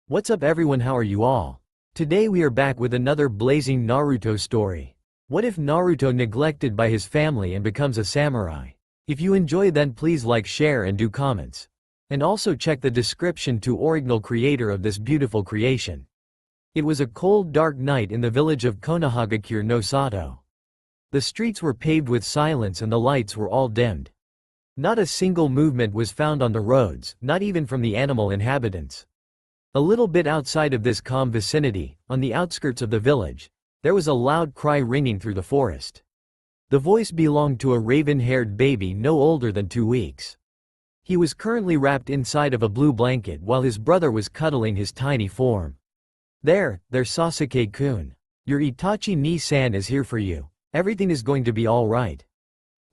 What's up everyone, how are you all? Today we are back with another blazing Naruto story. What if Naruto neglected by his family and becomes a samurai? If you enjoy then please like, share and do comments. And also check the description to original creator of this beautiful creation. It was a cold dark night in the village of Konohagakure no Sato. The streets were paved with silence and the lights were all dimmed. Not a single movement was found on the roads, not even from the animal inhabitants. A little bit outside of this calm vicinity, on the outskirts of the village, there was a loud cry ringing through the forest. The voice belonged to a raven-haired baby no older than 2 weeks. He was currently wrapped inside of a blue blanket while his brother was cuddling his tiny form. There's Sasuke-kun. Your Itachi ni-san is here for you. Everything is going to be all right.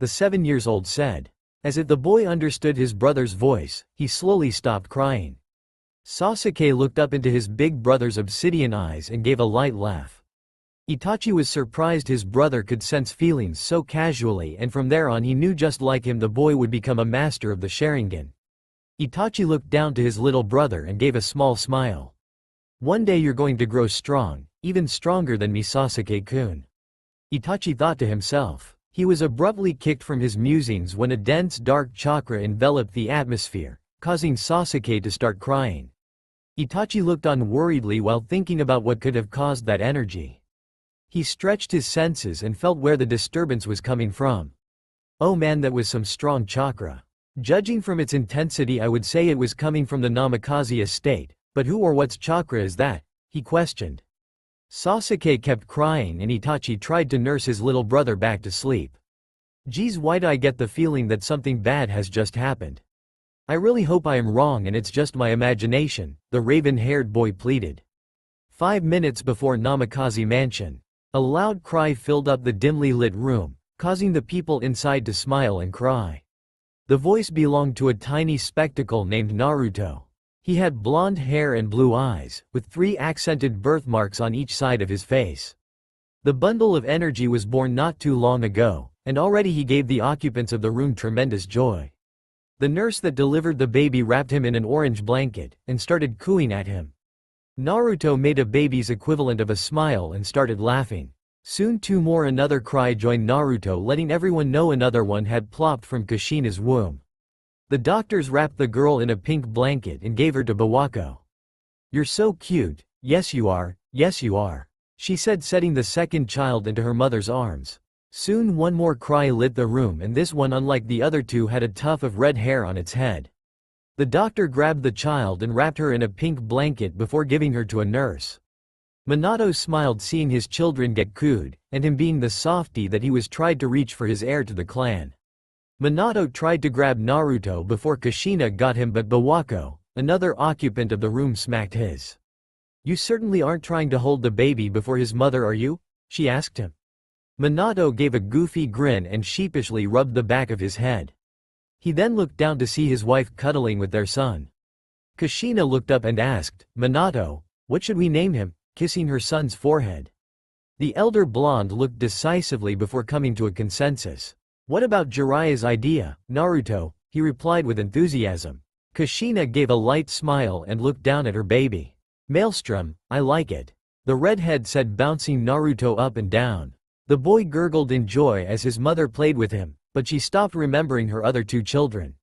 The 7-year-old said. As if the boy understood his brother's voice, he slowly stopped crying. Sasuke looked up into his big brother's obsidian eyes and gave a light laugh. Itachi was surprised his brother could sense feelings so casually, and from there on he knew just like him the boy would become a master of the Sharingan. Itachi looked down to his little brother and gave a small smile. One day you're going to grow strong, even stronger than me, Sasuke-kun. Itachi thought to himself. He was abruptly kicked from his musings when a dense dark chakra enveloped the atmosphere, causing Sasuke to start crying. Itachi looked on worriedly while thinking about what could have caused that energy. He stretched his senses and felt where the disturbance was coming from. Oh man, that was some strong chakra. Judging from its intensity I would say it was coming from the Namikaze estate, but who or what's chakra is that? He questioned. Sasuke kept crying and Itachi tried to nurse his little brother back to sleep. Geez, why do I get the feeling that something bad has just happened? I really hope I am wrong and it's just my imagination, the raven-haired boy pleaded. 5 minutes before Namikaze Mansion. A loud cry filled up the dimly lit room, causing the people inside to smile and cry. The voice belonged to a tiny spectacle named Naruto. He had blonde hair and blue eyes, with 3 accented birthmarks on each side of his face. The bundle of energy was born not too long ago, and already he gave the occupants of the room tremendous joy. The nurse that delivered the baby wrapped him in an orange blanket, and started cooing at him. Naruto made a baby's equivalent of a smile and started laughing. Soon another cry joined Naruto, letting everyone know another one had plopped from Kushina's womb. The doctors wrapped the girl in a pink blanket and gave her to Bawako. You're so cute, yes you are, she said, setting the second child into her mother's arms. Soon one more cry lit the room, and this one, unlike the other 2, had a tuft of red hair on its head. The doctor grabbed the child and wrapped her in a pink blanket before giving her to a nurse. Minato smiled seeing his children get cooed, and him being the softie that he was tried to reach for his heir to the clan. Minato tried to grab Naruto before Kushina got him, but Bawako, another occupant of the room, smacked his. You certainly aren't trying to hold the baby before his mother, are you? She asked him. Minato gave a goofy grin and sheepishly rubbed the back of his head. He then looked down to see his wife cuddling with their son. Kushina looked up and asked, Minato, what should we name him, kissing her son's forehead. The elder blonde looked decisively before coming to a consensus. What about Jiraiya's idea, Naruto? He replied with enthusiasm. Kushina gave a light smile and looked down at her baby. Maelstrom, I like it. The redhead said, bouncing Naruto up and down. The boy gurgled in joy as his mother played with him, but she stopped remembering her other 2 children.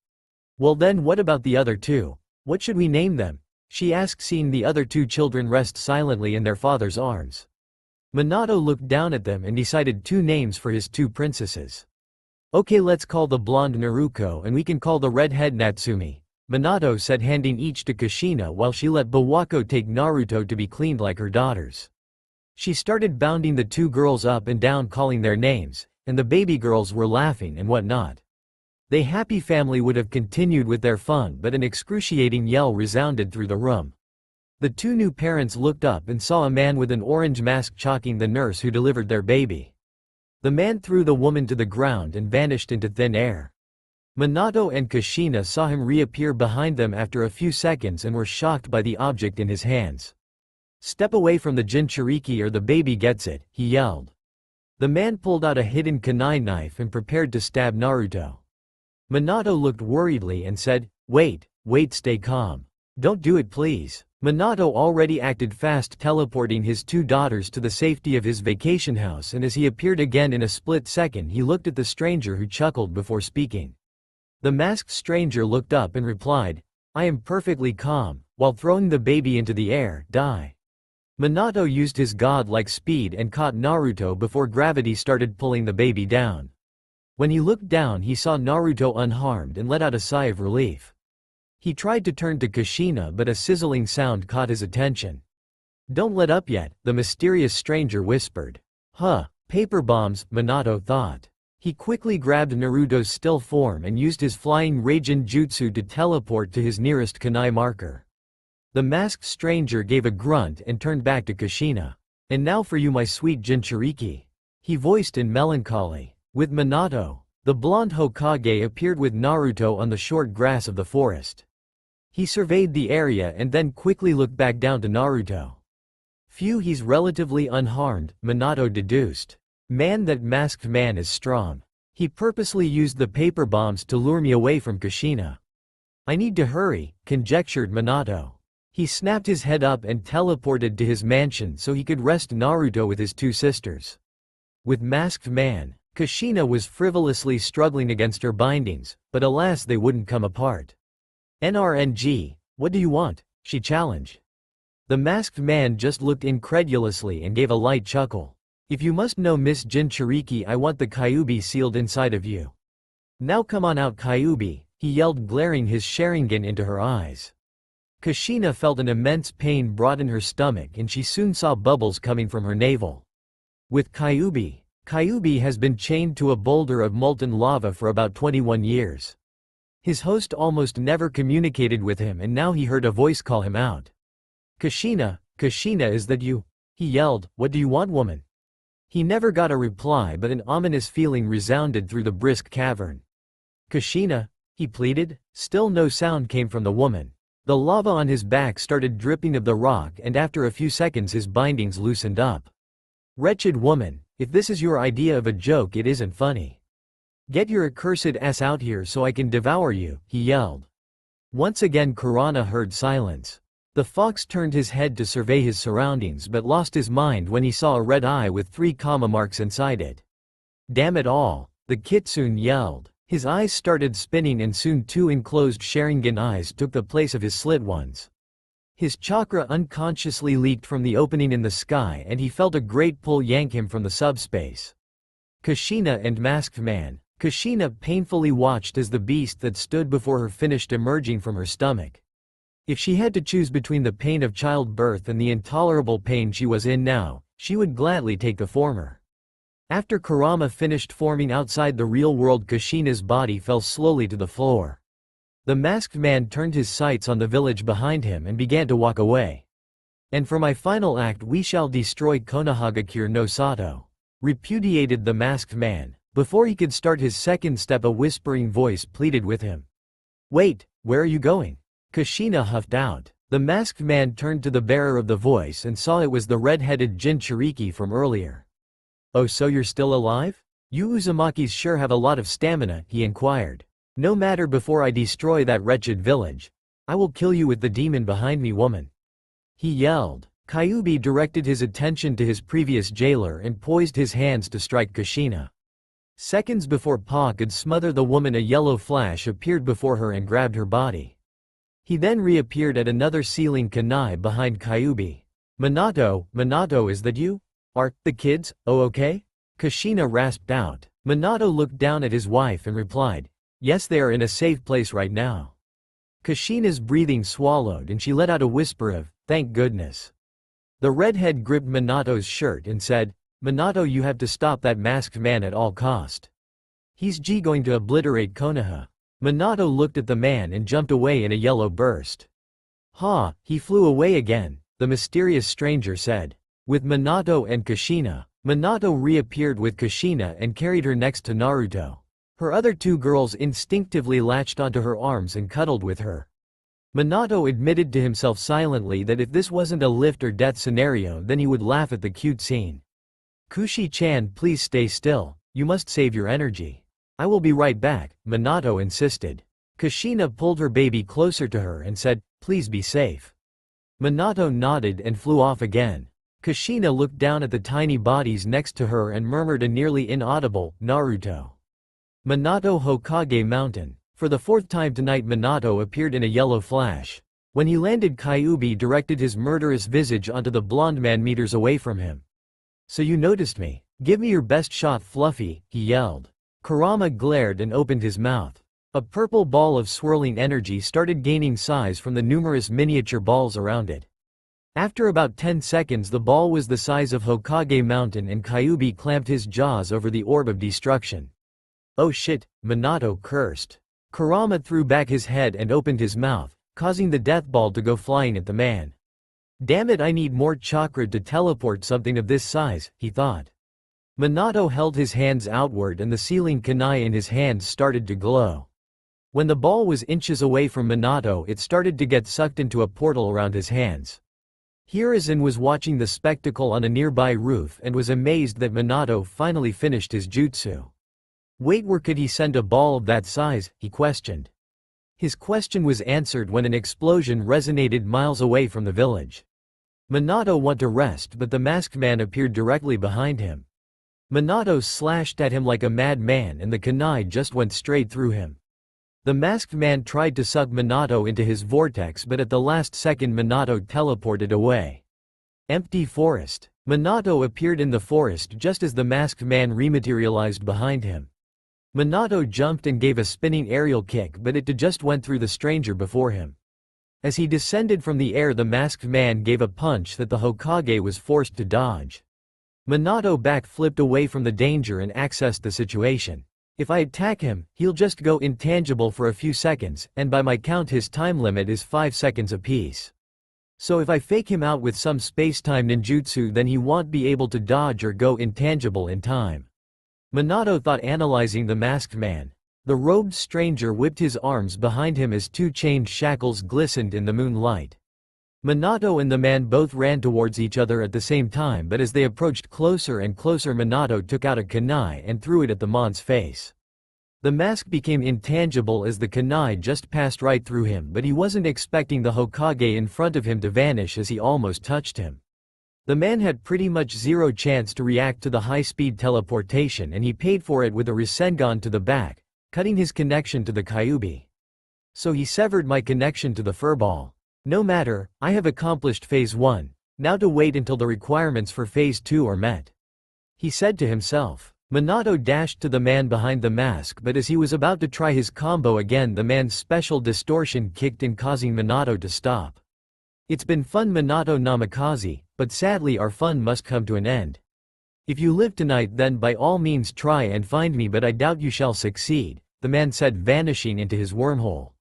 Well then, what about the other 2? What should we name them? She asked, seeing the other 2 children rest silently in their father's arms. Minato looked down at them and decided 2 names for his 2 princesses. Okay, let's call the blonde Naruko and we can call the redhead Natsumi, Minato said, handing each to Kushina while she let Bawako take Naruto to be cleaned like her daughters. She started bounding the 2 girls up and down calling their names, and the baby girls were laughing and whatnot. The happy family would have continued with their fun, but an excruciating yell resounded through the room. The 2 new parents looked up and saw a man with an orange mask choking the nurse who delivered their baby. The man threw the woman to the ground and vanished into thin air. Minato and Kushina saw him reappear behind them after a few seconds and were shocked by the object in his hands. Step away from the Jinchuriki or the baby gets it, he yelled. The man pulled out a hidden kunai knife and prepared to stab Naruto. Minato looked worriedly and said, wait, stay calm. Don't do it please. Minato already acted fast, teleporting his two daughters to the safety of his vacation house, and as he appeared again in a split second he looked at the stranger, who chuckled before speaking. The masked stranger looked up and replied, "I am perfectly calm," while throwing the baby into the air. Die. Minato used his godlike speed and caught Naruto before gravity started pulling the baby down. When he looked down he saw Naruto unharmed and let out a sigh of relief. He tried to turn to Kushina, but a sizzling sound caught his attention. "Don't let up yet," the mysterious stranger whispered. Huh, paper bombs, Minato thought. He quickly grabbed Naruto's still form and used his flying Raijin jutsu to teleport to his nearest kunai marker. The masked stranger gave a grunt and turned back to Kushina. "And now for you, my sweet Jinchuriki," he voiced in melancholy. With Minato, the blonde Hokage appeared with Naruto on the short grass of the forest. He surveyed the area and then quickly looked back down to Naruto. Phew, he's relatively unharmed, Minato deduced. Man, that masked man is strong. He purposely used the paper bombs to lure me away from Kushina. I need to hurry, conjectured Minato. He snapped his head up and teleported to his mansion so he could rest Naruto with his two sisters. With masked man, Kushina was frivolously struggling against her bindings, but alas, they wouldn't come apart. "NRNG, what do you want?" she challenged. The masked man just looked incredulously and gave a light chuckle. "If you must know, Miss Jinchuriki, I want the Kyuubi sealed inside of you. Now come on out, Kyuubi," he yelled, glaring his Sharingan into her eyes. Kushina felt an immense pain brought in her stomach and she soon saw bubbles coming from her navel. With Kyuubi, Kyuubi has been chained to a boulder of molten lava for about 21 years. His host almost never communicated with him, and now he heard a voice call him out. "Kushina, Kushina, is that you?" he yelled. "What do you want, woman?" He never got a reply, but an ominous feeling resounded through the brisk cavern. "Kushina," he pleaded. Still no sound came from the woman. The lava on his back started dripping of the rock, and after a few seconds his bindings loosened up. "Wretched woman, if this is your idea of a joke, it isn't funny. Get your accursed ass out here so I can devour you," he yelled. Once again Kurana heard silence. The fox turned his head to survey his surroundings but lost his mind when he saw a red eye with 3 comma marks inside it. "Damn it all," the kitsune yelled. His eyes started spinning and soon 2 enclosed Sharingan eyes took the place of his slit ones. His chakra unconsciously leaked from the opening in the sky and he felt a great pull yank him from the subspace. Kushina and masked man. Kushina painfully watched as the beast that stood before her finished emerging from her stomach. If she had to choose between the pain of childbirth and the intolerable pain she was in now, she would gladly take the former. After Kurama finished forming outside the real world, Kushina's body fell slowly to the floor. The masked man turned his sights on the village behind him and began to walk away. "And for my final act we shall destroy Konohagakure no Sato," repudiated the masked man. Before he could start his second step, a whispering voice pleaded with him. "Wait, where are you going?" Kushina huffed out. The masked man turned to the bearer of the voice and saw it was the red-headed Jinchuriki from earlier. "Oh, so you're still alive? You Uzumakis sure have a lot of stamina," he inquired. "No matter, before I destroy that wretched village, I will kill you with the demon behind me, woman," he yelled. Kyuubi directed his attention to his previous jailer and poised his hands to strike Kushina. Seconds before Pa could smother the woman, a yellow flash appeared before her and grabbed her body. He then reappeared at another ceiling kunai behind Kyuubi. "Minato, Minato, is that you? Are the kids okay?" Kushina rasped out. Minato looked down at his wife and replied, "Yes, they are in a safe place right now." Kushina's breathing swallowed and she let out a whisper of, "Thank goodness." The redhead gripped Minato's shirt and said, "Minato, you have to stop that masked man at all cost. He's going to obliterate Konoha." Minato looked at the man and jumped away in a yellow burst. "Ha, he flew away again," the mysterious stranger said. With Minato and Kushina, Minato reappeared with Kushina and carried her next to Naruto. Her other 2 girls instinctively latched onto her arms and cuddled with her. Minato admitted to himself silently that if this wasn't a lift or death scenario, then he would laugh at the cute scene. "Kushi-chan, please stay still, you must save your energy." "I will be right back," Minato insisted. Kushina pulled her baby closer to her and said, Please be safe." Minato nodded and flew off again. Kushina looked down at the tiny bodies next to her and murmured a nearly inaudible, "Naruto." Minato Hokage Mountain. For the fourth time tonight Minato appeared in a yellow flash. When he landed, Kyuubi directed his murderous visage onto the blonde man meters away from him. "So you noticed me? Give me your best shot, Fluffy," he yelled. Kurama glared and opened his mouth. A purple ball of swirling energy started gaining size from the numerous miniature balls around it. After about 10 seconds the ball was the size of Hokage Mountain and Kyuubi clamped his jaws over the orb of destruction. "Oh shit," Minato cursed. Kurama threw back his head and opened his mouth, causing the death ball to go flying at the man. "Damn it, I need more chakra to teleport something of this size," he thought. Minato held his hands outward and the sealing kunai in his hands started to glow. When the ball was inches away from Minato it started to get sucked into a portal around his hands. Hiruzen was watching the spectacle on a nearby roof and was amazed that Minato finally finished his jutsu. "Wait, where could he send a ball of that size?" he questioned. His question was answered when an explosion resonated miles away from the village. Minato went to rest but the masked man appeared directly behind him. Minato slashed at him like a madman and the kunai just went straight through him. The masked man tried to suck Minato into his vortex but at the last second Minato teleported away. Empty forest. Minato appeared in the forest just as the masked man rematerialized behind him. Minato jumped and gave a spinning aerial kick but it just went through the stranger before him. As he descended from the air the masked man gave a punch that the Hokage was forced to dodge. Minato backflipped away from the danger and accessed the situation. "If I attack him, he'll just go intangible for a few seconds, and by my count his time limit is 5 seconds apiece. So if I fake him out with some space-time ninjutsu then he won't be able to dodge or go intangible in time." Minato thought, analyzing the masked man. The robed stranger whipped his arms behind him as two chained shackles glistened in the moonlight. Minato and the man both ran towards each other at the same time but as they approached closer and closer Minato took out a kunai and threw it at the man's face. The mask became intangible as the kunai just passed right through him but he wasn't expecting the Hokage in front of him to vanish as he almost touched him. The man had pretty much zero chance to react to the high-speed teleportation and he paid for it with a Rasengan to the back, cutting his connection to the Kyuubi. "So he severed my connection to the furball. No matter, I have accomplished phase 1, now to wait until the requirements for phase 2 are met," he said to himself. Minato dashed to the man behind the mask but as he was about to try his combo again the man's special distortion kicked in causing Minato to stop. "It's been fun, Minato Namikaze, but sadly our fun must come to an end. If you live tonight then by all means try and find me but I doubt you shall succeed," the man said, vanishing into his wormhole.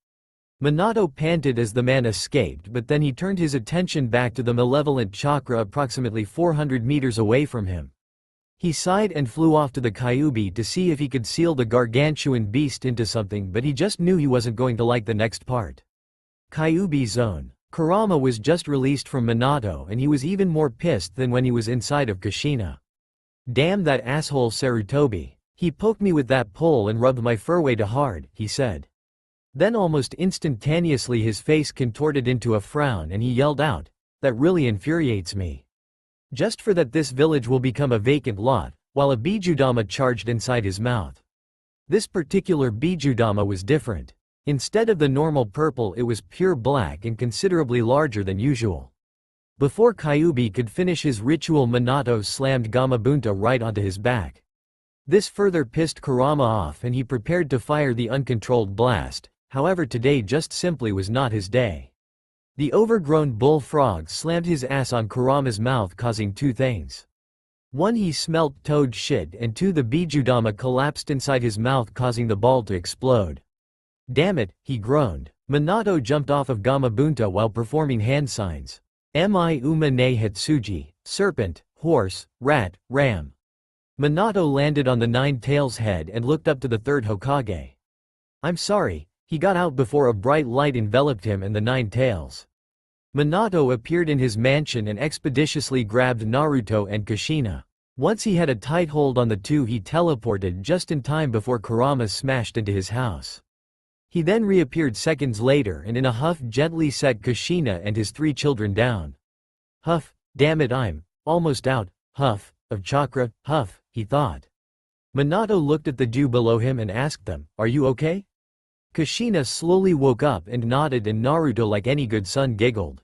Minato panted as the man escaped but then he turned his attention back to the malevolent chakra approximately 400 meters away from him. He sighed and flew off to the Kyuubi to see if he could seal the gargantuan beast into something but he just knew he wasn't going to like the next part. Kyuubi Zone. Kurama was just released from Minato and he was even more pissed than when he was inside of Kushina. "Damn that asshole Sarutobi. He poked me with that pole and rubbed my fur way too hard," he said. Then almost instantaneously his face contorted into a frown and he yelled out, "That really infuriates me. Just for that this village will become a vacant lot," while a Bijudama charged inside his mouth. This particular Bijudama was different. Instead of the normal purple it was pure black and considerably larger than usual. Before Kyuubi could finish his ritual Minato slammed Gamabunta right onto his back. This further pissed Kurama off and he prepared to fire the uncontrolled blast. However, today just simply was not his day. The overgrown bullfrog slammed his ass on Kurama's mouth causing two things. 1. He smelt toad shit and 2. The Bijudama collapsed inside his mouth causing the ball to explode. "Damn it," he groaned. Minato jumped off of Gamabunta while performing hand signs. Mi Uma ne Hitsuji, serpent, horse, rat, ram. Minato landed on the Nine Tails head and looked up to the third Hokage. "I'm sorry." He got out before a bright light enveloped him and the Nine Tails. Minato appeared in his mansion and expeditiously grabbed Naruto and Kushina. Once he had a tight hold on the two he teleported just in time before Kurama smashed into his house. He then reappeared seconds later and in a huff gently set Kushina and his 3 children down. Huff, damn it, I'm almost out, huff, of chakra, huff, he thought. Minato looked at the dew below him and asked them, are you okay? Kushina slowly woke up and nodded and Naruto like any good son giggled.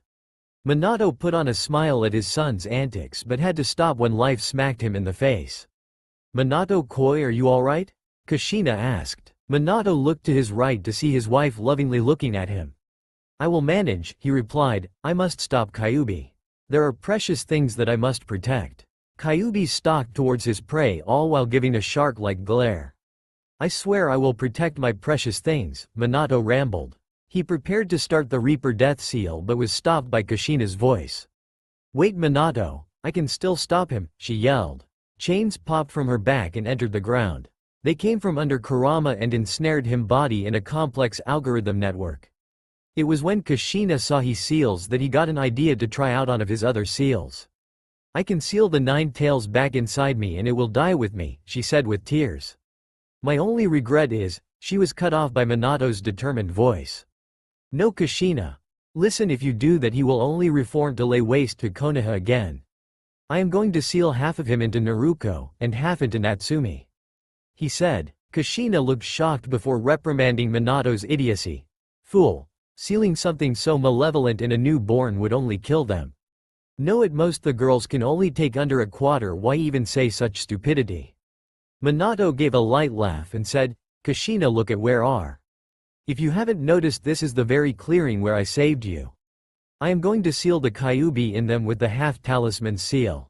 Minato put on a smile at his son's antics but had to stop when life smacked him in the face. Minato Koi, are you alright? Kushina asked. Minato looked to his right to see his wife lovingly looking at him. I will manage, he replied, I must stop Kyuubi. There are precious things that I must protect. Kyuubi stalked towards his prey all while giving a shark-like glare. I swear I will protect my precious things, Minato rambled. He prepared to start the Reaper death seal but was stopped by Kushina's voice. Wait Minato, I can still stop him, she yelled. Chains popped from her back and entered the ground. They came from under Kurama and ensnared him body in a complex algorithm network. It was when Kushina saw his seals that he got an idea to try out one of his other seals. I can seal the 9 tails back inside me and it will die with me, she said with tears. My only regret is, she was cut off by Minato's determined voice. No Kushina. Listen, if you do that he will only reform to lay waste to Konoha again. I am going to seal half of him into Naruto, and half into Natsumi. He said. Kushina looked shocked before reprimanding Minato's idiocy. Fool. Sealing something so malevolent in a newborn would only kill them. No, at most the girls can only take under a quarter, why even say such stupidity? Minato gave a light laugh and said, Kushina, look at where are. If you haven't noticed, this is the very clearing where I saved you. I am going to seal the Kyuubi in them with the half-talisman seal.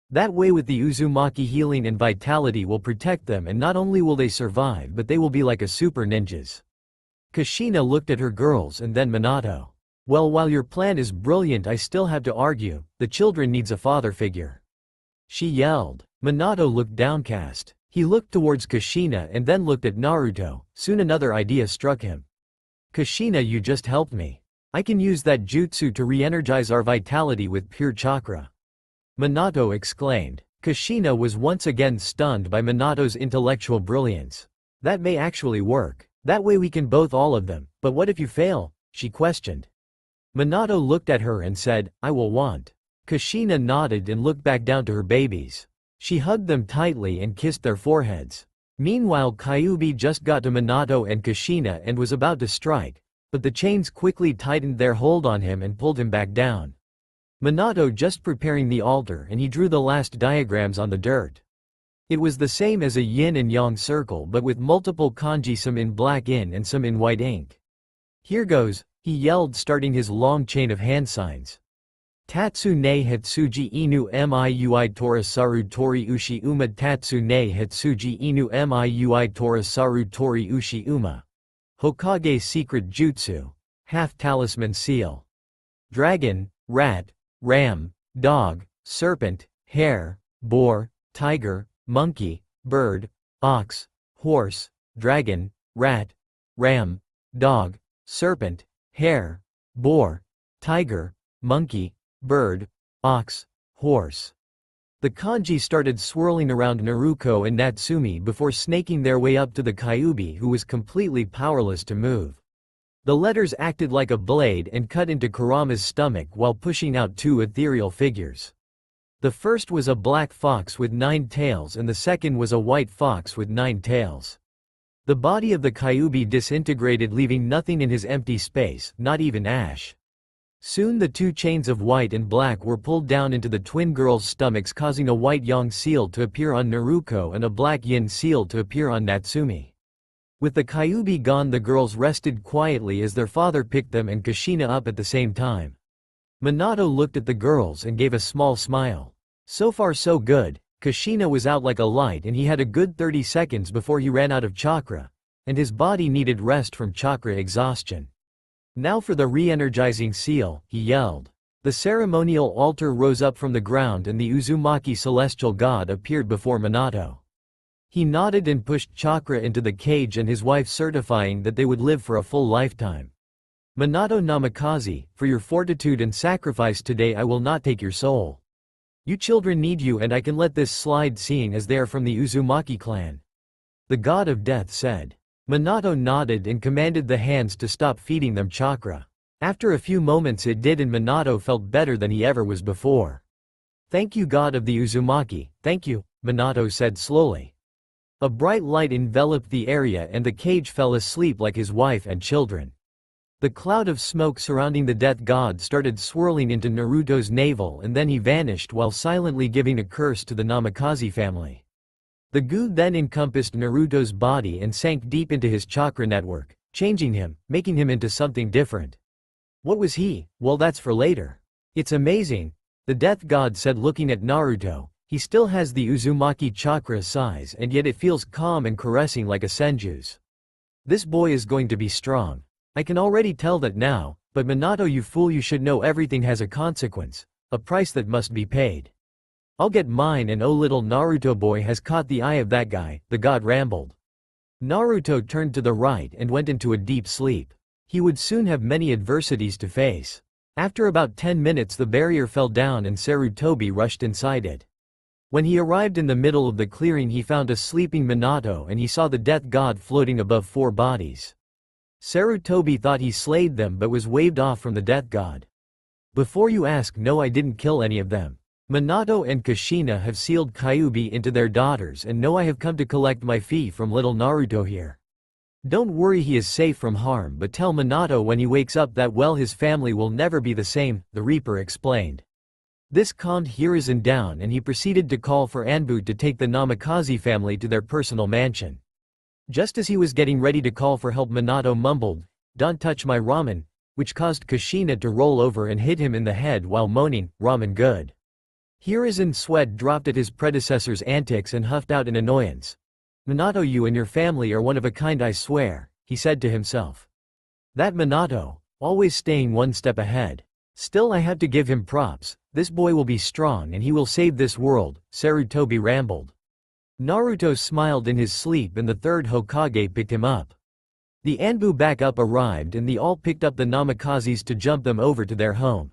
That way with the Uzumaki healing and vitality will protect them, and not only will they survive but they will be like a super ninjas. Kushina looked at her girls and then Minato. Well, while your plan is brilliant, I still have to argue, the children needs a father figure. She yelled. Minato looked downcast. He looked towards Kushina and then looked at Naruto. Soon another idea struck him. Kushina, you just helped me. I can use that jutsu to re-energize our vitality with pure chakra. Minato exclaimed. Kushina was once again stunned by Minato's intellectual brilliance. That may actually work. That way we can both all of them, but what if you fail? She questioned. Minato looked at her and said, I will want. Kushina nodded and looked back down to her babies. She hugged them tightly and kissed their foreheads. Meanwhile, Kyuubi just got to Minato and Kushina and was about to strike, but the chains quickly tightened their hold on him and pulled him back down. Minato just preparing the altar and he drew the last diagrams on the dirt. It was the same as a yin and yang circle but with multiple kanji, some in black ink and some in white ink. Here goes, he yelled, starting his long chain of hand signs. Tatsu ne hetsuji inu miui tora saru tori ushi uma tatsu ne hetsuji inu miui tora saru tori ushi uma. Hokage secret jutsu. Half talisman seal. Dragon, rat, ram, dog, serpent, hare, boar, tiger, monkey, bird, ox, horse, dragon, rat, ram, dog, serpent, hare, boar, tiger, monkey, bird, ox, horse. The kanji started swirling around Naruto and Natsumi before snaking their way up to the Kyuubi, who was completely powerless to move. The letters acted like a blade and cut into Kurama's stomach while pushing out 2 ethereal figures. The first was a black fox with 9 tails and the second was a white fox with 9 tails. The body of the Kyuubi disintegrated, leaving nothing in his empty space, not even ash. Soon the 2 chains of white and black were pulled down into the twin girls' stomachs, causing a white yang seal to appear on Naruto and a black yin seal to appear on Natsumi. With the Kyuubi gone, the girls rested quietly as their father picked them and Kushina up at the same time. Minato looked at the girls and gave a small smile. So far so good. Kushina was out like a light and he had a good 30 seconds before he ran out of chakra, and his body needed rest from chakra exhaustion. Now for the re-energizing seal, he yelled. The ceremonial altar rose up from the ground and the Uzumaki celestial god appeared before Minato. He nodded and pushed chakra into the cage and his wife, certifying that they would live for a full lifetime. Minato Namikaze, for your fortitude and sacrifice today I will not take your soul. You children need you and I can let this slide, seeing as they are from the Uzumaki clan. The god of death said. Minato nodded and commanded the hands to stop feeding them chakra. After a few moments it did, and Minato felt better than he ever was before. "Thank you, God of the Uzumaki, thank you," Minato said slowly. A bright light enveloped the area and the cage fell asleep like his wife and children. The cloud of smoke surrounding the death god started swirling into Naruto's navel, and then he vanished while silently giving a curse to the Namikaze family. The goo then encompassed Naruto's body and sank deep into his chakra network, changing him, making him into something different. What was he? Well, that's for later. It's amazing, the death god said looking at Naruto. He still has the Uzumaki chakra size, and yet it feels calm and caressing like a senju's. This boy is going to be strong. I can already tell that now, but Minato, you fool, you should know everything has a consequence, a price that must be paid. I'll get mine, and oh, little Naruto boy has caught the eye of that guy, the god rambled. Naruto turned to the right and went into a deep sleep. He would soon have many adversities to face. After about 10 minutes the barrier fell down and Sarutobi rushed inside it. When he arrived in the middle of the clearing he found a sleeping Minato, and he saw the death god floating above 4 bodies. Sarutobi thought he slayed them but was waved off from the death god. Before you ask, no, I didn't kill any of them. Minato and Kushina have sealed Kyuubi into their daughters, and no, I have come to collect my fee from little Naruto here. Don't worry, he is safe from harm, but tell Minato when he wakes up that, well, his family will never be the same, the Reaper explained. This calmed Hiruzen down, and he proceeded to call for Anbu to take the Namikaze family to their personal mansion. Just as he was getting ready to call for help, Minato mumbled, "Don't touch my ramen," which caused Kushina to roll over and hit him in the head while moaning, "Ramen good." Hiruzen's sweat dropped at his predecessor's antics and huffed out in annoyance. "Minato, you and your family are one of a kind, I swear," he said to himself. That Minato, always staying one step ahead. Still, I have to give him props, this boy will be strong and he will save this world, Sarutobi rambled. Naruto smiled in his sleep, and the third Hokage picked him up. The Anbu backup arrived, and they all picked up the Namikazes to jump them over to their home.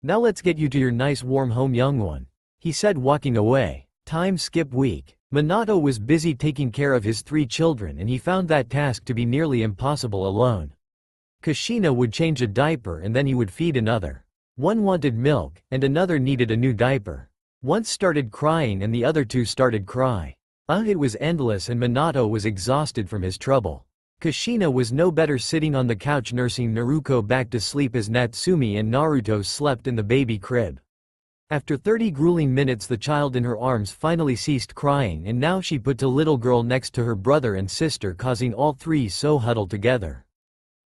"Now let's get you to your nice warm home, young one," he said, walking away. Time skip week. Minato was busy taking care of his 3 children, and he found that task to be nearly impossible alone. Kushina would change a diaper and then he would feed another. One wanted milk, and another needed a new diaper. One started crying and the other 2 started cry. It was endless, and Minato was exhausted from his trouble. Kushina was no better, sitting on the couch nursing Naruto back to sleep as Natsumi and Naruto slept in the baby crib. After 30 grueling minutes the child in her arms finally ceased crying, and now she put a little girl next to her brother and sister, causing all 3 so huddled together.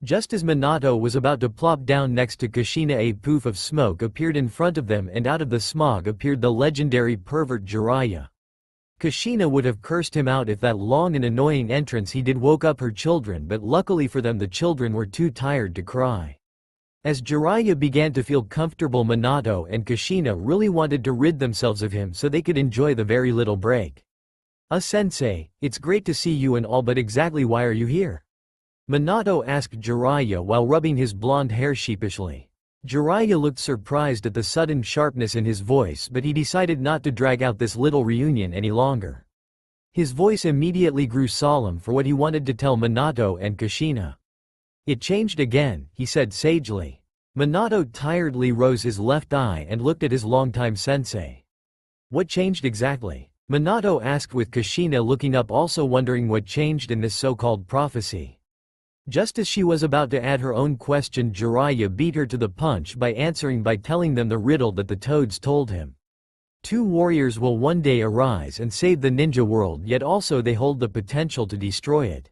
Just as Minato was about to plop down next to Kushina, a poof of smoke appeared in front of them, and out of the smog appeared the legendary pervert Jiraiya. Kushina would have cursed him out if that long and annoying entrance he did woke up her children, but luckily for them the children were too tired to cry. As Jiraiya began to feel comfortable, Minato and Kushina really wanted to rid themselves of him so they could enjoy the very little break. "Sensei, it's great to see you and all, but exactly why are you here?" Minato asked Jiraiya while rubbing his blonde hair sheepishly. Jiraiya looked surprised at the sudden sharpness in his voice, but he decided not to drag out this little reunion any longer. His voice immediately grew solemn for what he wanted to tell Minato and Kushina. "It changed again," he said sagely. Minato tiredly rose his left eye and looked at his longtime sensei. "What changed exactly?" Minato asked, with Kushina looking up, also wondering what changed in this so-called prophecy. Just as she was about to add her own question, Jiraiya beat her to the punch by answering by telling them the riddle that the toads told him. 2 warriors will one day arise and save the ninja world, yet also they hold the potential to destroy it.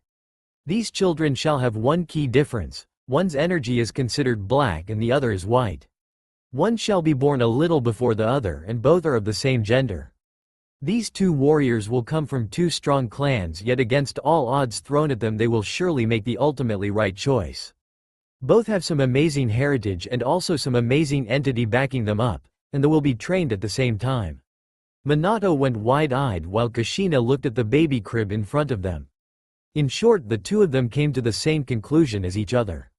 These children shall have one key difference: one's energy is considered black and the other is white. One shall be born a little before the other, and both are of the same gender. These 2 warriors will come from 2 strong clans, yet against all odds thrown at them they will surely make the ultimately right choice. Both have some amazing heritage and also some amazing entity backing them up, and they will be trained at the same time." Minato went wide-eyed while Kushina looked at the baby crib in front of them. In short, the 2 of them came to the same conclusion as each other.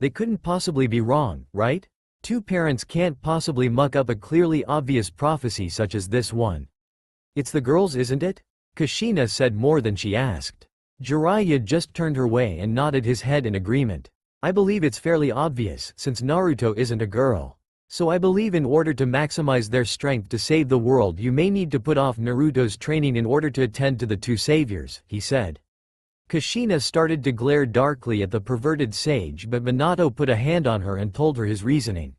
They couldn't possibly be wrong, right? 2 parents can't possibly muck up a clearly obvious prophecy such as this one. "It's the girls, isn't it?" Kushina said more than she asked. Jiraiya just turned her way and nodded his head in agreement. I believe it's fairly obvious since Naruto isn't a girl. So I believe in order to maximize their strength to save the world you may need to put off Naruto's training in order to attend to the two saviors, he said. Kushina started to glare darkly at the perverted sage but Minato put a hand on her and told her his reasoning.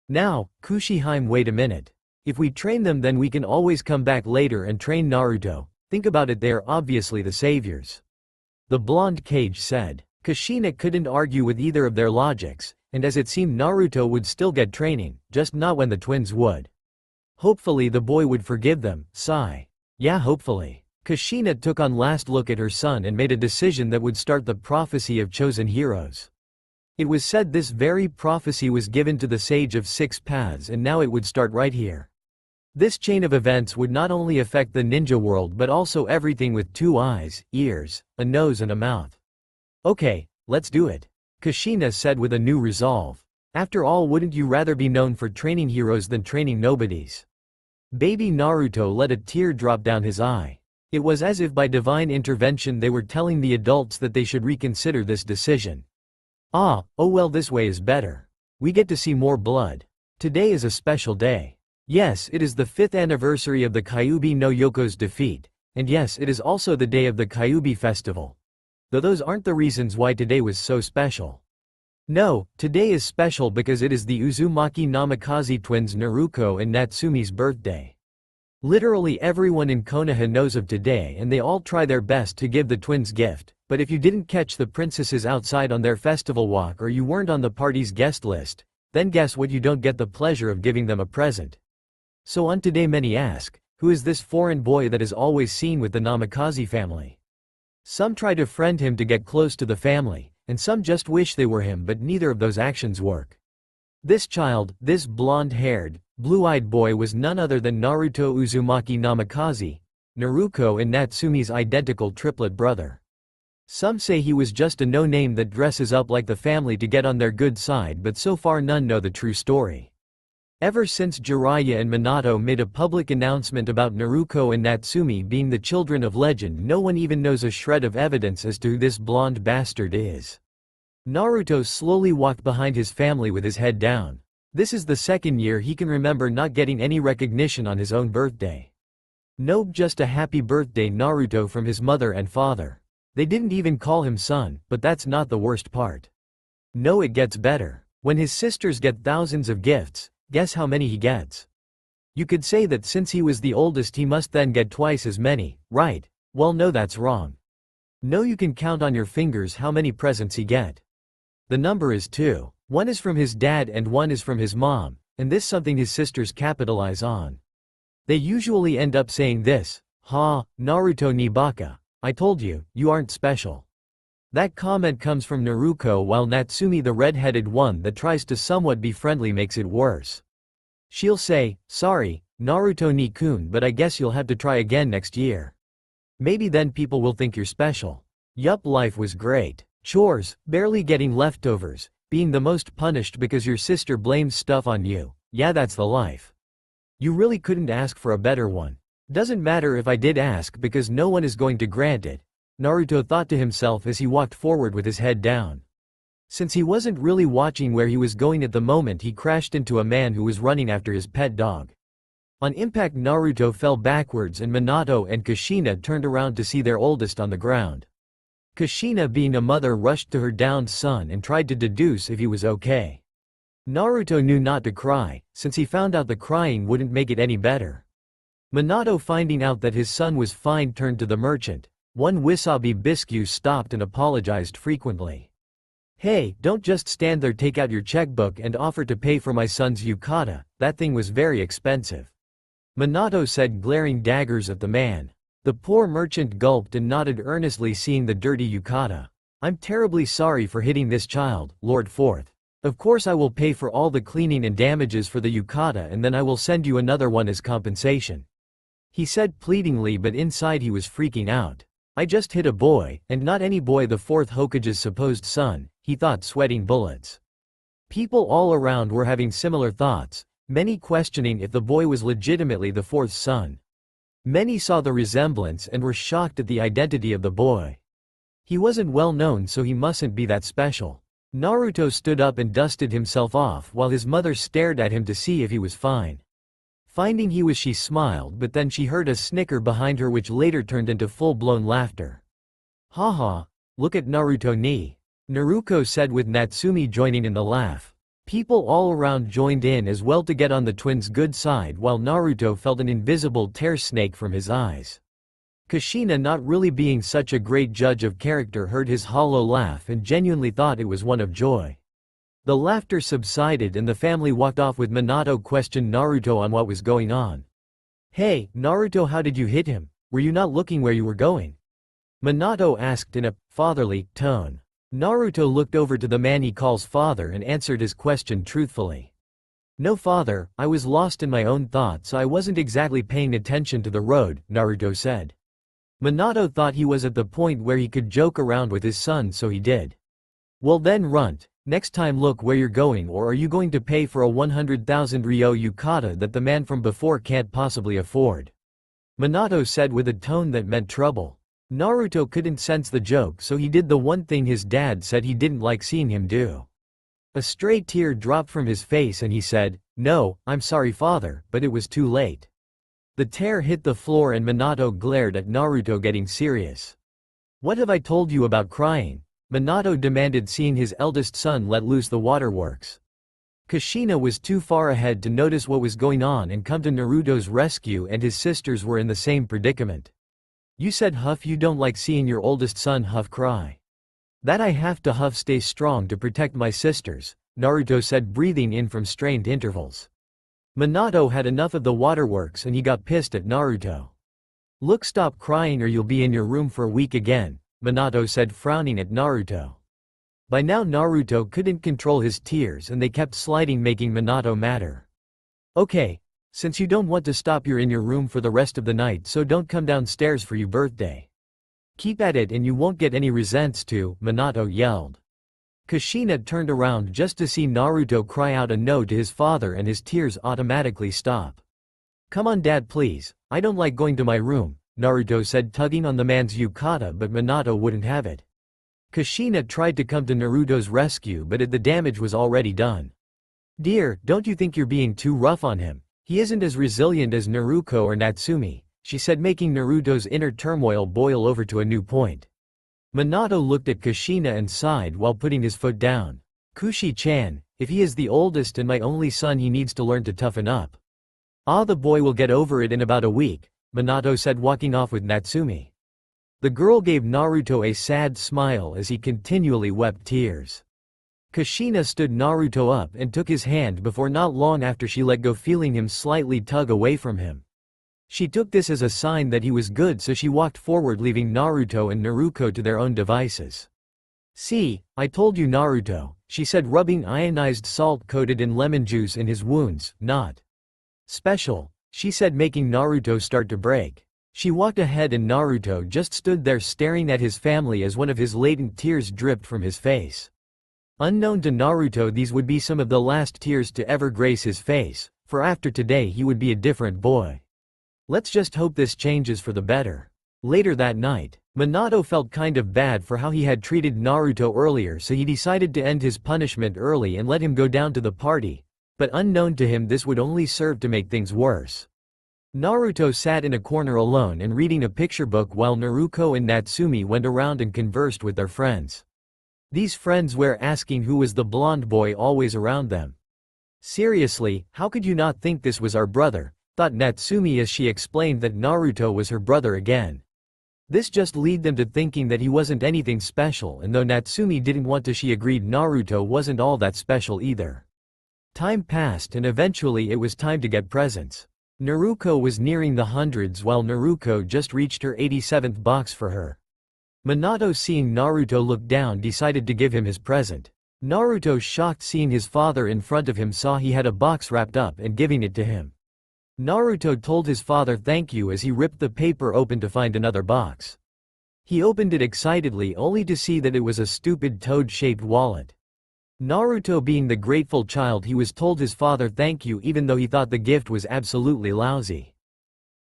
Now, Kushiheim, wait a minute. If we train them then we can always come back later and train Naruto. Think about it, they are obviously the saviors. The blonde cage said. Kushina couldn't argue with either of their logics, and as it seemed Naruto would still get training, just not when the twins would. Hopefully the boy would forgive them, sigh. Yeah, hopefully. Kushina took on last look at her son and made a decision that would start the prophecy of chosen heroes. It was said this very prophecy was given to the Sage of Six Paths and now it would start right here. This chain of events would not only affect the ninja world but also everything with two eyes, ears, a nose and a mouth. Okay, let's do it. Kushina said with a new resolve. After all, wouldn't you rather be known for training heroes than training nobodies? Baby Naruto let a tear drop down his eye. It was as if by divine intervention they were telling the adults that they should reconsider this decision. Oh well, this way is better. We get to see more blood. Today is a special day. Yes, it is the 5th anniversary of the Kyuubi no Yoko's defeat, and yes, it is also the day of the Kyuubi festival. Though those aren't the reasons why today was so special. No, today is special because it is the Uzumaki Namikaze twins Naruto and Natsume's birthday. Literally everyone in Konoha knows of today and they all try their best to give the twins gift, but if you didn't catch the princesses outside on their festival walk or you weren't on the party's guest list, then guess what, you don't get the pleasure of giving them a present. So on today many ask, who is this foreign boy that is always seen with the Namikaze family? Some try to friend him to get close to the family, and some just wish they were him, but neither of those actions work. This child, this blonde-haired, blue-eyed boy was none other than Naruto Uzumaki Namikaze, Naruto and Natsume's identical triplet brother. Some say he was just a no-name that dresses up like the family to get on their good side, but so far none know the true story. Ever since Jiraiya and Minato made a public announcement about Naruto and Natsume being the children of legend, no one even knows a shred of evidence as to who this blonde bastard is. Naruto slowly walked behind his family with his head down. This is the second year he can remember not getting any recognition on his own birthday. Nope, just a happy birthday Naruto from his mother and father. They didn't even call him son, but that's not the worst part. No, it gets better. When his sisters get thousands of gifts, guess how many he gets? You could say that since he was the oldest he must then get twice as many, right? Well no, that's wrong. No, you can count on your fingers how many presents he get. The number is 2. One is from his dad and one is from his mom, and this something his sisters capitalize on. They usually end up saying this, "Ha, Naruto ni baka. I told you, you aren't special." That comment comes from Naruto while Natsume, the red-headed one that tries to somewhat be friendly, makes it worse. She'll say, "Sorry, Naruto ni-kun, but I guess you'll have to try again next year. Maybe then people will think you're special." Yup, life was great. Chores, barely getting leftovers, being the most punished because your sister blames stuff on you. Yeah, that's the life. You really couldn't ask for a better one. Doesn't matter if I did ask because no one is going to grant it, Naruto thought to himself as he walked forward with his head down. Since he wasn't really watching where he was going at the moment, he crashed into a man who was running after his pet dog. On impact, Naruto fell backwards and Minato and Kushina turned around to see their oldest on the ground. Kushina, being a mother, rushed to her downed son and tried to deduce if he was okay. Naruto knew not to cry, since he found out the crying wouldn't make it any better. Minato, finding out that his son was fine, turned to the merchant. One Wasabi Bisque stopped and apologized frequently. "Hey, don't just stand there, take out your checkbook and offer to pay for my son's yukata, that thing was very expensive," Minato said, glaring daggers at the man. The poor merchant gulped and nodded earnestly, seeing the dirty yukata. "I'm terribly sorry for hitting this child, Lord Fourth. Of course I will pay for all the cleaning and damages for the yukata and then I will send you another one as compensation," he said pleadingly, but inside he was freaking out. "I just hit a boy, and not any boy, the fourth Hokage's supposed son," he thought, sweating bullets. People all around were having similar thoughts, many questioning if the boy was legitimately the fourth son. Many saw the resemblance and were shocked at the identity of the boy. He wasn't well known, so he mustn't be that special. Naruto stood up and dusted himself off while his mother stared at him to see if he was fine. Finding he was, she smiled, but then she heard a snicker behind her which later turned into full-blown laughter. Haha, look at Naruto ni. Naruto said with Natsumi joining in the laugh. People all around joined in as well to get on the twins' good side while Naruto felt an invisible tear snake from his eyes. Kushina, not really being such a great judge of character, heard his hollow laugh and genuinely thought it was one of joy. The laughter subsided and the family walked off with Minato questioned Naruto on what was going on. Hey, Naruto, how did you hit him? Were you not looking where you were going? Minato asked in a fatherly tone. Naruto looked over to the man he calls father and answered his question truthfully. No father, I was lost in my own thoughts, I wasn't exactly paying attention to the road, Naruto said. Minato thought he was at the point where he could joke around with his son, so he did. Well then, runt, next time look where you're going, or are you going to pay for a 100,000 ryo yukata that the man from before can't possibly afford? Minato said with a tone that meant trouble. Naruto couldn't sense the joke, so he did the one thing his dad said he didn't like seeing him do. A stray tear dropped from his face and he said, "No, I'm sorry father," but it was too late. The tear hit the floor and Minato glared at Naruto, getting serious. What have I told you about crying? Minato demanded, seeing his eldest son let loose the waterworks. Kushina was too far ahead to notice what was going on and come to Naruto's rescue, and his sisters were in the same predicament. You said huff you don't like seeing your oldest son huff cry. That I have to huff, stay strong to protect my sisters, Naruto said, breathing in from strained intervals. Minato had enough of the waterworks and he got pissed at Naruto. Look, stop crying or you'll be in your room for a week again, Minato said, frowning at Naruto. By now Naruto couldn't control his tears and they kept sliding, making Minato madder. Okay, since you don't want to stop, you're in your room for the rest of the night, so don't come downstairs for your birthday. Keep at it and you won't get any resents too, Minato yelled. Kushina turned around just to see Naruto cry out a no to his father and his tears automatically stop. Come on dad please, I don't like going to my room, Naruto said, tugging on the man's yukata, but Minato wouldn't have it. Kushina tried to come to Naruto's rescue, but the damage was already done. Dear, don't you think you're being too rough on him? He isn't as resilient as Naruto or Natsumi, she said, making Naruto's inner turmoil boil over to a new point. Minato looked at Kushina and sighed while putting his foot down. Kushi-chan, if he is the oldest and my only son, he needs to learn to toughen up. Ah, the boy will get over it in about a week, Minato said, walking off with Natsumi. The girl gave Naruto a sad smile as he continually wept tears. Kushina stood Naruto up and took his hand before not long after she let go, feeling him slightly tug away from him. She took this as a sign that he was good, so she walked forward, leaving Naruto and Naruto to their own devices. See, I told you Naruto, she said, rubbing ionized salt coated in lemon juice in his wounds. Not special, she said, making Naruto start to break. She walked ahead and Naruto just stood there staring at his family as one of his latent tears dripped from his face. Unknown to Naruto, these would be some of the last tears to ever grace his face, for after today he would be a different boy. Let's just hope this changes for the better. Later that night, Minato felt kind of bad for how he had treated Naruto earlier, so he decided to end his punishment early and let him go down to the party, but unknown to him this would only serve to make things worse. Naruto sat in a corner alone and reading a picture book while Naruto and Natsumi went around and conversed with their friends. These friends were asking who was the blonde boy always around them. Seriously, how could you not think this was our brother? Thought Natsumi as she explained that Naruto was her brother again. This just led them to thinking that he wasn't anything special, and though Natsumi didn't want to, she agreed Naruto wasn't all that special either. Time passed and eventually it was time to get presents. Naruto was nearing the hundreds while Naruto just reached her 87th box for her. Minato, seeing Naruto look down, decided to give him his present. Naruto, shocked seeing his father in front of him, saw he had a box wrapped up and giving it to him. Naruto told his father thank you as he ripped the paper open to find another box. He opened it excitedly only to see that it was a stupid toad-shaped wallet. Naruto, being the grateful child he was, told his father thank you even though he thought the gift was absolutely lousy.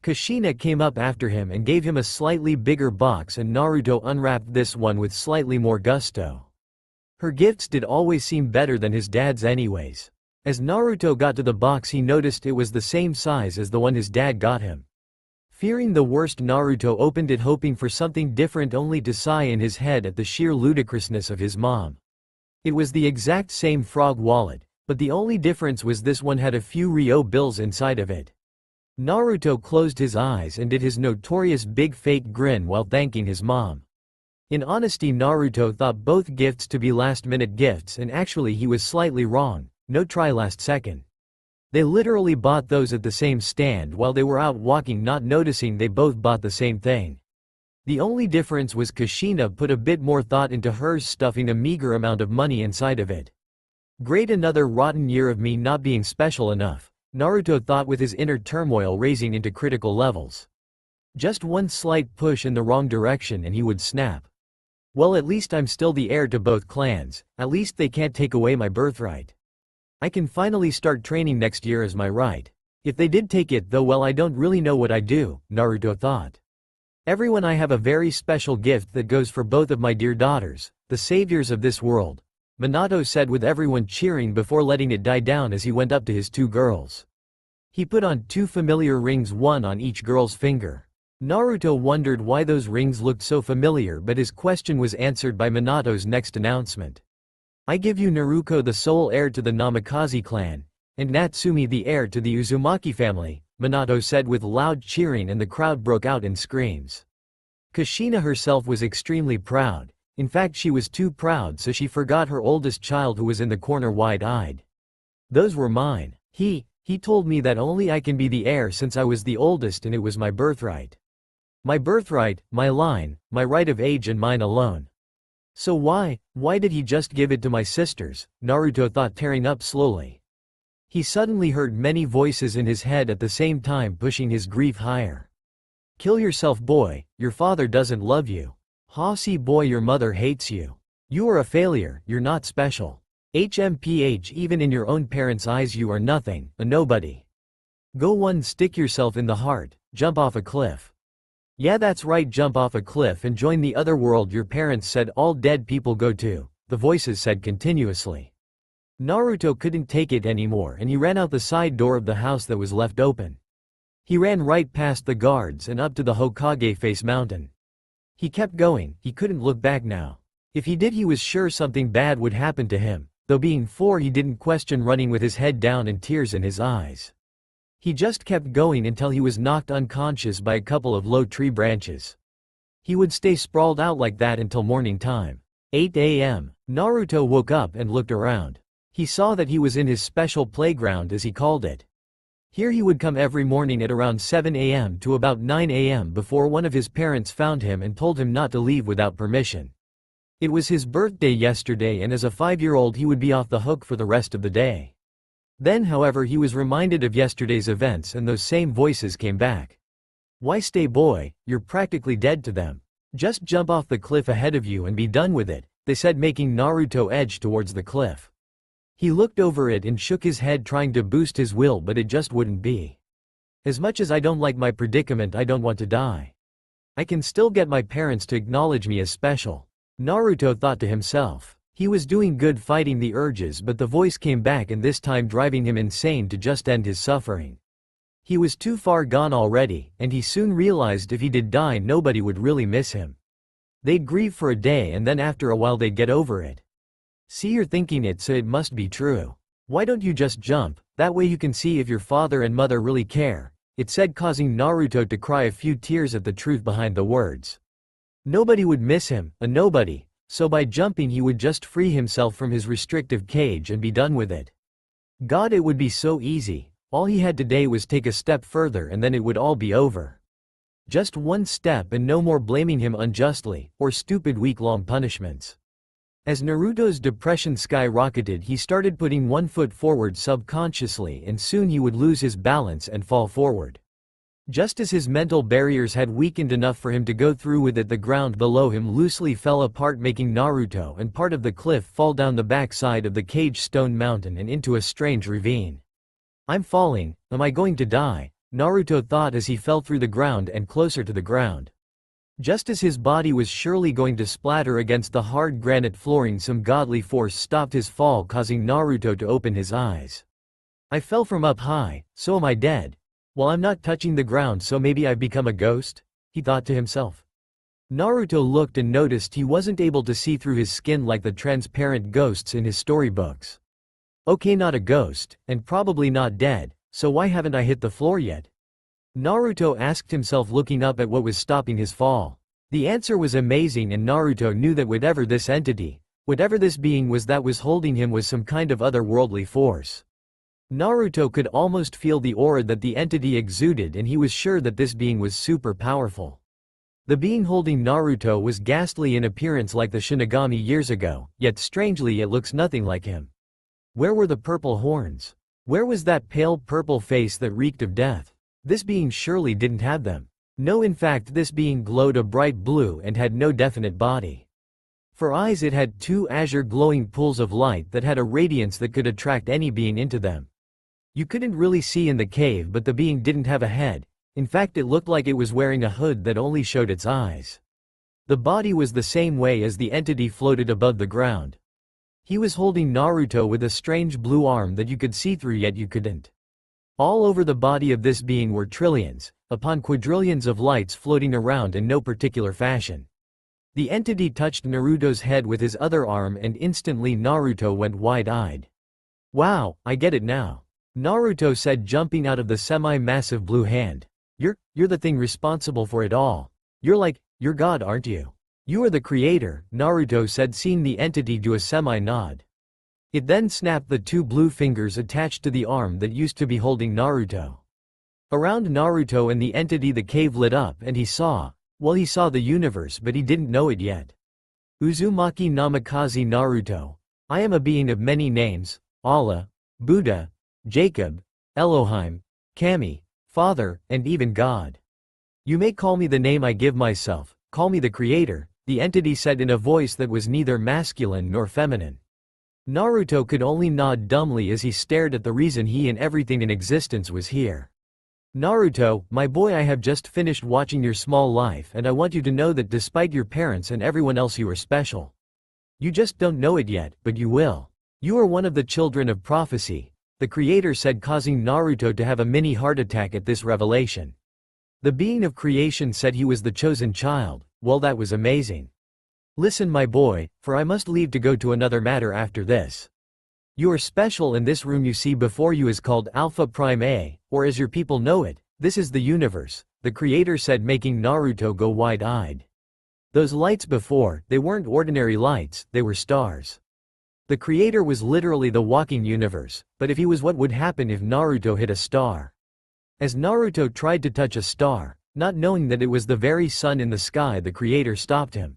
Kushina came up after him and gave him a slightly bigger box, and Naruto unwrapped this one with slightly more gusto. Her gifts did always seem better than his dad's anyways. As Naruto got to the box, he noticed it was the same size as the one his dad got him. Fearing the worst, Naruto opened it hoping for something different, only to sigh in his head at the sheer ludicrousness of his mom. It was the exact same frog wallet, but the only difference was this one had a few Ryo bills inside of it. Naruto closed his eyes and did his notorious big fake grin while thanking his mom. In honesty, Naruto thought both gifts to be last-minute gifts, and actually he was slightly wrong. No try last second. They literally bought those at the same stand while they were out walking, not noticing they both bought the same thing. The only difference was Kushina put a bit more thought into hers, stuffing a meager amount of money inside of it. Great, another rotten year of me not being special enough, Naruto thought, with his inner turmoil raising into critical levels. Just one slight push in the wrong direction and he would snap. Well, at least I'm still the heir to both clans, at least they can't take away my birthright. I can finally start training next year as my right. If they did take it though, well, I don't really know what I'd do, Naruto thought. Everyone, I have a very special gift that goes for both of my dear daughters, the saviors of this world, Minato said, with everyone cheering before letting it die down as he went up to his two girls. He put on two familiar rings, one on each girl's finger. Naruto wondered why those rings looked so familiar, but his question was answered by Minato's next announcement. I give you Naruto, the sole heir to the Namikaze clan, and Natsumi, the heir to the Uzumaki family, Minato said with loud cheering, and the crowd broke out in screams. Kushina herself was extremely proud. In fact, she was too proud so she forgot her oldest child, who was in the corner wide-eyed. Those were mine. He told me that only I can be the heir since I was the oldest, and it was my birthright. My birthright, my line, my right of age, and mine alone. So why did he just give it to my sisters? Naruto thought, tearing up slowly. He suddenly heard many voices in his head at the same time, pushing his grief higher. Kill yourself, boy, your father doesn't love you. Hossy boy, your mother hates you. You are a failure, you're not special. HMPH, even in your own parents' eyes you are nothing, a nobody. Go one, stick yourself in the heart, jump off a cliff. Yeah, that's right, jump off a cliff and join the other world your parents said all dead people go to, the voices said continuously. Naruto couldn't take it anymore and he ran out the side door of the house that was left open. He ran right past the guards and up to the Hokage face mountain. He kept going, he couldn't look back now. If he did, he was sure something bad would happen to him, though being 4 he didn't question running with his head down and tears in his eyes. He just kept going until he was knocked unconscious by a couple of low tree branches. He would stay sprawled out like that until morning time. 8 a.m. Naruto woke up and looked around. He saw that he was in his special playground, as he called it. Here he would come every morning at around 7 a.m. to about 9 a.m. before one of his parents found him and told him not to leave without permission. It was his birthday yesterday, and as a 5-year-old he would be off the hook for the rest of the day. Then, however, he was reminded of yesterday's events and those same voices came back. Why stay, boy, you're practically dead to them. Just jump off the cliff ahead of you and be done with it, they said, making Naruto edge towards the cliff. He looked over it and shook his head, trying to boost his will, but it just wouldn't be. As much as I don't like my predicament, I don't want to die. I can still get my parents to acknowledge me as special. Naruto thought to himself. He was doing good fighting the urges, but the voice came back, and this time driving him insane to just end his suffering. He was too far gone already, and he soon realized if he did die nobody would really miss him. They'd grieve for a day and then after a while they'd get over it. See, you're thinking it, so it must be true. Why don't you just jump, that way you can see if your father and mother really care, it said, causing Naruto to cry a few tears at the truth behind the words. Nobody would miss him, a nobody. So by jumping he would just free himself from his restrictive cage and be done with it. God, it would be so easy. All he had today was take a step further and then it would all be over. Just one step and no more blaming him unjustly, or stupid week-long punishments. As Naruto's depression skyrocketed, he started putting one foot forward subconsciously, and soon he would lose his balance and fall forward. Just as his mental barriers had weakened enough for him to go through with it, the ground below him loosely fell apart, making Naruto and part of the cliff fall down the back side of the caged stone mountain and into a strange ravine. I'm falling, am I going to die? Naruto thought as he fell through the ground and closer to the ground. Just as his body was surely going to splatter against the hard granite flooring, some godly force stopped his fall, causing Naruto to open his eyes. I fell from up high, so am I dead? Well, I'm not touching the ground, so maybe I've become a ghost? He thought to himself. Naruto looked and noticed he wasn't able to see through his skin like the transparent ghosts in his storybooks. Okay, not a ghost, and probably not dead, so why haven't I hit the floor yet? Naruto asked himself, looking up at what was stopping his fall. The answer was amazing, and Naruto knew that whatever this entity, whatever this being was that was holding him, was some kind of otherworldly force. Naruto could almost feel the aura that the entity exuded, and he was sure that this being was super powerful. The being holding Naruto was ghastly in appearance, like the Shinigami years ago, yet strangely it looks nothing like him. Where were the purple horns? Where was that pale purple face that reeked of death? This being surely didn't have them. No, in fact this being glowed a bright blue and had no definite body. For eyes it had two azure glowing pools of light that had a radiance that could attract any being into them. You couldn't really see in the cave, but the being didn't have a head. In fact, it looked like it was wearing a hood that only showed its eyes. The body was the same way as the entity floated above the ground. He was holding Naruto with a strange blue arm that you could see through, yet you couldn't. All over the body of this being were trillions, upon quadrillions of lights floating around in no particular fashion. The entity touched Naruto's head with his other arm, and instantly Naruto went wide-eyed. Wow, I get it now. Naruto said, jumping out of the semi-massive blue hand. You're the thing responsible for it all. You're God, aren't you? You are the creator, Naruto said, seeing the entity do a semi-nod. It then snapped the two blue fingers attached to the arm that used to be holding Naruto. Around Naruto and the entity the cave lit up, and he saw the universe, but he didn't know it yet. Uzumaki Namikaze Naruto. I am a being of many names: Allah, Buddha, Jacob, Elohim, Kami, Father, and even God. You may call me the name I give myself, call me the creator, the entity said in a voice that was neither masculine nor feminine. Naruto could only nod dumbly as he stared at the reason he and everything in existence was here. Naruto, my boy, I have just finished watching your small life, and I want you to know that despite your parents and everyone else, you are special. You just don't know it yet, but you will. You are one of the children of prophecy, the creator said, causing Naruto to have a mini heart attack at this revelation. The being of creation said he was the chosen child. Well, that was amazing. Listen, my boy, for I must leave to go to another matter after this. You are special, and this room you see before you is called Alpha Prime A, or as your people know it, this is the universe, the creator said, making Naruto go wide-eyed. Those lights before, they weren't ordinary lights, they were stars. The creator was literally the walking universe, but if he was, what would happen if Naruto hit a star? As Naruto tried to touch a star, not knowing that it was the very sun in the sky, the creator stopped him.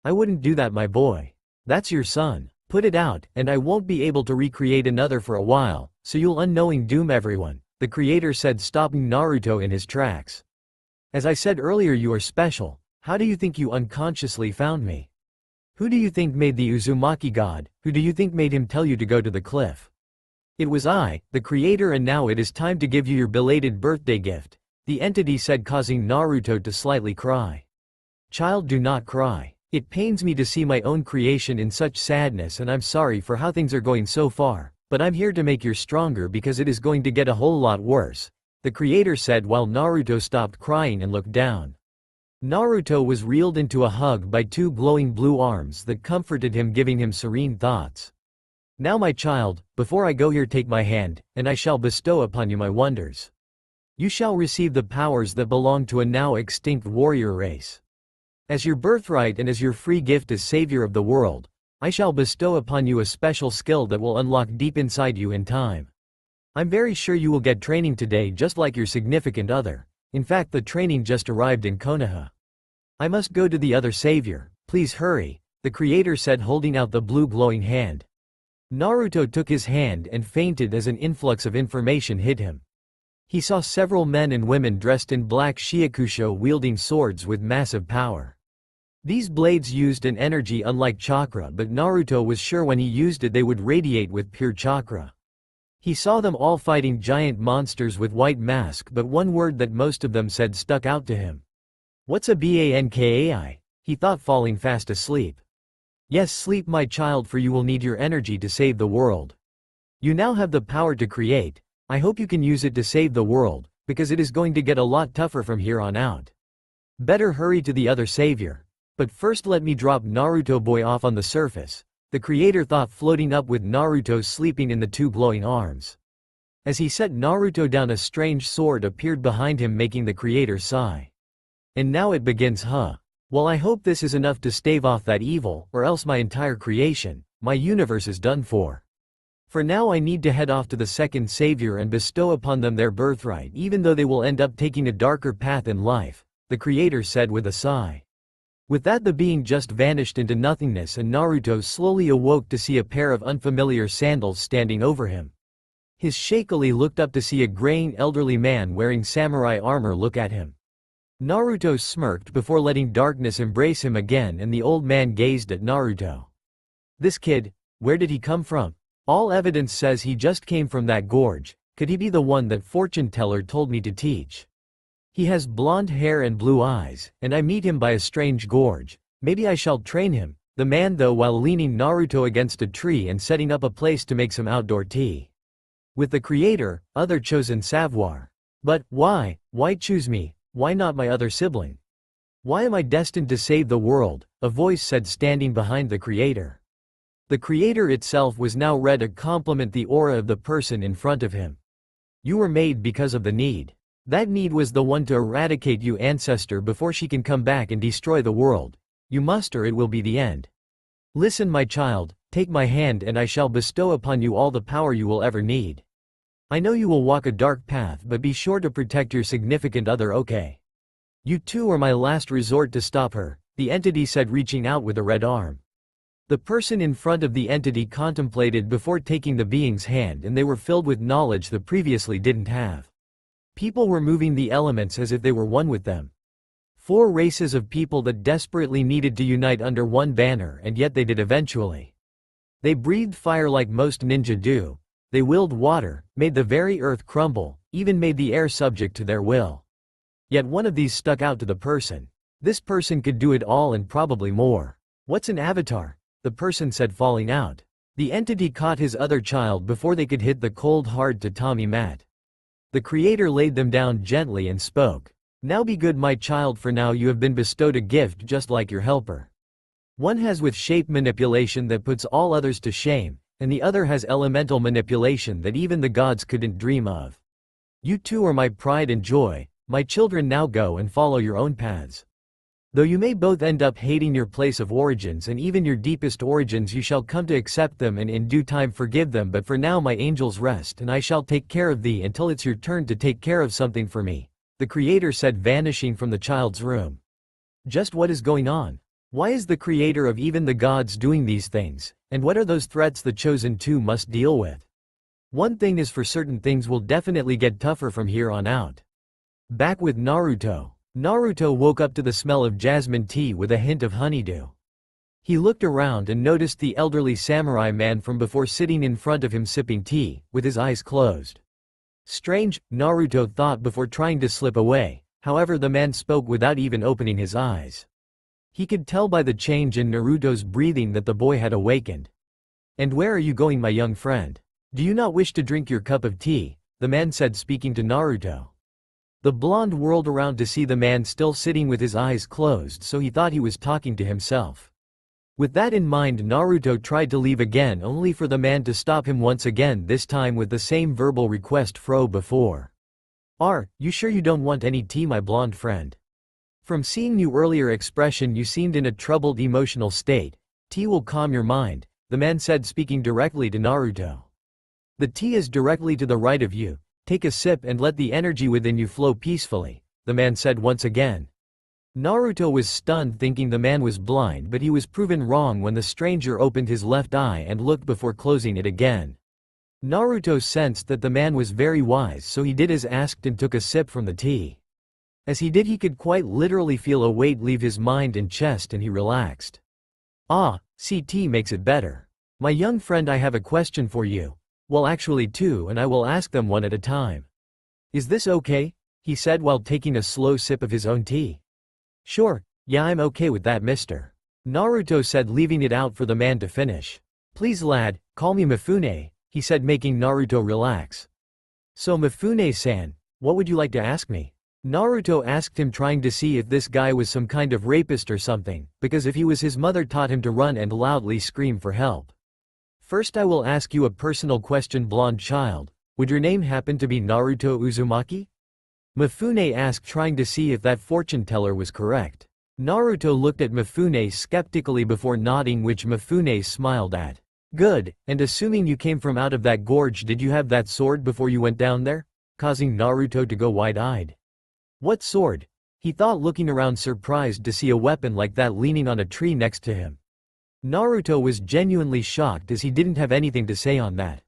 I wouldn't do that, my boy. That's your son. Put it out, and I won't be able to recreate another for a while, so you'll unknowing doom everyone, the creator said, stopping Naruto in his tracks. As I said earlier, you are special. How do you think you unconsciously found me? Who do you think made the Uzumaki god? Who do you think made him tell you to go to the cliff? It was I, the creator, and now it is time to give you your belated birthday gift, the entity said, causing Naruto to slightly cry. Child, do not cry. It pains me to see my own creation in such sadness, and I'm sorry for how things are going so far, but I'm here to make you stronger because it is going to get a whole lot worse, the creator said while Naruto stopped crying and looked down. Naruto was reeled into a hug by two glowing blue arms that comforted him, giving him serene thoughts. Now, my child, before I go here, take my hand, and I shall bestow upon you my wonders. You shall receive the powers that belong to a now extinct warrior race. As your birthright and as your free gift as savior of the world, I shall bestow upon you a special skill that will unlock deep inside you in time. I'm very sure you will get training today, just like your significant other. In fact, the training just arrived in Konoha. I must go to the other savior, please hurry, the creator said, holding out the blue glowing hand. Naruto took his hand and fainted as an influx of information hit him. He saw several men and women dressed in black shiakusho wielding swords with massive power. These blades used an energy unlike chakra, but Naruto was sure when he used it they would radiate with pure chakra. He saw them all fighting giant monsters with white masks, but one word that most of them said stuck out to him. "What's a bankai?" he thought, falling fast asleep. "Yes, sleep my child, for you will need your energy to save the world. You now have the power to create. I hope you can use it to save the world, because it is going to get a lot tougher from here on out. Better hurry to the other savior. But first let me drop Naruto boy off on the surface," the creator thought, floating up with Naruto sleeping in the two glowing arms. As he set Naruto down, a strange sword appeared behind him, making the creator sigh. "And now it begins, huh? Well, I hope this is enough to stave off that evil, or else my entire creation, my universe is done for. For now I need to head off to the second savior and bestow upon them their birthright, even though they will end up taking a darker path in life," the creator said with a sigh. With that, the being just vanished into nothingness, and Naruto slowly awoke to see a pair of unfamiliar sandals standing over him. He shakily looked up to see a graying elderly man wearing samurai armor look at him. Naruto smirked before letting darkness embrace him again, and the old man gazed at Naruto. "This kid, where did he come from? All evidence says he just came from that gorge. Could he be the one that fortune teller told me to teach? He has blonde hair and blue eyes, and I meet him by a strange gorge. Maybe I shall train him," the man thought while leaning Naruto against a tree and setting up a place to make some outdoor tea. With the creator, other chosen savoir. "But, why choose me? Why not my other sibling? Why am I destined to save the world?" a voice said, standing behind the creator. The creator itself was now ready to compliment the aura of the person in front of him. "You were made because of the need. That need was the one to eradicate you, ancestor, before she can come back and destroy the world. You must, or it will be the end. Listen my child, take my hand and I shall bestow upon you all the power you will ever need. I know you will walk a dark path, but be sure to protect your significant other, okay? You two are my last resort to stop her," the entity said, reaching out with a red arm. The person in front of the entity contemplated before taking the being's hand, and they were filled with knowledge they previously didn't have. People were moving the elements as if they were one with them. 4 races of people that desperately needed to unite under one banner, and yet they did eventually. They breathed fire like most ninja do. They willed water, made the very earth crumble, even made the air subject to their will. Yet one of these stuck out to the person. This person could do it all and probably more. "What's an avatar?" the person said, falling out. The entity caught his other child before they could hit the cold hard tatami mat. The creator laid them down gently and spoke. "Now be good my child, for now you have been bestowed a gift just like your helper. One has with shape manipulation that puts all others to shame, and the other has elemental manipulation that even the gods couldn't dream of. You two are my pride and joy, my children. Now go and follow your own paths. Though you may both end up hating your place of origins and even your deepest origins, you shall come to accept them and in due time forgive them. But for now my angels rest, and I shall take care of thee until it's your turn to take care of something for me," the creator said, vanishing from the child's room. Just what is going on? Why is the creator of even the gods doing these things, and what are those threats the chosen two must deal with? One thing is for certain, things will definitely get tougher from here on out. Back with Naruto. Naruto woke up to the smell of jasmine tea with a hint of honeydew. He looked around and noticed the elderly samurai man from before sitting in front of him sipping tea, with his eyes closed. Strange, Naruto thought before trying to slip away. However, the man spoke without even opening his eyes. He could tell by the change in Naruto's breathing that the boy had awakened. "And where are you going, my young friend? Do you not wish to drink your cup of tea?" the man said, speaking to Naruto. The blonde whirled around to see the man still sitting with his eyes closed, so he thought he was talking to himself. With that in mind, Naruto tried to leave again, only for the man to stop him once again, this time with the same verbal request fro before. "Are you sure you don't want any tea, my blonde friend? From seeing you earlier expression, you seemed in a troubled emotional state. Tea will calm your mind," the man said, speaking directly to Naruto. "The tea is directly to the right of you. Take a sip and let the energy within you flow peacefully," the man said once again. Naruto was stunned, thinking the man was blind, but he was proven wrong when the stranger opened his left eye and looked before closing it again. Naruto sensed that the man was very wise, so he did as asked and took a sip from the tea. As he did, he could quite literally feel a weight leave his mind and chest, and he relaxed. "Ah, see, tea makes it better. My young friend, I have a question for you. Well, actually 2, and I will ask them one at a time. Is this okay? He said while taking a slow sip of his own tea. Sure, yeah, I'm okay with that, mister. Naruto said, leaving it out for the man to finish. Please lad, call me Mafune, he said, making Naruto relax. So Mifune-san, what would you like to ask me? Naruto asked him, trying to see if this guy was some kind of rapist or something, because if he was, his mother taught him to run and loudly scream for help. First I will ask you a personal question, blonde child. Would your name happen to be Naruto Uzumaki? Mifune asked, trying to see if that fortune teller was correct. Naruto looked at Mifune skeptically before nodding, which Mifune smiled at. Good, and assuming you came from out of that gorge, did you have that sword before you went down there? Causing Naruto to go wide-eyed. What sword? He thought, looking around surprised to see a weapon like that leaning on a tree next to him. Naruto was genuinely shocked as he didn't have anything to say on that.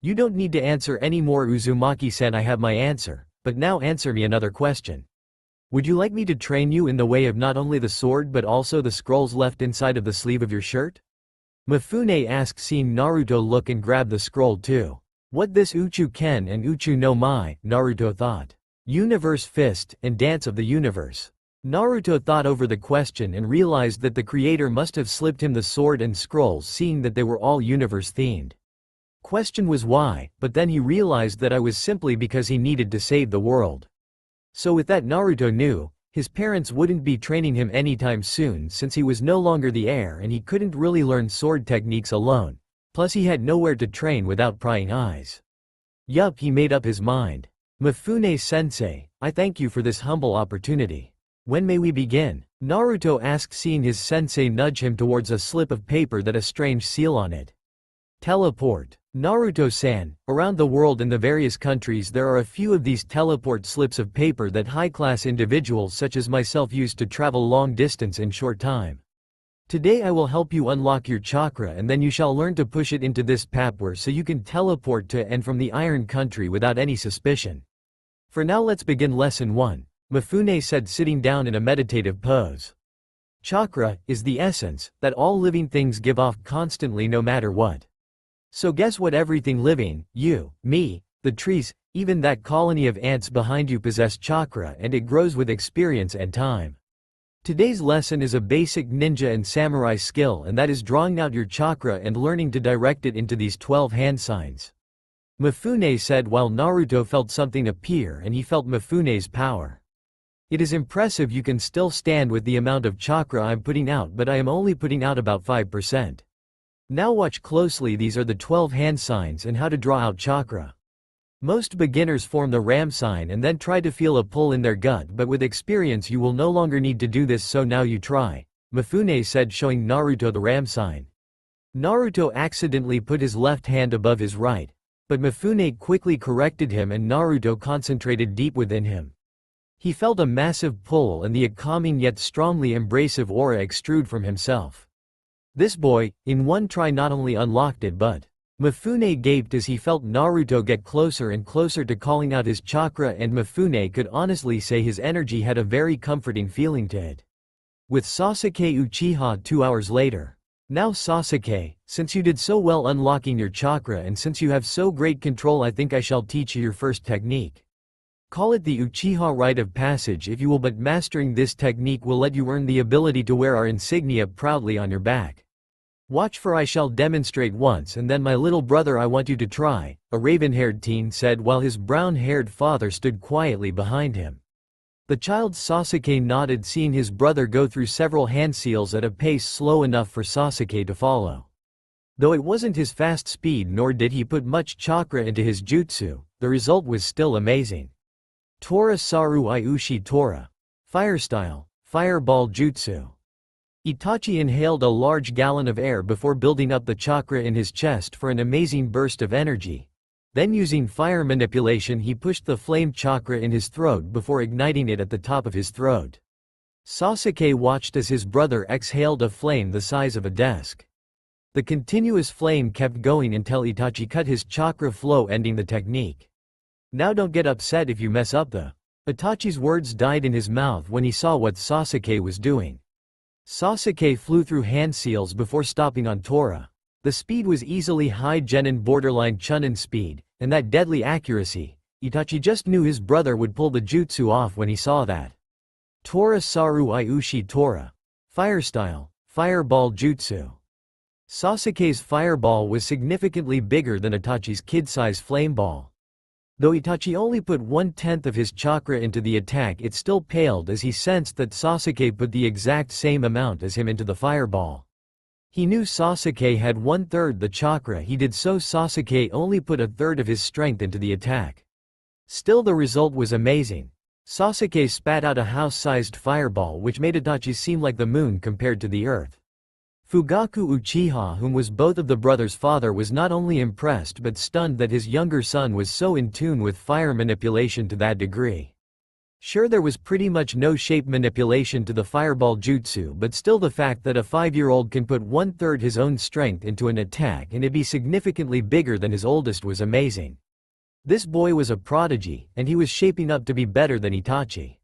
You don't need to answer any more, Uzumaki-san, I have my answer, but now answer me another question. Would you like me to train you in the way of not only the sword but also the scrolls left inside of the sleeve of your shirt? Mifune asked, seeing Naruto look and grab the scroll too. What this Uchu Ken and Uchu no Mai, Naruto thought. Universe Fist and Dance of the Universe. Naruto thought over the question and realized that the creator must have slipped him the sword and scrolls, seeing that they were all universe themed. Question was why, but then he realized that it was simply because he needed to save the world. So with that, Naruto knew his parents wouldn't be training him anytime soon, since he was no longer the heir and he couldn't really learn sword techniques alone, plus he had nowhere to train without prying eyes. Yup, he made up his mind. Mifune-sensei, I thank you for this humble opportunity. When may we begin? Naruto asked, seeing his sensei nudge him towards a slip of paper that had a strange seal on it. Teleport. Naruto-san, around the world in the various countries there are a few of these teleport slips of paper that high-class individuals such as myself use to travel long distance in short time. Today I will help you unlock your chakra, and then you shall learn to push it into this paper so you can teleport to and from the Iron Country without any suspicion. For now let's begin lesson 1, Mifune said, sitting down in a meditative pose. Chakra is the essence that all living things give off constantly no matter what. So guess what? Everything living, you, me, the trees, even that colony of ants behind you possess chakra, and it grows with experience and time. Today's lesson is a basic ninja and samurai skill, and that is drawing out your chakra and learning to direct it into these 12 hand signs. Mifune said while Naruto felt something appear and he felt Mifune's power. It is impressive you can still stand with the amount of chakra I'm putting out, but I am only putting out about 5%. Now watch closely, these are the 12 hand signs and how to draw out chakra. Most beginners form the ram sign and then try to feel a pull in their gut, but with experience you will no longer need to do this, so now you try, Mifune said, showing Naruto the ram sign. Naruto accidentally put his left hand above his right, but Mifune quickly corrected him and Naruto concentrated deep within him. He felt a massive pull and the calming yet strongly embracive aura extrude from himself. This boy, in one try, not only unlocked it but Mifune gaped as he felt Naruto get closer and closer to calling out his chakra, and Mifune could honestly say his energy had a very comforting feeling to it. With Sasuke Uchiha 2 hours later. Now Sasuke, since you did so well unlocking your chakra and since you have so great control, I think I shall teach you your first technique. Call it the Uchiha Rite of Passage if you will, but mastering this technique will let you earn the ability to wear our insignia proudly on your back. Watch, for I shall demonstrate once and then my little brother I want you to try, a raven-haired teen said while his brown-haired father stood quietly behind him. The child Sasuke nodded, seeing his brother go through several hand seals at a pace slow enough for Sasuke to follow. Though it wasn't his fast speed nor did he put much chakra into his jutsu, the result was still amazing. Tora Saru Iushi Tora. Fire style, fireball jutsu. Itachi inhaled a large gallon of air before building up the chakra in his chest for an amazing burst of energy. Then using fire manipulation he pushed the flame chakra in his throat before igniting it at the top of his throat. Sasuke watched as his brother exhaled a flame the size of a desk. The continuous flame kept going until Itachi cut his chakra flow, ending the technique. Now don't get upset if you mess up the. Itachi's words died in his mouth when he saw what Sasuke was doing. Sasuke flew through hand seals before stopping on Tora. The speed was easily high genin borderline chunin speed, and that deadly accuracy. Itachi just knew his brother would pull the jutsu off when he saw that. Tora Saru Iushi Tora. Fire style, fireball jutsu. Sasuke's fireball was significantly bigger than Itachi's kid-size flame ball. Though Itachi only put 1/10 of his chakra into the attack, it still paled as he sensed that Sasuke put the exact same amount as him into the fireball. He knew Sasuke had 1/3 the chakra he did, so Sasuke only put 1/3 of his strength into the attack. Still, the result was amazing. Sasuke spat out a house-sized fireball which made Itachi seem like the moon compared to the earth. Fugaku Uchiha, whom was both of the brothers' father, was not only impressed but stunned that his younger son was so in tune with fire manipulation to that degree. Sure, there was pretty much no shape manipulation to the fireball jutsu, but still the fact that a 5-year-old can put 1/3 his own strength into an attack and it be significantly bigger than his oldest was amazing. This boy was a prodigy, and he was shaping up to be better than Itachi.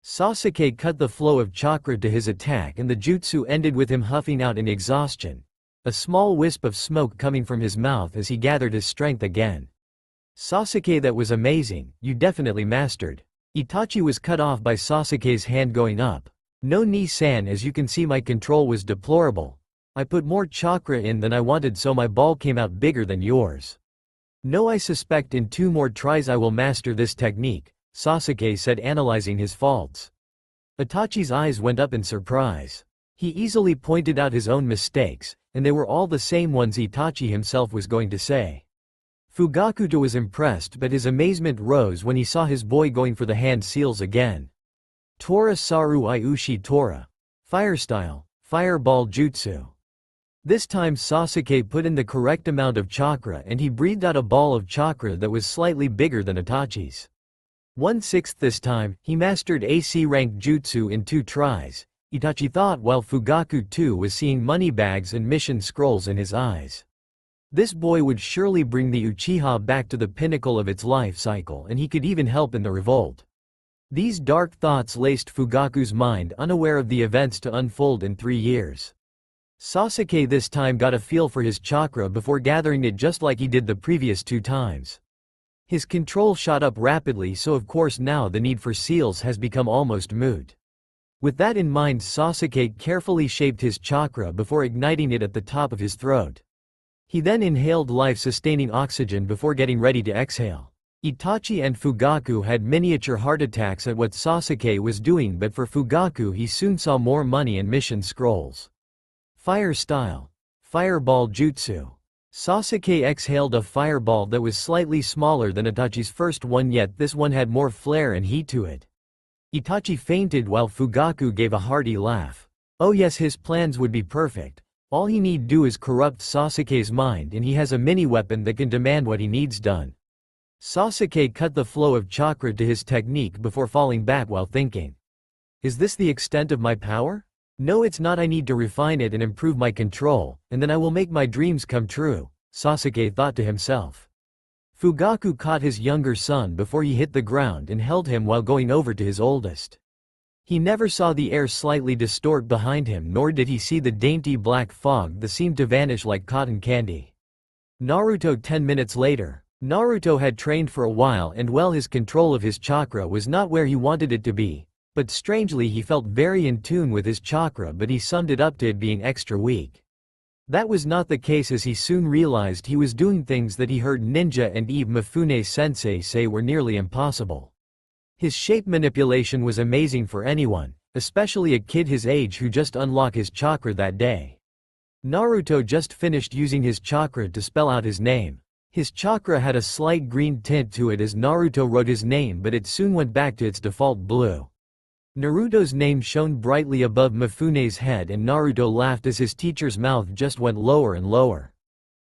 Sasuke cut the flow of chakra to his attack and the jutsu ended with him huffing out in exhaustion. A small wisp of smoke coming from his mouth as he gathered his strength again. Sasuke, that was amazing, you definitely mastered. Itachi was cut off by Sasuke's hand going up. No Ni-san, as you can see my control was deplorable. I put more chakra in than I wanted, so my ball came out bigger than yours. No, I suspect in 2 more tries I will master this technique, Sasuke said, analyzing his faults. Itachi's eyes went up in surprise. He easily pointed out his own mistakes, and they were all the same ones Itachi himself was going to say. Fugakuto was impressed, but his amazement rose when he saw his boy going for the hand seals again. Tora Saru Iushi Tora. Fire style, fireball jutsu. This time Sasuke put in the correct amount of chakra and he breathed out a ball of chakra that was slightly bigger than Itachi's. 1/6 this time, he mastered AC rank jutsu in 2 tries, Itachi thought, while Fugaku too was seeing money bags and mission scrolls in his eyes. This boy would surely bring the Uchiha back to the pinnacle of its life cycle, and he could even help in the revolt. These dark thoughts laced Fugaku's mind, unaware of the events to unfold in 3 years. Sasuke this time got a feel for his chakra before gathering it just like he did the previous 2 times. His control shot up rapidly, so of course now the need for seals has become almost moot. With that in mind, Sasuke carefully shaped his chakra before igniting it at the top of his throat. He then inhaled life-sustaining oxygen before getting ready to exhale. Itachi and Fugaku had miniature heart attacks at what Sasuke was doing, but for Fugaku he soon saw more money and mission scrolls. Fire style. Fireball jutsu. Sasuke exhaled a fireball that was slightly smaller than Itachi's first one, yet this one had more flair and heat to it. Itachi fainted while Fugaku gave a hearty laugh. Oh yes, his plans would be perfect. All he need do is corrupt Sasuke's mind and he has a mini-weapon that can demand what he needs done. Sasuke cut the flow of chakra to his technique before falling back while thinking. Is this the extent of my power? No, it's not. I need to refine it and improve my control, and then I will make my dreams come true, Sasuke thought to himself. Fugaku caught his younger son before he hit the ground and held him while going over to his oldest. He never saw the air slightly distort behind him, nor did he see the dainty black fog that seemed to vanish like cotton candy. Naruto 10 minutes later. Naruto had trained for a while and well, his control of his chakra was not where he wanted it to be. But strangely he felt very in tune with his chakra, but he summed it up to it being extra weak. That was not the case, as he soon realized he was doing things that he heard Ninja and Eve Mafune sensei say were nearly impossible. His shape manipulation was amazing for anyone, especially a kid his age who just unlocked his chakra that day. Naruto just finished using his chakra to spell out his name. His chakra had a slight green tint to it as Naruto wrote his name, but it soon went back to its default blue. Naruto's name shone brightly above Mafune's head and Naruto laughed as his teacher's mouth just went lower and lower.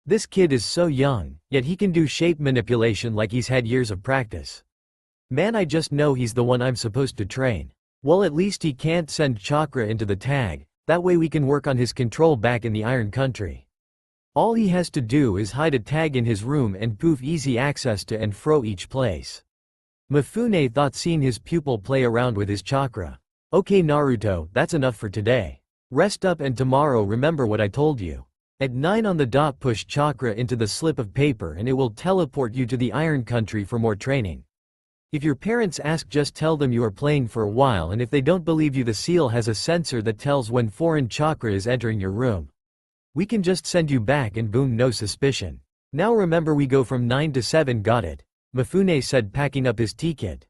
This kid is so young, yet he can do shape manipulation like he's had years of practice. Man, I just know he's the one I'm supposed to train. Well, at least he can't send chakra into the tag, that way we can work on his control back in the Iron Country. All he has to do is hide a tag in his room and poof, easy access to and fro each place. Mafune thought, seeing his pupil play around with his chakra. Okay Naruto, that's enough for today. Rest up and tomorrow remember what I told you. At 9 on the dot push chakra into the slip of paper and it will teleport you to the Iron Country for more training. If your parents ask, just tell them you are playing for a while, and if they don't believe you, the seal has a sensor that tells when foreign chakra is entering your room. We can just send you back and boom, no suspicion. Now remember, we go from 9 to 7, got it? Mafune said, packing up his tea kit.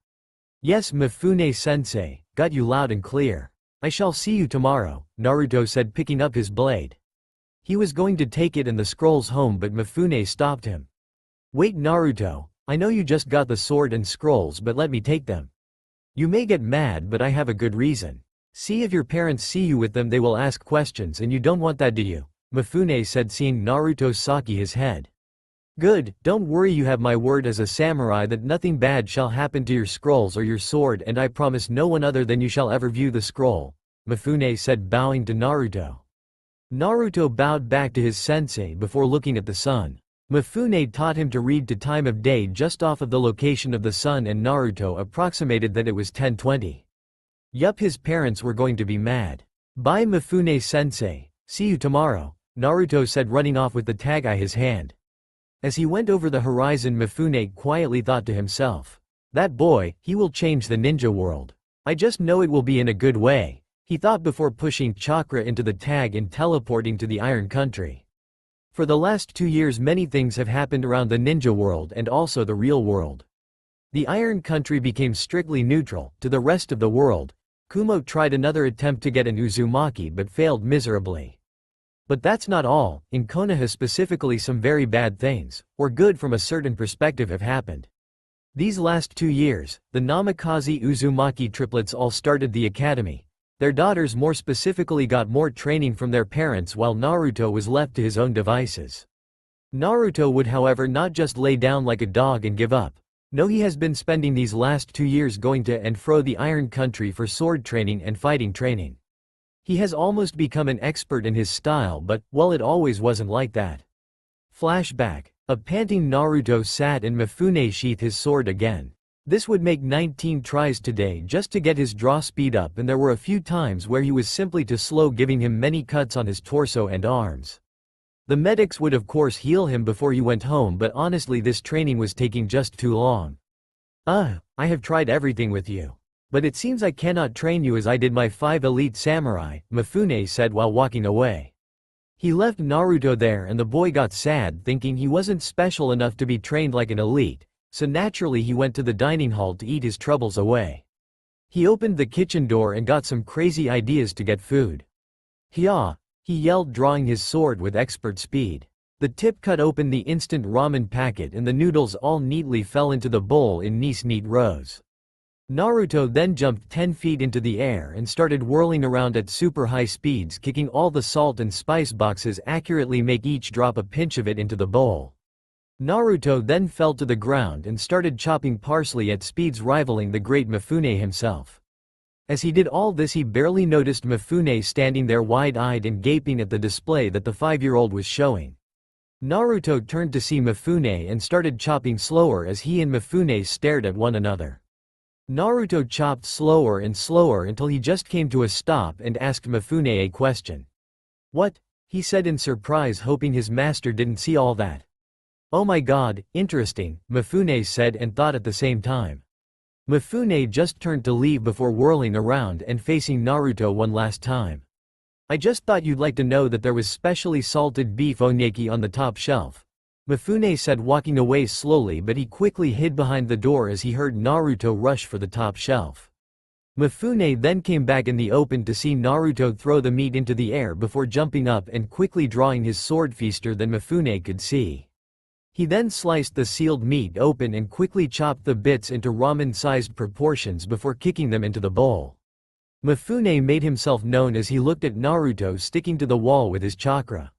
Yes, Mifune-sensei, got you loud and clear. I shall see you tomorrow, Naruto said, picking up his blade. He was going to take it and the scrolls home, but Mifune stopped him. Wait, Naruto, I know you just got the sword and scrolls, but let me take them. You may get mad, but I have a good reason. See, if your parents see you with them, they will ask questions, and you don't want that, do you? Mifune said, seeing Naruto saki his head. Good, don't worry, you have my word as a samurai that nothing bad shall happen to your scrolls or your sword, and I promise no one other than you shall ever view the scroll, Mifune said, bowing to Naruto. Naruto bowed back to his sensei before looking at the sun. Mifune taught him to read to time of day just off of the location of the sun, and Naruto approximated that it was 10:20. Yup, his parents were going to be mad. Bye, Mifune-sensei, see you tomorrow, Naruto said, running off with the tag in his hand. As he went over the horizon, Mifune quietly thought to himself. That boy, he will change the ninja world. I just know it will be in a good way, he thought before pushing chakra into the tag and teleporting to the Iron Country. For the last 2 years many things have happened around the ninja world and also the real world. The Iron Country became strictly neutral to the rest of the world. Kumo tried another attempt to get an Uzumaki but failed miserably. But that's not all. In Konoha specifically, some very bad things, or good from a certain perspective, have happened. These last 2 years, the Namikaze Uzumaki triplets all started the academy. Their daughters more specifically got more training from their parents while Naruto was left to his own devices. Naruto would, however, not just lay down like a dog and give up. No, he has been spending these last 2 years going to and fro the Iron Country for sword training and fighting training. He has almost become an expert in his style, but, well, it always wasn't like that. Flashback. A panting Naruto sat and Mifune sheathed his sword again. This would make 19 tries today just to get his draw speed up, and there were a few times where he was simply too slow, giving him many cuts on his torso and arms. The medics would of course heal him before he went home, but honestly this training was taking just too long. I have tried everything with you. But it seems I cannot train you as I did my 5 elite samurai, Mifune said while walking away. He left Naruto there and the boy got sad, thinking he wasn't special enough to be trained like an elite, so naturally he went to the dining hall to eat his troubles away. He opened the kitchen door and got some crazy ideas to get food. Hiya! He yelled, drawing his sword with expert speed. The tip cut open the instant ramen packet and the noodles all neatly fell into the bowl in neat rows. Naruto then jumped 10 feet into the air and started whirling around at super high speeds, kicking all the salt and spice boxes accurately, make each drop a pinch of it into the bowl. Naruto then fell to the ground and started chopping parsley at speeds rivaling the great Mifune himself. As he did all this, he barely noticed Mifune standing there wide-eyed and gaping at the display that the 5-year-old was showing. Naruto turned to see Mifune and started chopping slower as he and Mifune stared at one another. Naruto chopped slower and slower until he just came to a stop and asked Mifune a question. What? He said in surprise, hoping his master didn't see all that. Oh my god, interesting, Mifune said and thought at the same time. Mifune just turned to leave before whirling around and facing Naruto one last time. I just thought you'd like to know that there was specially salted beef onyeki on the top shelf, Mifune said, walking away slowly, but he quickly hid behind the door as he heard Naruto rush for the top shelf. Mifune then came back in the open to see Naruto throw the meat into the air before jumping up and quickly drawing his sword faster than Mifune could see. He then sliced the sealed meat open and quickly chopped the bits into ramen-sized proportions before kicking them into the bowl. Mifune made himself known as he looked at Naruto sticking to the wall with his chakra.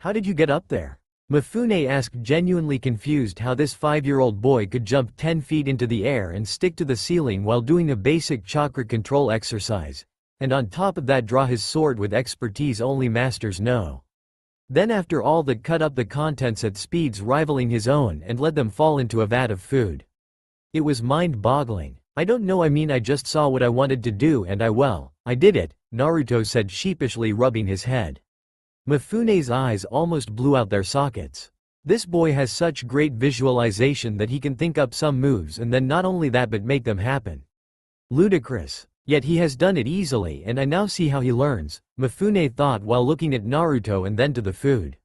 How did you get up there? Mifune asked, genuinely confused how this 5-year-old boy could jump 10 feet into the air and stick to the ceiling while doing a basic chakra control exercise, and on top of that draw his sword with expertise only masters know. Then after all that, cut up the contents at speeds rivaling his own and let them fall into a vat of food. It was mind-boggling. I don't know, I mean I just saw what I wanted to do and I did it, Naruto said sheepishly, rubbing his head. Mafune's eyes almost blew out their sockets. This boy has such great visualization that he can think up some moves and then not only that but make them happen. Ludicrous. Yet he has done it easily and I now see how he learns, Mafune thought while looking at Naruto and then to the food.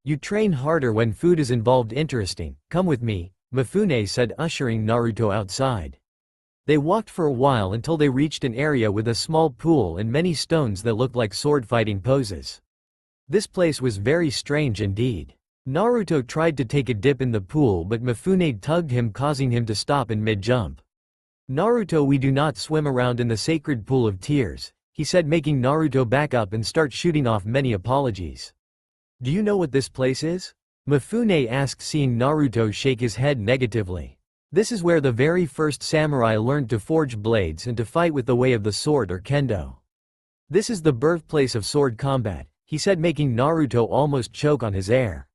You train harder when food is involved. Interesting, come with me, Mafune said, ushering Naruto outside. They walked for a while until they reached an area with a small pool and many stones that looked like sword fighting poses. This place was very strange indeed. Naruto tried to take a dip in the pool but Mafune tugged him, causing him to stop in mid-jump. Naruto, we do not swim around in the sacred pool of tears, he said, making Naruto back up and start shooting off many apologies. Do you know what this place is? Mafune asked, seeing Naruto shake his head negatively. This is where the very first samurai learned to forge blades and to fight with the way of the sword or kendo. This is the birthplace of sword combat, he said, making Naruto almost choke on his air.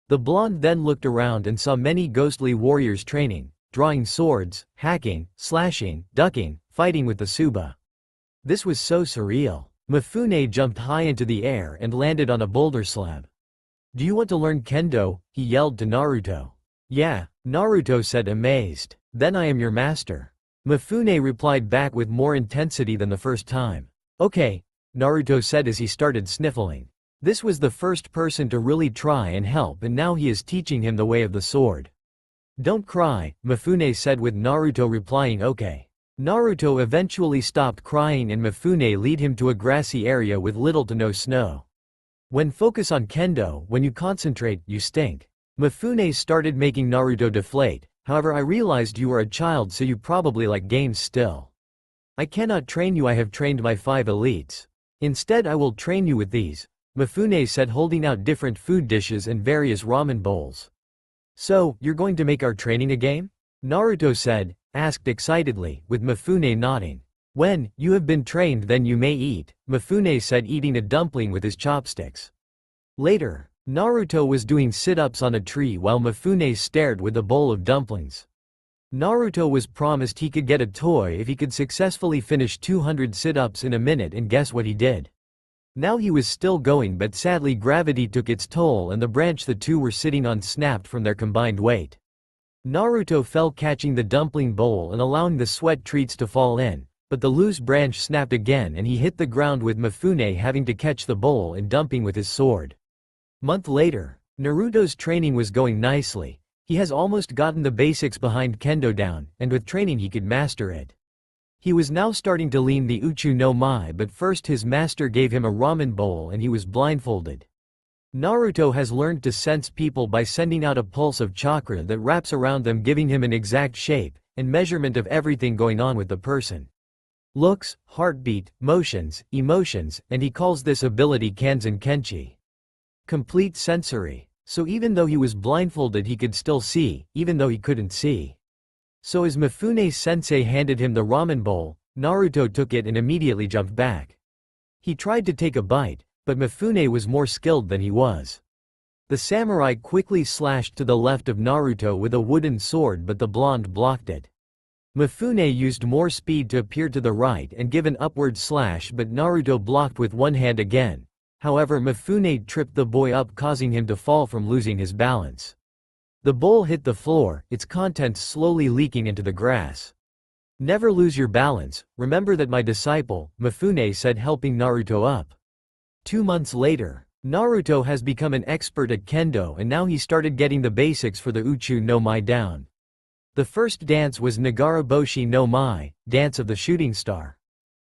The blonde then looked around and saw many ghostly warriors training, drawing swords, hacking, slashing, ducking, fighting with the Tsuba. This was so surreal. Mafune jumped high into the air and landed on a boulder slab. Do you want to learn kendo? He yelled to Naruto. Yeah, Naruto said, amazed. Then I am your master. Mafune replied back with more intensity than the first time. Okay, Naruto said as he started sniffling. This was the first person to really try and help, and now he is teaching him the way of the sword. Don't cry, Mafune said, with Naruto replying okay. Naruto eventually stopped crying and Mafune led him to a grassy area with little to no snow. When focus on kendo, when you concentrate, you stink. Mafune started making Naruto deflate. However, I realized you are a child, so you probably like games still. I cannot train you, I have trained my 5 elites. Instead I will train you with these, Mafune said, holding out different food dishes and various ramen bowls. So, you're going to make our training a game? Naruto asked excitedly, with Mafune nodding. When you have been trained, then you may eat, Mafune said, eating a dumpling with his chopsticks. Later, Naruto was doing sit-ups on a tree while Mafune stared with a bowl of dumplings. Naruto was promised he could get a toy if he could successfully finish 200 sit-ups in a minute, and guess what he did? Now he was still going, but sadly gravity took its toll and the branch the two were sitting on snapped from their combined weight. Naruto fell, catching the dumpling bowl and allowing the sweat treats to fall in, but the loose branch snapped again and he hit the ground, with Mafune having to catch the bowl and dumping with his sword. Month later, Naruto's training was going nicely. He has almost gotten the basics behind kendo down, and with training he could master it. He was now starting to learn the Uchu no Mai, but first his master gave him a ramen bowl and he was blindfolded. Naruto has learned to sense people by sending out a pulse of chakra that wraps around them, giving him an exact shape and measurement of everything going on with the person. Looks, heartbeat, motions, emotions, and he calls this ability Kanzen Kenchi. Complete sensory. So even though he was blindfolded he could still see, even though he couldn't see. So as Mifune's sensei handed him the ramen bowl, Naruto took it and immediately jumped back. He tried to take a bite, but Mafune was more skilled than he was. The samurai quickly slashed to the left of Naruto with a wooden sword, but the blonde blocked it. Mafune used more speed to appear to the right and give an upward slash, but Naruto blocked with one hand again. However, Mafune tripped the boy up, causing him to fall from losing his balance. The bowl hit the floor, its contents slowly leaking into the grass. Never lose your balance, remember that, my disciple, Mafune said, helping Naruto up. 2 months later, Naruto has become an expert at kendo, and now he started getting the basics for the Uchu no Mai down. The first dance was Nagara Boshi no Mai, dance of the shooting star.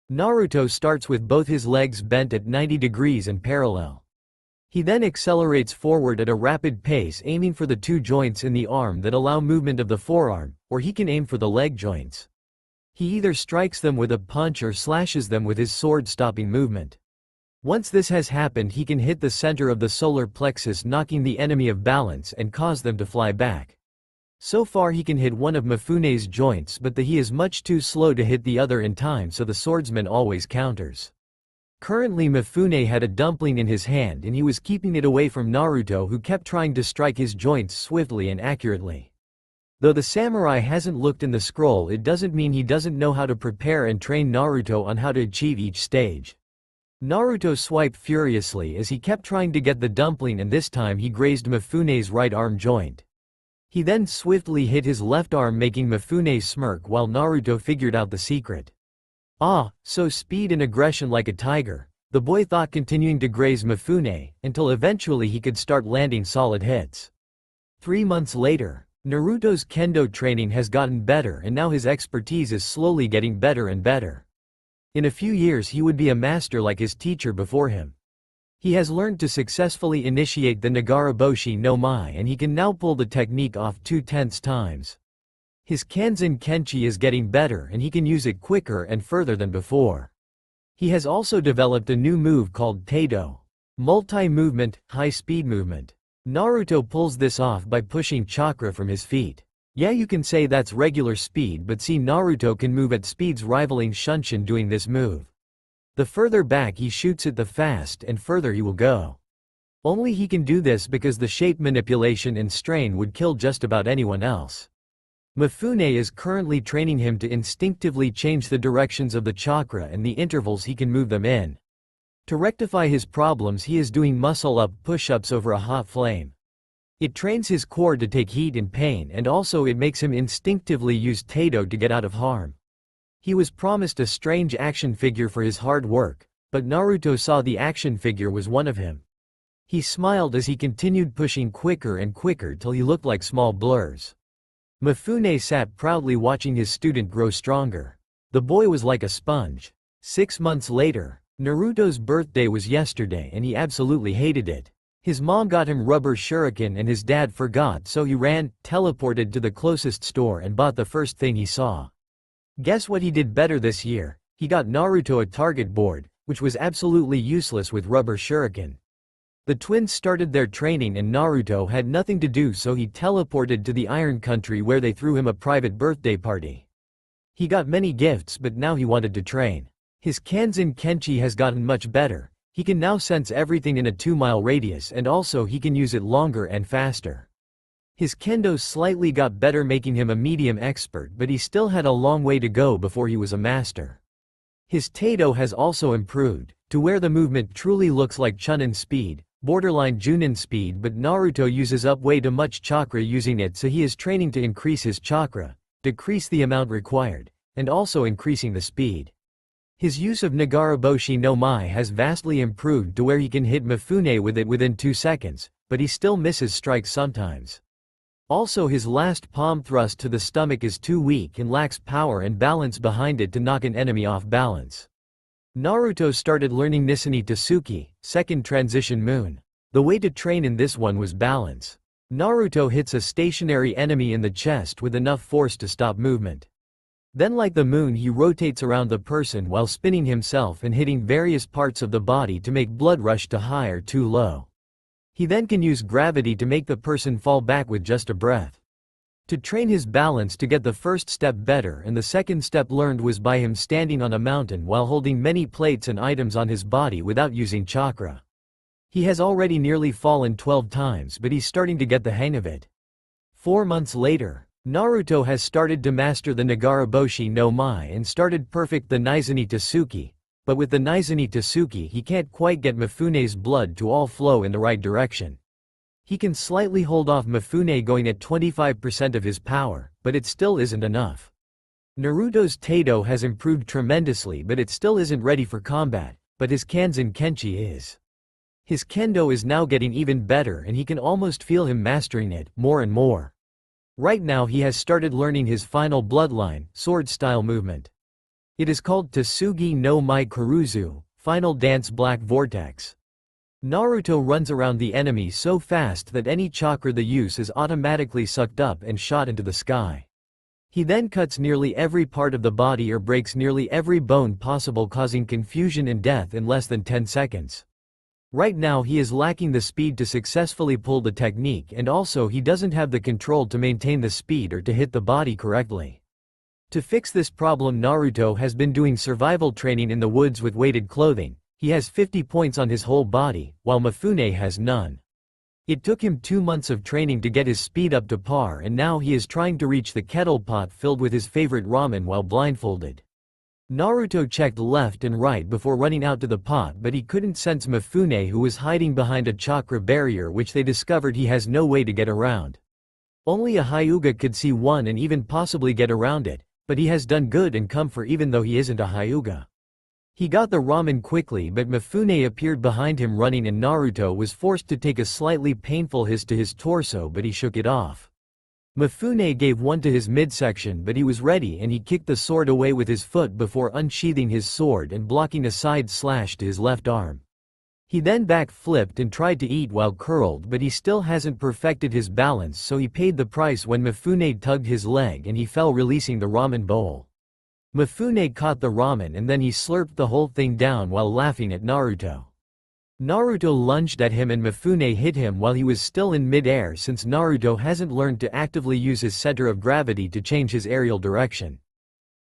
Naruto starts with both his legs bent at 90 degrees and parallel. He then accelerates forward at a rapid pace, aiming for the 2 joints in the arm that allow movement of the forearm, or he can aim for the leg joints. He either strikes them with a punch or slashes them with his sword, stopping movement. Once this has happened, he can hit the center of the solar plexus, knocking the enemy of balance and cause them to fly back. So far he can hit one of Mifune's joints, but he is much too slow to hit the other in time, so the swordsman always counters. Currently Mafune had a dumpling in his hand and he was keeping it away from Naruto, who kept trying to strike his joints swiftly and accurately. Though the samurai hasn't looked in the scroll, it doesn't mean he doesn't know how to prepare and train Naruto on how to achieve each stage. Naruto swiped furiously as he kept trying to get the dumpling, and this time he grazed Mifune's right arm joint. He then swiftly hit his left arm, making Mifune smirk while Naruto figured out the secret. Ah, so speed and aggression like a tiger, the boy thought, continuing to graze Mifune, until eventually he could start landing solid hits. 3 months later, Naruto's kendo training has gotten better, and now his expertise is slowly getting better and better. In a few years he would be a master like his teacher before him. He has learned to successfully initiate the Nagaraboshi no Mai, and he can now pull the technique off 2/10 times. His Kanzen Kenchi is getting better, and he can use it quicker and further than before. He has also developed a new move called Teido, multi-movement, high-speed movement. Naruto pulls this off by pushing chakra from his feet. Yeah, you can say that's regular speed, but see, Naruto can move at speeds rivaling Shunshin doing this move. The further back he shoots it, the fast and further he will go. Only he can do this because the shape manipulation and strain would kill just about anyone else. Mifune is currently training him to instinctively change the directions of the chakra and the intervals he can move them in. To rectify his problems, he is doing muscle-up push-ups over a hot flame. It trains his core to take heat and pain, and also it makes him instinctively use Teido to get out of harm. He was promised a strange action figure for his hard work, but Naruto saw the action figure was one of him. He smiled as he continued pushing quicker and quicker till he looked like small blurs. Mifune sat proudly watching his student grow stronger. The boy was like a sponge. 6 months later, Naruto's birthday was yesterday, and he absolutely hated it. His mom got him rubber shuriken and his dad forgot, so he teleported to the closest store and bought the first thing he saw. Guess what he did better this year? He got Naruto a target board, which was absolutely useless with rubber shuriken. The twins started their training and Naruto had nothing to do, so he teleported to the Iron Country where they threw him a private birthday party. He got many gifts, but now he wanted to train. His Kanzen Kenchi has gotten much better. He can now sense everything in a 2-mile radius, and also he can use it longer and faster. His kendo slightly got better, making him a medium expert, but he still had a long way to go before he was a master. His Teido has also improved, to where the movement truly looks like Chunin speed, borderline Junin speed, but Naruto uses up way too much chakra using it, so he is training to increase his chakra, decrease the amount required, and also increasing the speed. His use of Nagaraboshi no Mai has vastly improved to where he can hit Mifune with it within 2 seconds, but he still misses strikes sometimes. Also, his last palm thrust to the stomach is too weak and lacks power and balance behind it to knock an enemy off balance. Naruto started learning Nisani Tsuki, second transition moon. The way to train in this one was balance. Naruto hits a stationary enemy in the chest with enough force to stop movement. Then, like the moon, he rotates around the person while spinning himself and hitting various parts of the body to make blood rush too high or too low. He then can use gravity to make the person fall back with just a breath. To train his balance to get the first step better, and the second step learned was by him standing on a mountain while holding many plates and items on his body without using chakra. He has already nearly fallen 12 times, but he's starting to get the hang of it. 4 months later, Naruto has started to master the Nagaraboshi no Mai and started perfect the Nizani Tsuki, but with the Nizani Tsuki he can't quite get Mifune's blood to all flow in the right direction. He can slightly hold off Mifune going at 25% of his power, but it still isn't enough. Naruto's Teido has improved tremendously, but it still isn't ready for combat, but his Kanzen Kenchi is. His kendo is now getting even better, and he can almost feel him mastering it more and more. Right now he has started learning his final bloodline, sword-style movement. It is called Tsugi no Mai Kuruzu, Final Dance Black Vortex. Naruto runs around the enemy so fast that any chakra they use is automatically sucked up and shot into the sky. He then cuts nearly every part of the body or breaks nearly every bone possible, causing confusion and death in less than 10 seconds. Right now he is lacking the speed to successfully pull the technique, and also he doesn't have the control to maintain the speed or to hit the body correctly. To fix this problem, Naruto has been doing survival training in the woods with weighted clothing. He has 50 points on his whole body, while Mifune has none. It took him 2 months of training to get his speed up to par, and now he is trying to reach the kettle pot filled with his favorite ramen while blindfolded. Naruto checked left and right before running out to the pot, but he couldn't sense Mifune, who was hiding behind a chakra barrier which they discovered he has no way to get around. Only a Hyuga could see one and even possibly get around it, but he has done good and comfort even though he isn't a Hyuga. He got the ramen quickly, but Mifune appeared behind him running and Naruto was forced to take a slightly painful hit to his torso, but he shook it off. Mifune gave one to his midsection, but he was ready and he kicked the sword away with his foot before unsheathing his sword and blocking a side slash to his left arm. He then back-flipped and tried to eat while curled, but he still hasn't perfected his balance, so he paid the price when Mifune tugged his leg and he fell, releasing the ramen bowl. Mifune caught the ramen and then he slurped the whole thing down while laughing at Naruto. Naruto lunged at him and Mifune hit him while he was still in mid-air, since Naruto hasn't learned to actively use his center of gravity to change his aerial direction.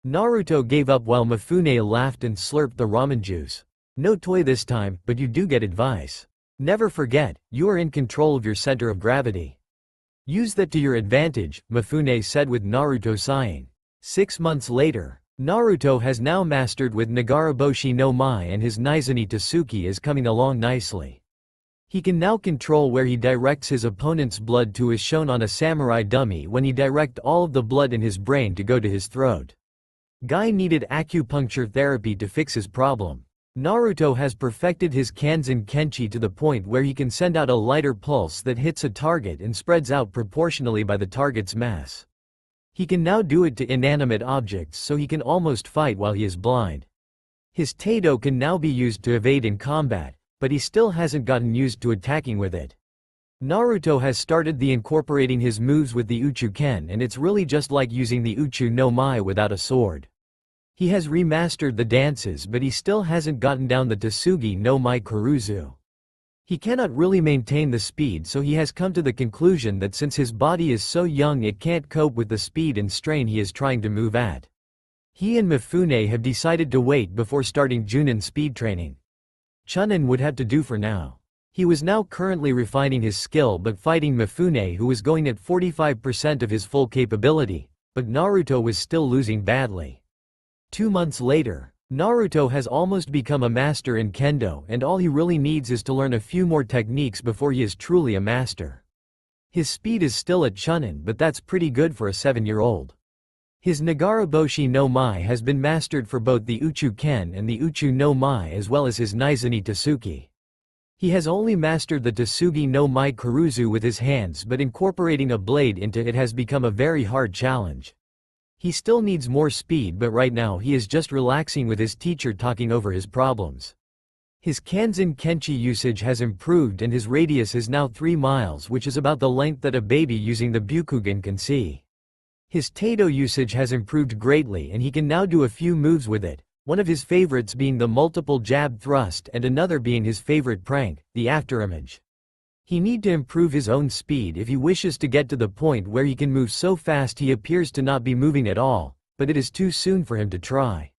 Naruto gave up while Mifune laughed and slurped the ramen juice. No toy this time, but you do get advice. Never forget, you are in control of your center of gravity. Use that to your advantage, Mifune said with Naruto sighing. 6 months later, Naruto has now mastered with Nagaraboshi no Mai, and his Nizuni Tsuki is coming along nicely. He can now control where he directs his opponent's blood to, as shown on a samurai dummy when he direct all of the blood in his brain to go to his throat. Guy needed acupuncture therapy to fix his problem. Naruto has perfected his Kanzen Kenchi to the point where he can send out a lighter pulse that hits a target and spreads out proportionally by the target's mass. He can now do it to inanimate objects, so he can almost fight while he is blind. His Tado can now be used to evade in combat, but he still hasn't gotten used to attacking with it. Naruto has started the incorporating his moves with the Uchuken, and it's really just like using the Uchu no Mai without a sword. He has remastered the dances, but he still hasn't gotten down the Tsugi no Mai Kuruzu. He cannot really maintain the speed, so he has come to the conclusion that since his body is so young it can't cope with the speed and strain he is trying to move at. He and Mifune have decided to wait before starting Junin speed training. Chunin would have to do for now. He was now currently refining his skill but fighting Mifune, who was going at 45% of his full capability, but Naruto was still losing badly. 2 months later, Naruto has almost become a master in Kendo, and all he really needs is to learn a few more techniques before he is truly a master. His speed is still at Chunin, but that's pretty good for a 7-year-old. His Nagaraboshi no Mai has been mastered for both the Uchuken and the Uchu no Mai, as well as his Nizuni Tsuki. He has only mastered the Tsugi no Mai Kuruzu with his hands, but incorporating a blade into it has become a very hard challenge. He still needs more speed, but right now he is just relaxing with his teacher talking over his problems. His Kanzen Kenchi usage has improved and his radius is now 3 miles, which is about the length that a baby using the Byukugen can see. His Tado usage has improved greatly and he can now do a few moves with it, one of his favorites being the multiple jab thrust and another being his favorite prank, the afterimage. He needs to improve his own speed if he wishes to get to the point where he can move so fast he appears to not be moving at all, but it is too soon for him to try.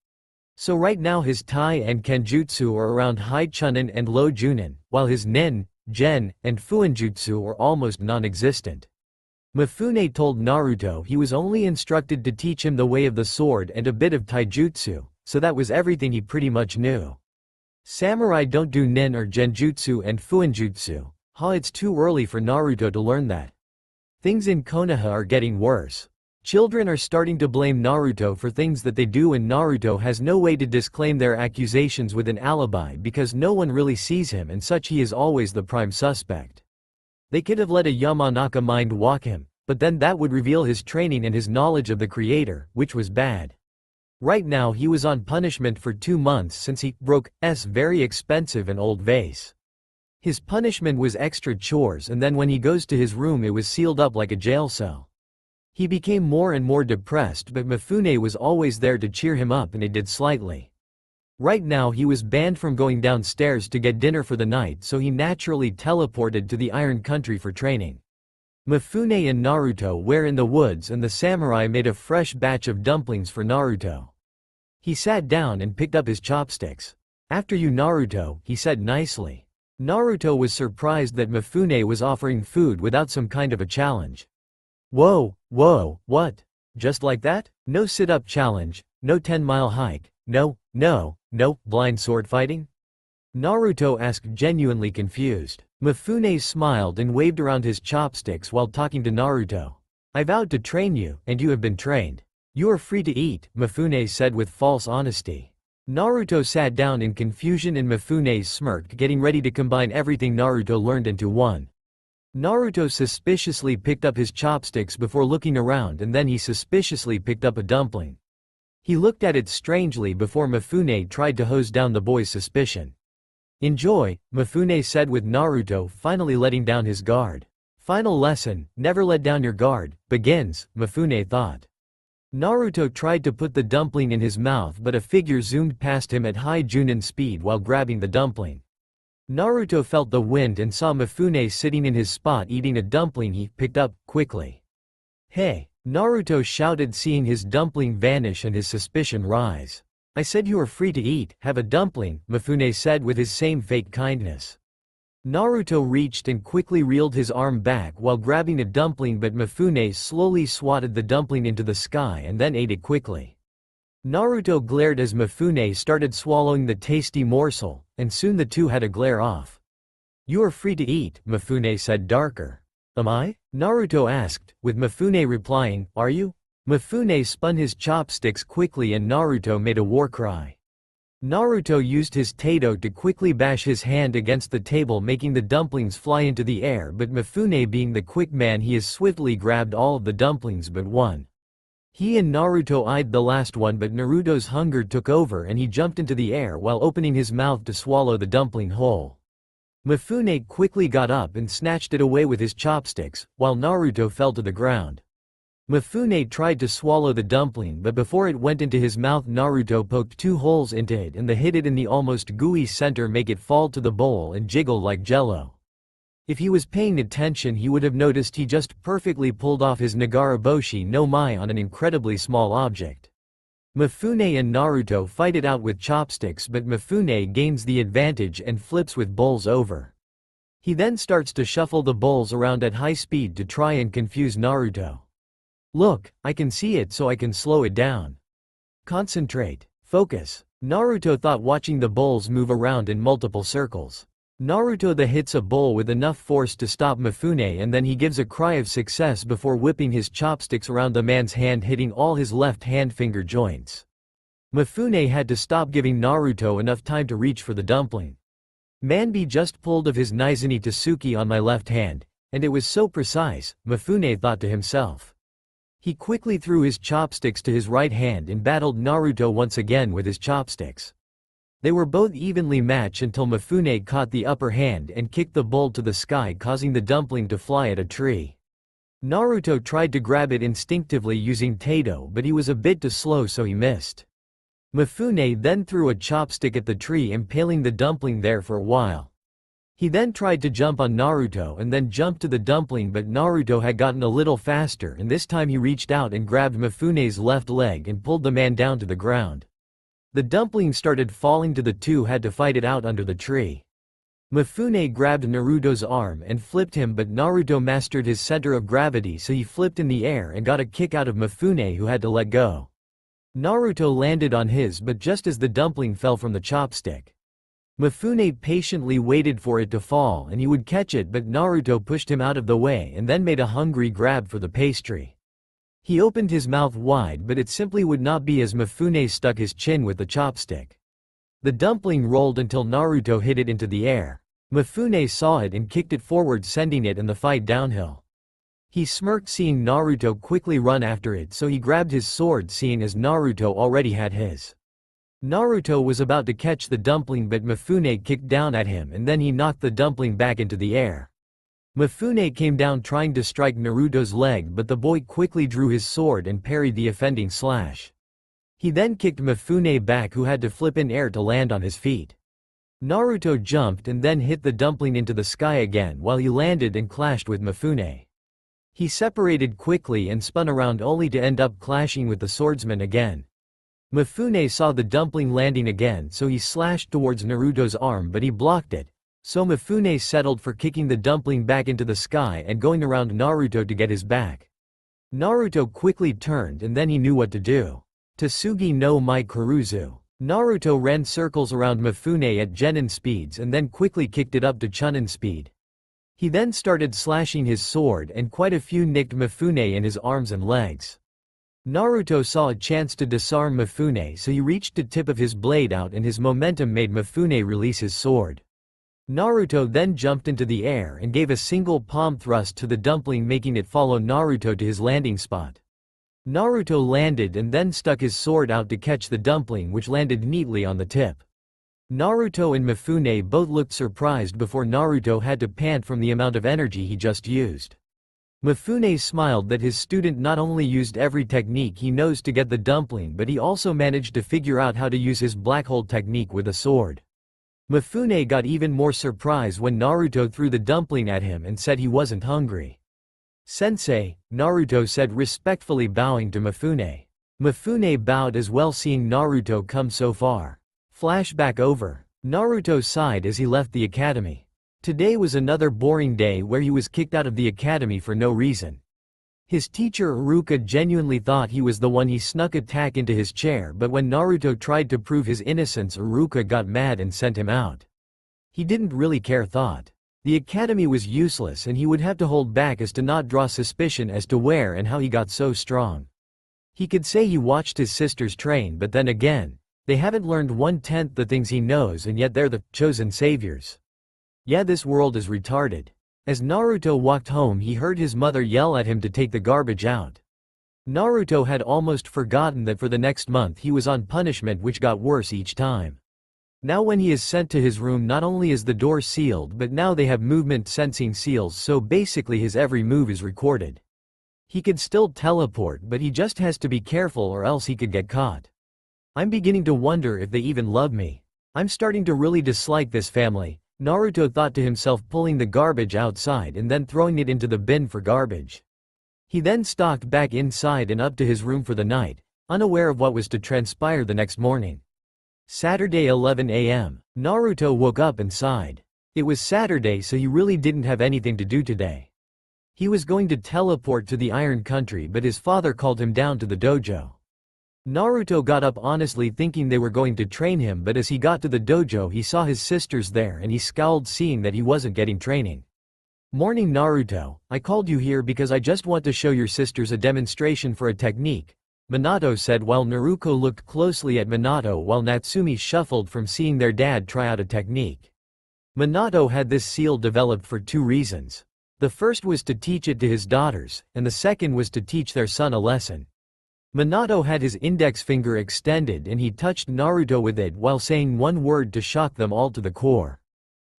So right now his Tai and Kenjutsu are around high Chunin and low Junin, while his Nen, Gen, and Fuinjutsu are almost non-existent. Mifune told Naruto he was only instructed to teach him the way of the sword and a bit of taijutsu, so that was everything he pretty much knew. Samurai don't do Nen or Genjutsu and Fuinjutsu. It's too early for Naruto to learn that. Things in Konoha are getting worse. Children are starting to blame Naruto for things that they do, and Naruto has no way to disclaim their accusations with an alibi because no one really sees him, and such he is always the prime suspect. They could have let a Yamanaka mind walk him, but then that would reveal his training and his knowledge of the creator, which was bad. Right now he was on punishment for 2 months since he broke s very expensive and old vase. His punishment was extra chores, and then when he goes to his room it was sealed up like a jail cell. He became more and more depressed, but Mifune was always there to cheer him up, and it did slightly. Right now he was banned from going downstairs to get dinner for the night, so he naturally teleported to the Iron Country for training. Mifune and Naruto were in the woods and the samurai made a fresh batch of dumplings for Naruto. He sat down and picked up his chopsticks. "After you, Naruto," he said nicely. Naruto was surprised that Mifune was offering food without some kind of a challenge. Whoa, what? Just like that? No sit-up challenge, no 10-mile hike, No, blind sword fighting? Naruto asked, genuinely confused. Mifune smiled and waved around his chopsticks while talking to Naruto. I vowed to train you, and you have been trained. You are free to eat, Mifune said with false honesty. Naruto sat down in confusion and Mifune smirked, getting ready to combine everything Naruto learned into one. Naruto suspiciously picked up his chopsticks before looking around, and then he suspiciously picked up a dumpling. He looked at it strangely before Mifune tried to hose down the boy's suspicion. Enjoy, Mifune said with Naruto finally letting down his guard. Final lesson, never let down your guard, begins, Mifune thought. Naruto tried to put the dumpling in his mouth, but a figure zoomed past him at high Junin speed while grabbing the dumpling. Naruto felt the wind and saw Mifune sitting in his spot eating a dumpling he picked up quickly. Hey, Naruto shouted, seeing his dumpling vanish and his suspicion rise. I said you are free to eat, have a dumpling, Mifune said with his same fake kindness. Naruto reached and quickly reeled his arm back while grabbing a dumpling, but Mifune slowly swatted the dumpling into the sky and then ate it quickly. Naruto glared as Mifune started swallowing the tasty morsel, and soon the two had a glare off. You are free to eat, Mifune said darker. Am I? Naruto asked, with Mifune replying, are you? Mifune spun his chopsticks quickly and Naruto made a war cry. Naruto used his Tato to quickly bash his hand against the table, making the dumplings fly into the air, but Mifune, being the quick man he is, swiftly grabbed all of the dumplings but one. He and Naruto eyed the last one, but Naruto's hunger took over and he jumped into the air while opening his mouth to swallow the dumpling whole. Mifune quickly got up and snatched it away with his chopsticks, while Naruto fell to the ground. Mifune tried to swallow the dumpling, but before it went into his mouth Naruto poked 2 holes into it and hit it in the almost gooey center, make it fall to the bowl and jiggle like jello. If he was paying attention he would have noticed he just perfectly pulled off his Nagaraboshi no Mai on an incredibly small object. Mifune and Naruto fight it out with chopsticks, but Mifune gains the advantage and flips with bowls over. He then starts to shuffle the bowls around at high speed to try and confuse Naruto. Look, I can see it, so I can slow it down. Concentrate. Focus. Naruto thought, watching the bowls move around in multiple circles. Naruto hits a bowl with enough force to stop Mifune, and then he gives a cry of success before whipping his chopsticks around the man's hand, hitting all his left hand finger joints. Mifune had to stop, giving Naruto enough time to reach for the dumpling. Manbi just pulled of his Nizuni Tsuki on my left hand, and it was so precise, Mifune thought to himself. He quickly threw his chopsticks to his right hand and battled Naruto once again with his chopsticks. They were both evenly matched until Mifune caught the upper hand and kicked the bowl to the sky, causing the dumpling to fly at a tree. Naruto tried to grab it instinctively using Tato, but he was a bit too slow, so he missed. Mifune then threw a chopstick at the tree, impaling the dumpling there for a while. He then tried to jump on Naruto and then jumped to the dumpling, but Naruto had gotten a little faster, and this time he reached out and grabbed Mifune's left leg and pulled the man down to the ground. The dumpling started falling, to the two had to fight it out under the tree. Mifune grabbed Naruto's arm and flipped him, but Naruto mastered his center of gravity, so he flipped in the air and got a kick out of Mifune, who had to let go. Naruto landed on his, but just as the dumpling fell from the chopstick. Mifune patiently waited for it to fall and he would catch it, but Naruto pushed him out of the way and then made a hungry grab for the pastry. He opened his mouth wide, but it simply would not be as Mifune stuck his chin with the chopstick. The dumpling rolled until Naruto hit it into the air. Mifune saw it and kicked it forward, sending it and the fight downhill. He smirked seeing Naruto quickly run after it, so he grabbed his sword, seeing as Naruto already had his. Naruto was about to catch the dumpling, but Mifune kicked down at him and then he knocked the dumpling back into the air. Mifune came down trying to strike Naruto's leg, but the boy quickly drew his sword and parried the offending slash. He then kicked Mifune back, who had to flip in air to land on his feet. Naruto jumped and then hit the dumpling into the sky again while he landed and clashed with Mifune. He separated quickly and spun around, only to end up clashing with the swordsman again. Mifune saw the dumpling landing again, so he slashed towards Naruto's arm, but he blocked it. So Mifune settled for kicking the dumpling back into the sky and going around Naruto to get his back. Naruto quickly turned and then he knew what to do. Tsugi no Mai Kuruzu. Naruto ran circles around Mafune at genin speeds and then quickly kicked it up to chunin speed. He then started slashing his sword and quite a few nicked Mafune in his arms and legs. Naruto saw a chance to disarm Mafune, so he reached the tip of his blade out and his momentum made Mafune release his sword. Naruto then jumped into the air and gave a single palm thrust to the dumpling, making it follow Naruto to his landing spot. Naruto landed and then stuck his sword out to catch the dumpling, which landed neatly on the tip. Naruto and Mafune both looked surprised before Naruto had to pant from the amount of energy he just used. Mafune smiled that his student not only used every technique he knows to get the dumpling, but he also managed to figure out how to use his black hole technique with a sword. Mafune got even more surprised when Naruto threw the dumpling at him and said he wasn't hungry. "Sensei," Naruto said, respectfully bowing to Mafune. Mafune bowed as well, seeing Naruto come so far. Flashback over. Naruto sighed as he left the academy. Today was another boring day where he was kicked out of the academy for no reason. His teacher Iruka genuinely thought he was the one. He snuck attack into his chair, but when Naruto tried to prove his innocence, Iruka got mad and sent him out. He didn't really care, thought the academy was useless and he would have to hold back as to not draw suspicion as to where and how he got so strong. He could say he watched his sisters train, but then again, they haven't learned 1/10 the things he knows, and yet they're the chosen saviors. Yeah, this world is retarded. As Naruto walked home, he heard his mother yell at him to take the garbage out. Naruto had almost forgotten that for the next month he was on punishment, which got worse each time. Now when he is sent to his room, not only is the door sealed, but now they have movement sensing seals, so basically his every move is recorded. He could still teleport, but he just has to be careful or else he could get caught. I'm beginning to wonder if they even love me. I'm starting to really dislike this family, Naruto thought to himself, pulling the garbage outside and then throwing it into the bin for garbage. He then stalked back inside and up to his room for the night, unaware of what was to transpire the next morning. Saturday 11 a.m. Naruto woke up and sighed. It was Saturday, so he really didn't have anything to do today. He was going to teleport to the Iron Country, but his father called him down to the dojo. Naruto got up honestly thinking they were going to train him, but as he got to the dojo he saw his sisters there and he scowled seeing that he wasn't getting training. "Morning Naruto, I called you here because I just want to show your sisters a demonstration for a technique," Minato said while Naruto looked closely at Minato while Natsumi shuffled from seeing their dad try out a technique. Minato had this seal developed for two reasons. The first was to teach it to his daughters, and the second was to teach their son a lesson. Minato had his index finger extended and he touched Naruto with it while saying one word to shock them all to the core.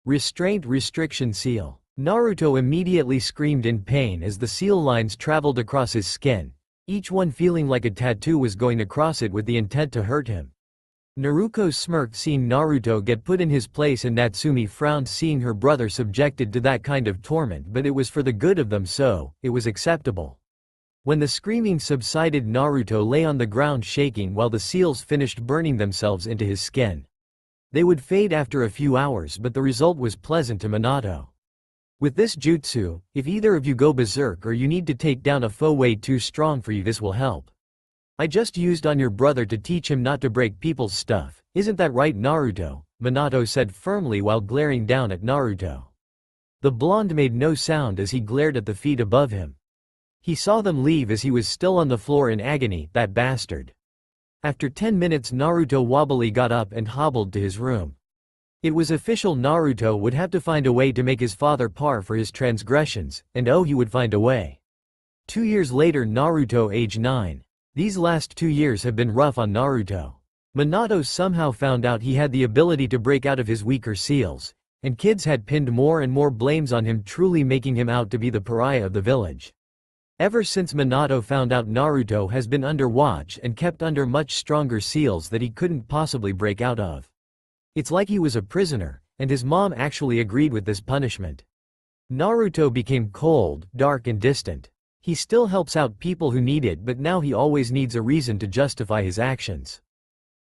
"Restraint restriction seal." Naruto immediately screamed in pain as the seal lines traveled across his skin, each one feeling like a tattoo was going across it with the intent to hurt him. Naruto smirked seeing Naruto get put in his place and Natsumi frowned seeing her brother subjected to that kind of torment, but it was for the good of them, so it was acceptable. When the screaming subsided, Naruto lay on the ground shaking while the seals finished burning themselves into his skin. They would fade after a few hours, but the result was pleasant to Minato. "With this jutsu, if either of you go berserk or you need to take down a foe way too strong for you, this will help. I just used on your brother to teach him not to break people's stuff, isn't that right Naruto?" Minato said firmly while glaring down at Naruto. The blonde made no sound as he glared at the feet above him. He saw them leave as he was still on the floor in agony, that bastard. After 10 minutes Naruto wobbly got up and hobbled to his room. It was official, Naruto would have to find a way to make his father par for his transgressions, and oh, he would find a way. 2 years later, Naruto age 9. These last 2 years have been rough on Naruto. Minato somehow found out he had the ability to break out of his weaker seals, and kids had pinned more and more blames on him, truly making him out to be the pariah of the village. Ever since Minato found out, Naruto has been under watch and kept under much stronger seals that he couldn't possibly break out of. It's like he was a prisoner, and his mom actually agreed with this punishment. Naruto became cold, dark and distant. He still helps out people who need it, but now he always needs a reason to justify his actions.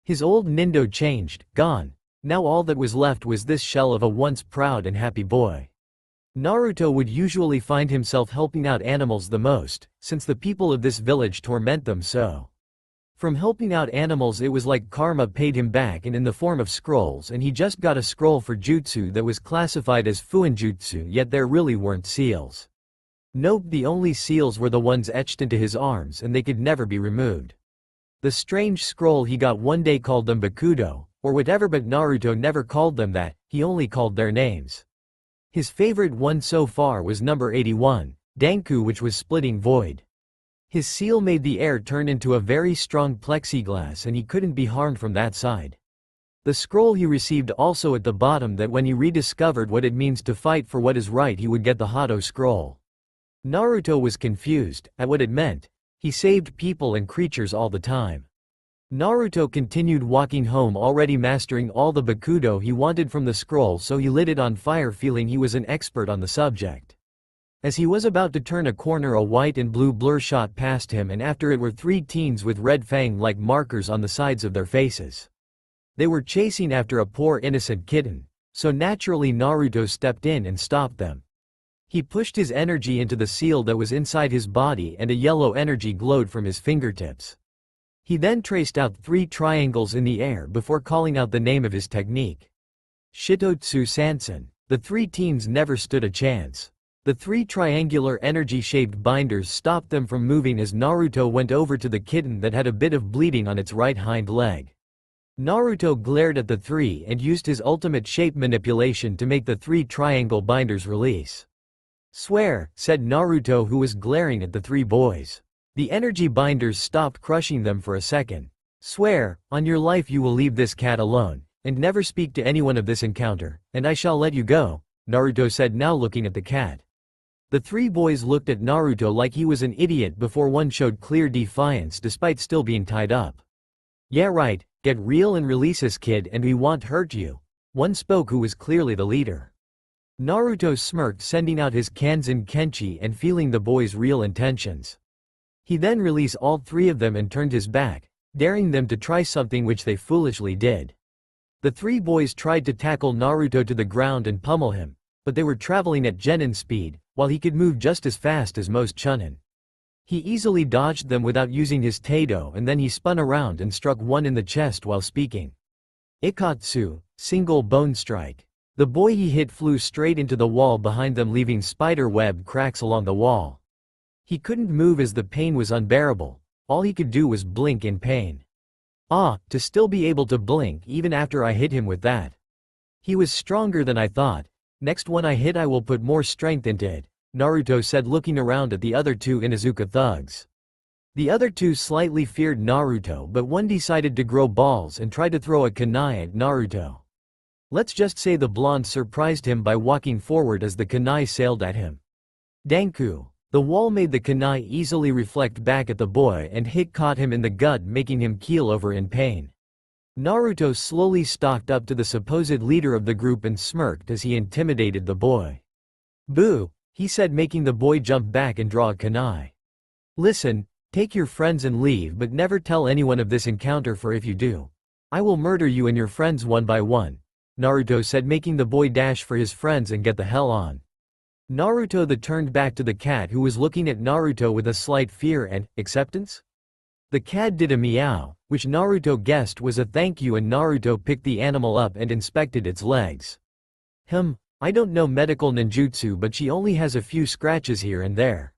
His old Nindo changed, gone. Now all that was left was this shell of a once proud and happy boy. Naruto would usually find himself helping out animals the most, since the people of this village torment them so. From helping out animals, it was like karma paid him back, and in the form of scrolls, and he just got a scroll for jutsu that was classified as fuinjutsu, yet there really weren't seals. Nope, the only seals were the ones etched into his arms, and they could never be removed. The strange scroll he got one day called them Bakudo, or whatever, but Naruto never called them that, he only called their names. His favorite one so far was number 81, Danku, which was splitting void. His seal made the air turn into a very strong plexiglass, and he couldn't be harmed from that side. The scroll he received also at the bottom, that when he rediscovered what it means to fight for what is right, he would get the Hado scroll. Naruto was confused at what it meant. He saved people and creatures all the time. Naruto continued walking home, already mastering all the Bakudo he wanted from the scroll, so he lit it on fire, feeling he was an expert on the subject. As he was about to turn a corner, a white and blue blur shot past him, and after it were three teens with red fang-like markers on the sides of their faces. They were chasing after a poor innocent kitten, so naturally Naruto stepped in and stopped them. He pushed his energy into the seal that was inside his body, and a yellow energy glowed from his fingertips. He then traced out three triangles in the air before calling out the name of his technique. Shitotsu Sansen. The three teens never stood a chance. The three triangular energy-shaped binders stopped them from moving as Naruto went over to the kitten that had a bit of bleeding on its right hind leg. Naruto glared at the three and used his ultimate shape manipulation to make the three triangle binders release. "Swear," said Naruto, who was glaring at the three boys. The energy binders stopped crushing them for a second. "Swear, on your life you will leave this cat alone, and never speak to anyone of this encounter, and I shall let you go," Naruto said, now looking at the cat. The three boys looked at Naruto like he was an idiot before one showed clear defiance despite still being tied up. "Yeah right, get real and release us, kid, and we won't hurt you," one spoke, who was clearly the leader. Naruto smirked, sending out his Kanzen Kenchi and feeling the boys' real intentions. He then released all three of them and turned his back, daring them to try something which they foolishly did. The three boys tried to tackle Naruto to the ground and pummel him, but they were traveling at genin speed, while he could move just as fast as most chunin. He easily dodged them without using his Tado, and then he spun around and struck one in the chest while speaking. Ikatsu, single bone strike. The boy he hit flew straight into the wall behind them, leaving spider-web cracks along the wall. He couldn't move as the pain was unbearable. All he could do was blink in pain. To still be able to blink even after I hit him with that. He was stronger than I thought. Next one I hit I will put more strength into it, Naruto said, looking around at the other two Inuzuka thugs. The other two slightly feared Naruto, but one decided to grow balls and try to throw a kunai at Naruto. Let's just say the blonde surprised him by walking forward as the kunai sailed at him. Danku. The wall made the kunai easily reflect back at the boy, and hit caught him in the gut, making him keel over in pain. Naruto slowly stalked up to the supposed leader of the group and smirked as he intimidated the boy. "Boo," he said, making the boy jump back and draw a kunai. "Listen, take your friends and leave, but never tell anyone of this encounter, for if you do, I will murder you and your friends one by one," Naruto said, making the boy dash for his friends and get the hell on. Naruto turned back to the cat, who was looking at Naruto with a slight fear and acceptance. The cat did a meow, which Naruto guessed was a thank you, and Naruto picked the animal up and inspected its legs. I don't know medical ninjutsu, but she only has a few scratches here and there.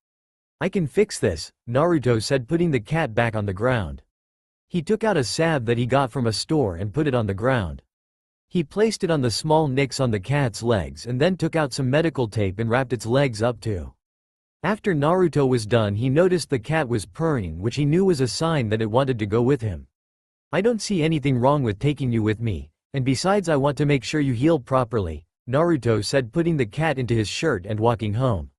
I can fix this," Naruto said, putting the cat back on the ground. He took out a salve that he got from a store and put it on the ground. He placed it on the small nicks on the cat's legs and then took out some medical tape and wrapped its legs up too. After Naruto was done, he noticed the cat was purring, which he knew was a sign that it wanted to go with him. "I don't see anything wrong with taking you with me, and besides I want to make sure you heal properly," Naruto said, putting the cat into his shirt and walking home.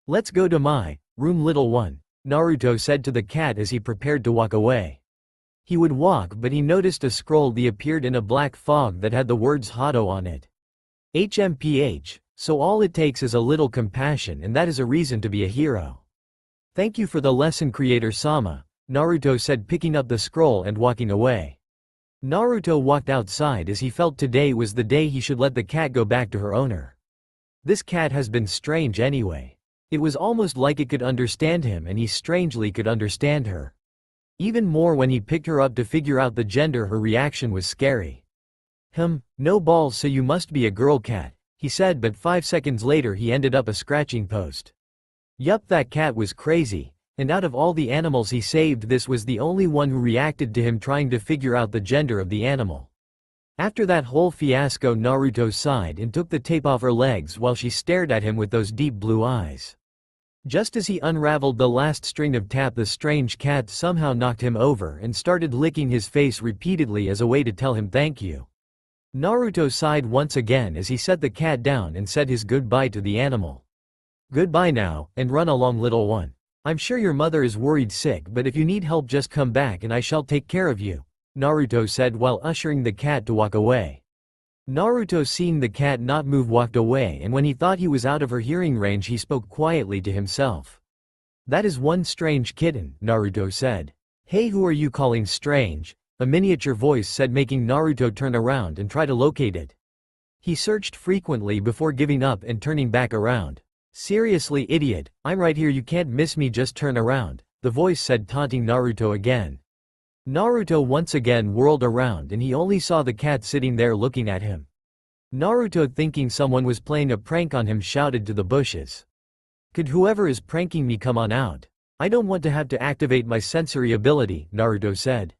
"Let's go to my room, little one," Naruto said to the cat as he prepared to walk away. He would walk, but he noticed a scroll that appeared in a black fog that had the words Hado on it. HMPH, so all it takes is a little compassion, and that is a reason to be a hero. "Thank you for the lesson, Creator-sama," Naruto said, picking up the scroll and walking away. Naruto walked outside as he felt today was the day he should let the cat go back to her owner. This cat has been strange anyway. It was almost like it could understand him, and he strangely could understand her. Even more when he picked her up to figure out the gender. Her reaction was scary. No balls, so you must be a girl cat, he said, but 5 seconds later he ended up a scratching post. Yup, that cat was crazy, and out of all the animals he saved, this was the only one who reacted to him trying to figure out the gender of the animal. After that whole fiasco, Naruto sighed and took the tape off her legs while she stared at him with those deep blue eyes. Just as he unraveled the last string of tape, the strange cat somehow knocked him over and started licking his face repeatedly as a way to tell him thank you. Naruto sighed once again as he set the cat down and said his goodbye to the animal. Goodbye now, and run along, little one. I'm sure your mother is worried sick, but if you need help just come back and I shall take care of you, Naruto said while ushering the cat to walk away. Naruto, seeing the cat not move, walked away, and when he thought he was out of her hearing range he spoke quietly to himself. That is one strange kitten, Naruto said. Hey, who are you calling strange? A miniature voice said, making Naruto turn around and try to locate it. He searched frequently before giving up and turning back around. Seriously, idiot, I'm right here, you can't miss me, just turn around, the voice said, taunting Naruto again. Naruto once again whirled around and he only saw the cat sitting there looking at him. Naruto, thinking someone was playing a prank on him, shouted to the bushes. Could whoever is pranking me come on out? I don't want to have to activate my sensory ability, Naruto said.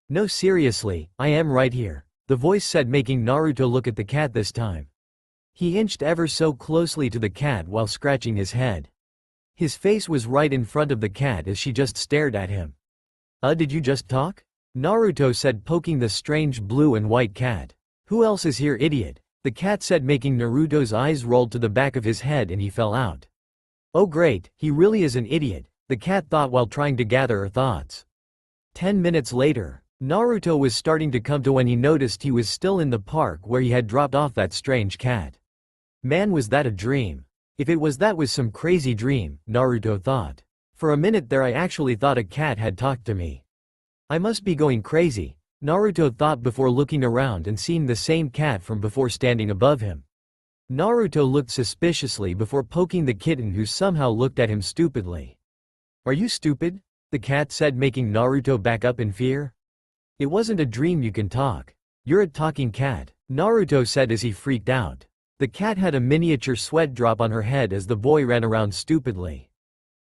No, seriously, I am right here, the voice said, making Naruto look at the cat this time. He inched ever so closely to the cat while scratching his head. His face was right in front of the cat as she just stared at him. Did you just talk? Naruto said, poking the strange blue and white cat. Who else is here, idiot? The cat said, making Naruto's eyes roll to the back of his head and he fell out. Oh great, he really is an idiot, the cat thought while trying to gather her thoughts. 10 minutes later, Naruto was starting to come to when he noticed he was still in the park where he had dropped off that strange cat. Man, was that a dream? If it was, that was some crazy dream, Naruto thought. For a minute there I actually thought a cat had talked to me. I must be going crazy, Naruto thought before looking around and seeing the same cat from before standing above him. Naruto looked suspiciously before poking the kitten, who somehow looked at him stupidly. Are you stupid? The cat said, making Naruto back up in fear. It wasn't a dream, you can talk. You're a talking cat, Naruto said as he freaked out. The cat had a miniature sweat drop on her head as the boy ran around stupidly.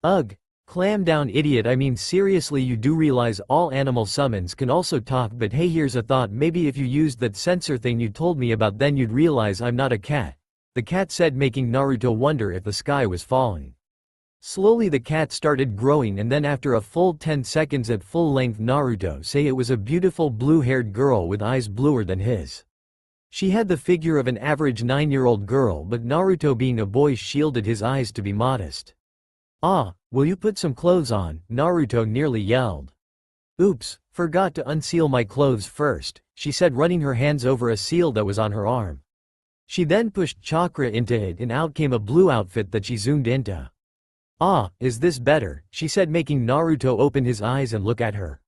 Ugh, clam down, idiot, I mean seriously, you do realize all animal summons can also talk, but hey, here's a thought, maybe if you used that sensor thing you told me about, then you'd realize I'm not a cat, the cat said, making Naruto wonder if the sky was falling. Slowly the cat started growing, and then after a full 10 seconds at full length, Naruto say it was a beautiful blue-haired girl with eyes bluer than his. She had the figure of an average 9-year-old girl, but Naruto, being a boy, shielded his eyes to be modest. Ah, will you put some clothes on? Naruto nearly yelled. Oops, forgot to unseal my clothes first, she said, running her hands over a seal that was on her arm. She then pushed chakra into it and out came a blue outfit that she zoomed into. Ah, is this better? She said, making Naruto open his eyes and look at her.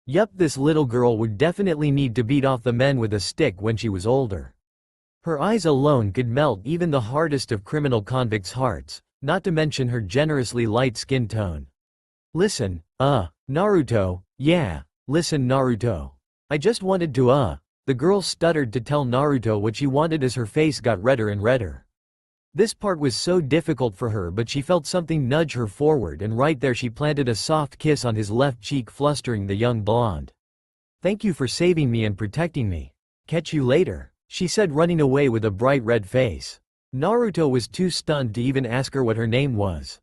Yup, this little girl would definitely need to beat off the men with a stick when she was older. Her eyes alone could melt even the hardest of criminal convicts' hearts, not to mention her generously light skin tone. Listen, Naruto, yeah, listen Naruto. I just wanted to the girl stuttered to tell Naruto what she wanted as her face got redder and redder. This part was so difficult for her, but she felt something nudge her forward, and right there she planted a soft kiss on his left cheek, flustering the young blonde. Thank you for saving me and protecting me. Catch you later, she said, running away with a bright red face. Naruto was too stunned to even ask her what her name was.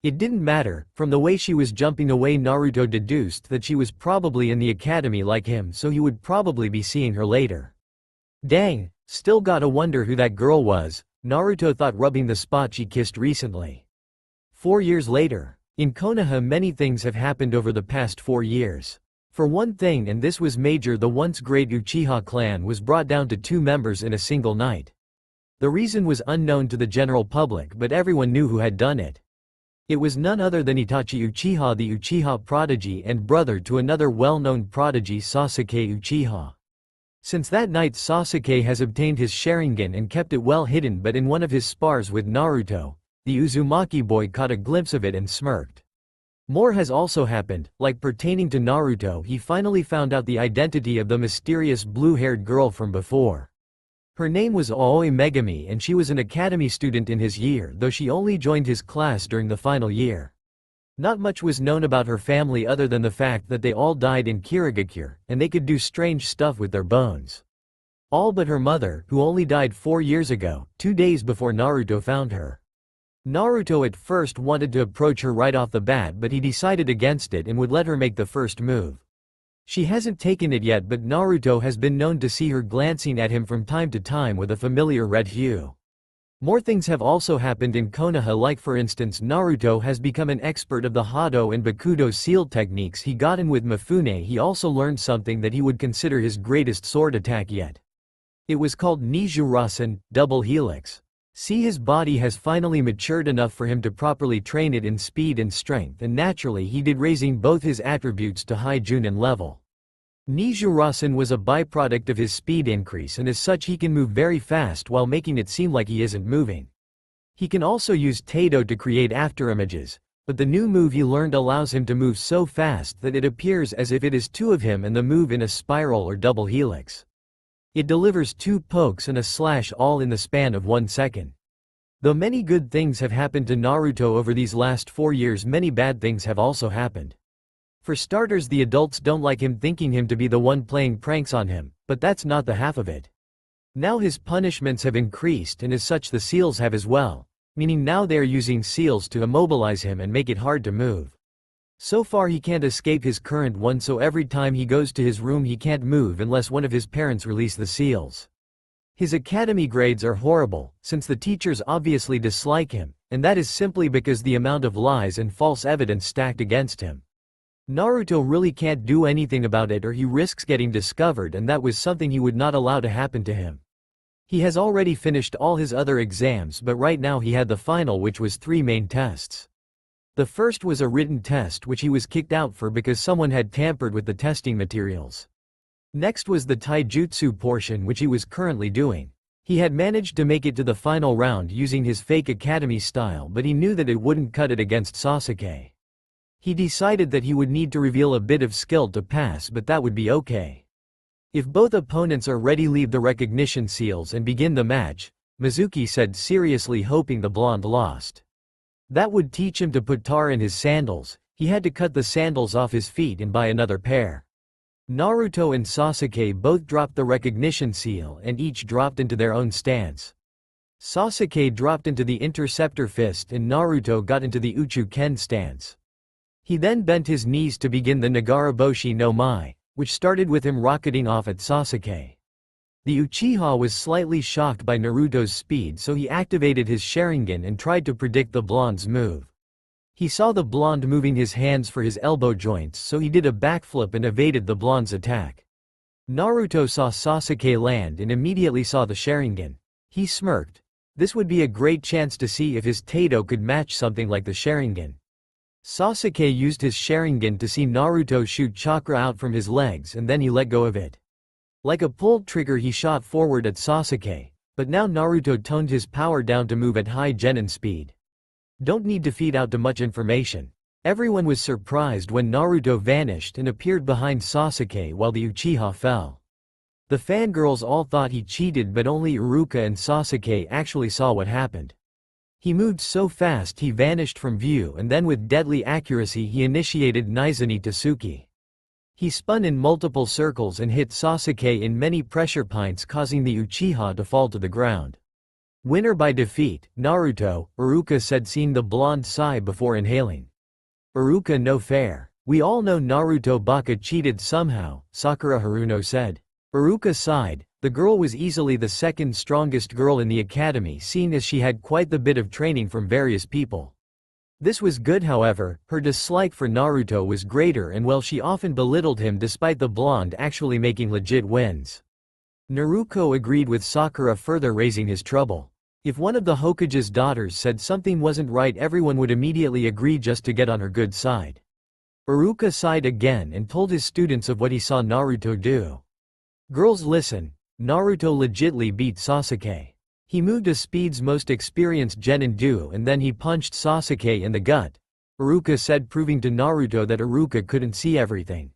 It didn't matter, from the way she was jumping away Naruto deduced that she was probably in the academy like him, so he would probably be seeing her later. Dang, still gotta wonder who that girl was, Naruto thought, rubbing the spot she kissed recently. 4 years later. In Konoha, many things have happened over the past 4 years. For one thing, and this was major, the once great Uchiha clan was brought down to 2 members in a single night. The reason was unknown to the general public, but everyone knew who had done it. It was none other than Itachi Uchiha, the Uchiha prodigy and brother to another well-known prodigy, Sasuke Uchiha. Since that night, Sasuke has obtained his Sharingan and kept it well hidden, but in one of his spars with Naruto, the Uzumaki boy caught a glimpse of it and smirked. More has also happened, like pertaining to Naruto, he finally found out the identity of the mysterious blue-haired girl from before. Her name was Aoi Megami and she was an academy student in his year, though she only joined his class during the final year. Not much was known about her family other than the fact that they all died in Kirigakure, and they could do strange stuff with their bones. All but her mother, who only died 4 years ago, 2 days before Naruto found her. Naruto at first wanted to approach her right off the bat, but he decided against it and would let her make the first move. She hasn't taken it yet, but Naruto has been known to see her glancing at him from time to time with a familiar red hue. More things have also happened in Konoha, like for instance Naruto has become an expert of the Hado and Bakudo seal techniques he got in with Mafune. He also learned something that he would consider his greatest sword attack yet. It was called Nijurasen, double helix. See, his body has finally matured enough for him to properly train it in speed and strength, and naturally he did, raising both his attributes to high Junin level. Nijurasen was a byproduct of his speed increase, and as such he can move very fast while making it seem like he isn't moving. He can also use Tato to create afterimages, but the new move he learned allows him to move so fast that it appears as if it is two of him and the move in a spiral or double helix. It delivers 2 pokes and a slash all in the span of 1 second. Though many good things have happened to Naruto over these last 4 years, many bad things have also happened. For starters, the adults don't like him, thinking him to be the one playing pranks on him, but that's not the half of it. Now his punishments have increased, and as such the seals have as well, meaning now they are using seals to immobilize him and make it hard to move. So far he can't escape his current one, so every time he goes to his room he can't move unless one of his parents release the seals. His academy grades are horrible, since the teachers obviously dislike him, and that is simply because the amount of lies and false evidence stacked against him. Naruto really can't do anything about it, or he risks getting discovered, and that was something he would not allow to happen to him. He has already finished all his other exams, but right now he had the final, which was 3 main tests. The first was a written test which he was kicked out for because someone had tampered with the testing materials. Next was the taijutsu portion, which he was currently doing. He had managed to make it to the final round using his fake academy style, but he knew that it wouldn't cut it against Sasuke. He decided that he would need to reveal a bit of skill to pass, but that would be okay. If both opponents are ready, leave the recognition seals and begin the match, Mizuki said, seriously hoping the blonde lost. That would teach him to put tar in his sandals. He had to cut the sandals off his feet and buy another pair. Naruto and Sasuke both dropped the recognition seal and each dropped into their own stance. Sasuke dropped into the interceptor fist and Naruto got into the Uchu-ken stance. He then bent his knees to begin the Nagaraboshi no Mai, which started with him rocketing off at Sasuke. The Uchiha was slightly shocked by Naruto's speed, so he activated his Sharingan and tried to predict the blonde's move. He saw the blonde moving his hands for his elbow joints, so he did a backflip and evaded the blonde's attack. Naruto saw Sasuke land and immediately saw the Sharingan. He smirked. This would be a great chance to see if his Tato could match something like the Sharingan. Sasuke used his Sharingan to see Naruto shoot chakra out from his legs, and then he let go of it. Like a pulled trigger he shot forward at Sasuke, but now Naruto toned his power down to move at high genin speed. Don't need to feed out too much information. Everyone was surprised when Naruto vanished and appeared behind Sasuke while the Uchiha fell. The fangirls all thought he cheated, but only Iruka and Sasuke actually saw what happened. He moved so fast he vanished from view, and then with deadly accuracy he initiated Nizuni Tsuki. He spun in multiple circles and hit Sasuke in many pressure points, causing the Uchiha to fall to the ground. Winner by defeat, Naruto, Iruka said, seeing the blonde sigh before inhaling. Iruka, no fair. We all know Naruto Baka cheated somehow, Sakura Haruno said. Iruka sighed. The girl was easily the second strongest girl in the academy, seeing as she had quite the bit of training from various people. This was good, however, her dislike for Naruto was greater, and well, she often belittled him despite the blonde actually making legit wins. Naruto agreed with Sakura, further raising his trouble. If one of the Hokage's daughters said something wasn't right, everyone would immediately agree just to get on her good side. Iruka sighed again and told his students of what he saw Naruto do. Girls, listen. Naruto legitly beat Sasuke. He moved a speed's most experienced genin do, and then he punched Sasuke in the gut. Iruka said, proving to Naruto that Iruka couldn't see everything.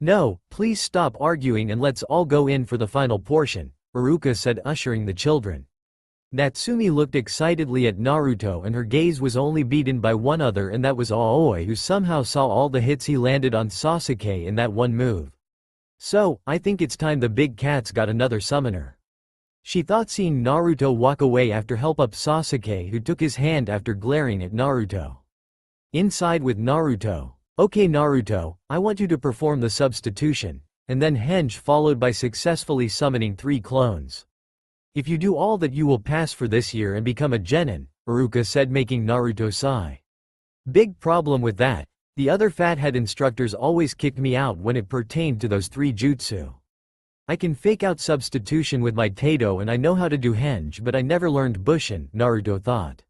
No, please stop arguing and let's all go in for the final portion, Iruka said, ushering the children. Natsumi looked excitedly at Naruto and her gaze was only beaten by one other, and that was Aoi, who somehow saw all the hits he landed on Sasuke in that one move. So, I think it's time the big cat's got another summoner. She thought, seeing Naruto walk away after help up Sasuke, who took his hand after glaring at Naruto. Inside with Naruto. Okay Naruto, I want you to perform the substitution, and then henge followed by successfully summoning 3 clones. If you do all that you will pass for this year and become a genin, Iruka said, making Naruto sigh. Big problem with that, the other fathead instructors always kicked me out when it pertained to those 3 jutsu. I can fake out substitution with my Taito and I know how to do henge, but I never learned Bushin, Naruto thought.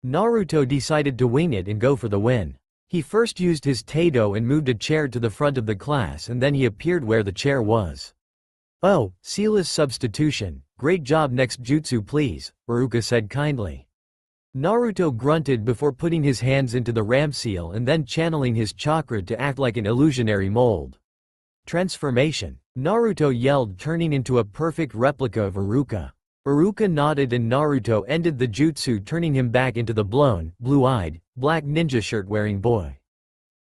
Naruto decided to wing it and go for the win. He first used his Taito and moved a chair to the front of the class, and then he appeared where the chair was. Oh, Sealess substitution, great job, next jutsu please, Iruka said kindly. Naruto grunted before putting his hands into the ram seal and then channeling his chakra to act like an illusionary mold. Transformation. Naruto yelled, turning into a perfect replica of Iruka. Iruka nodded and Naruto ended the jutsu, turning him back into the blown, blue-eyed, black ninja shirt-wearing boy.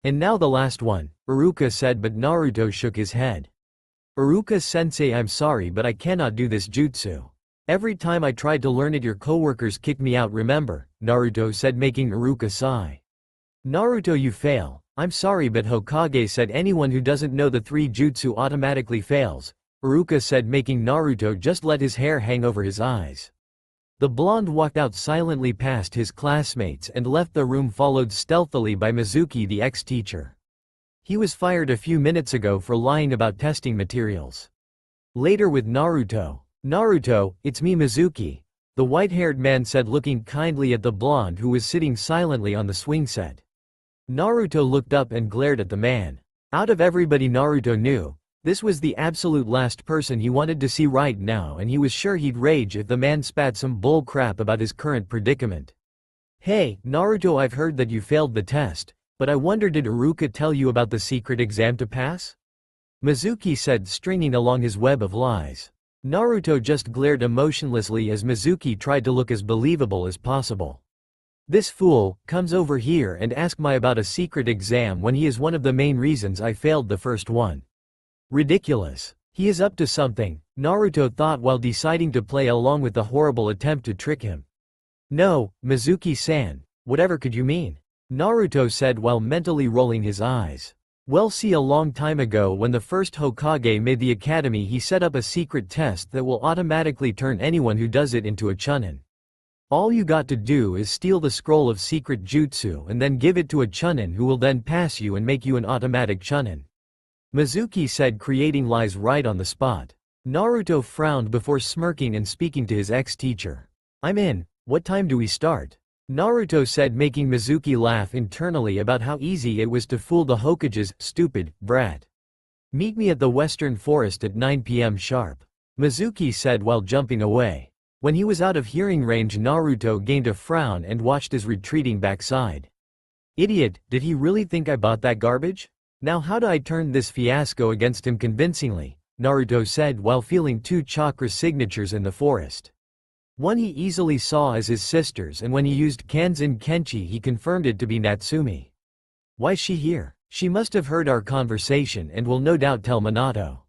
And now the last one, Iruka said, but Naruto shook his head. Iruka-sensei, I'm sorry but I cannot do this jutsu. Every time I tried to learn it your coworkers kicked me out, remember, Naruto said, making Iruka sigh. Naruto, you fail. I'm sorry but Hokage said anyone who doesn't know the 3 jutsu automatically fails, Iruka said, making Naruto just let his hair hang over his eyes. The blonde walked out silently past his classmates and left the room, followed stealthily by Mizuki, the ex-teacher. He was fired a few minutes ago for lying about testing materials. Later with Naruto. Naruto, it's me Mizuki, the white-haired man said, looking kindly at the blonde who was sitting silently on the swing set. Naruto looked up and glared at the man. Out of everybody Naruto knew, this was the absolute last person he wanted to see right now, and he was sure he'd rage if the man spat some bull crap about his current predicament. Hey, Naruto, I've heard that you failed the test, but I wonder, did Iruka tell you about the secret exam to pass? Mizuki said, stringing along his web of lies. Naruto just glared emotionlessly as Mizuki tried to look as believable as possible. This fool comes over here and asks me about a secret exam when he is one of the main reasons I failed the first one. Ridiculous. He is up to something, Naruto thought while deciding to play along with the horrible attempt to trick him. No, Mizuki-san, whatever could you mean? Naruto said while mentally rolling his eyes. Well, see, a long time ago when the first Hokage made the academy, he set up a secret test that will automatically turn anyone who does it into a chunin. All you got to do is steal the scroll of secret jutsu and then give it to a chunin who will then pass you and make you an automatic chunin. Mizuki said, creating lies right on the spot. Naruto frowned before smirking and speaking to his ex-teacher. I'm in, what time do we start? Naruto said, making Mizuki laugh internally about how easy it was to fool the Hokages, stupid brat. Meet me at the Western Forest at 9 p.m. sharp. Mizuki said while jumping away. When he was out of hearing range, Naruto gained a frown and watched his retreating backside. Idiot, did he really think I bought that garbage? Now how do I turn this fiasco against him convincingly? Naruto said while feeling 2 chakra signatures in the forest. One he easily saw as his sister's, and when he used Kanzen Kenchi he confirmed it to be Natsumi. Why's she here? She must have heard our conversation and will no doubt tell Minato.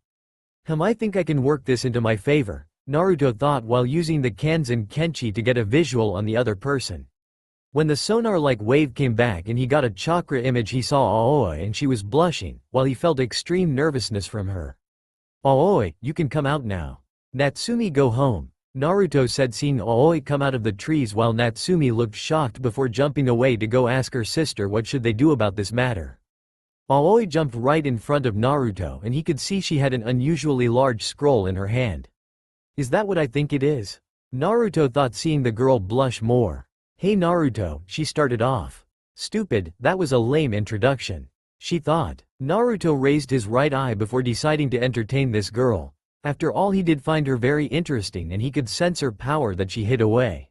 I think I can work this into my favor, Naruto thought while using the Kanzen Kenchi to get a visual on the other person. When the sonar-like wave came back and he got a chakra image, he saw Aoi and she was blushing, while he felt extreme nervousness from her. Aoi, you can come out now. Natsumi, go home, Naruto said, seeing Aoi come out of the trees while Natsumi looked shocked before jumping away to go ask her sister what should they do about this matter. Aoi jumped right in front of Naruto and he could see she had an unusually large scroll in her hand. Is that what I think it is? Naruto thought, seeing the girl blush more. Hey Naruto, she started off. Stupid, that was a lame introduction, she thought. Naruto raised his right eye before deciding to entertain this girl. After all, he did find her very interesting and he could sense her power that she hid away.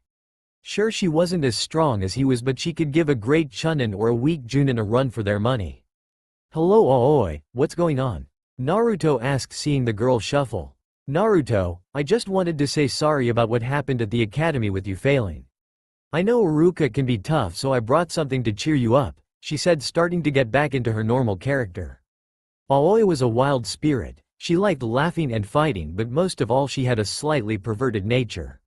Sure, she wasn't as strong as he was, but she could give a great Chunin or a weak Junin a run for their money. Hello Aoi, what's going on? Naruto asked, seeing the girl shuffle. Naruto, I just wanted to say sorry about what happened at the academy with you failing. I know Iruka can be tough, so I brought something to cheer you up, she said, starting to get back into her normal character. Aoi was a wild spirit. She liked laughing and fighting, but most of all she had a slightly perverted nature.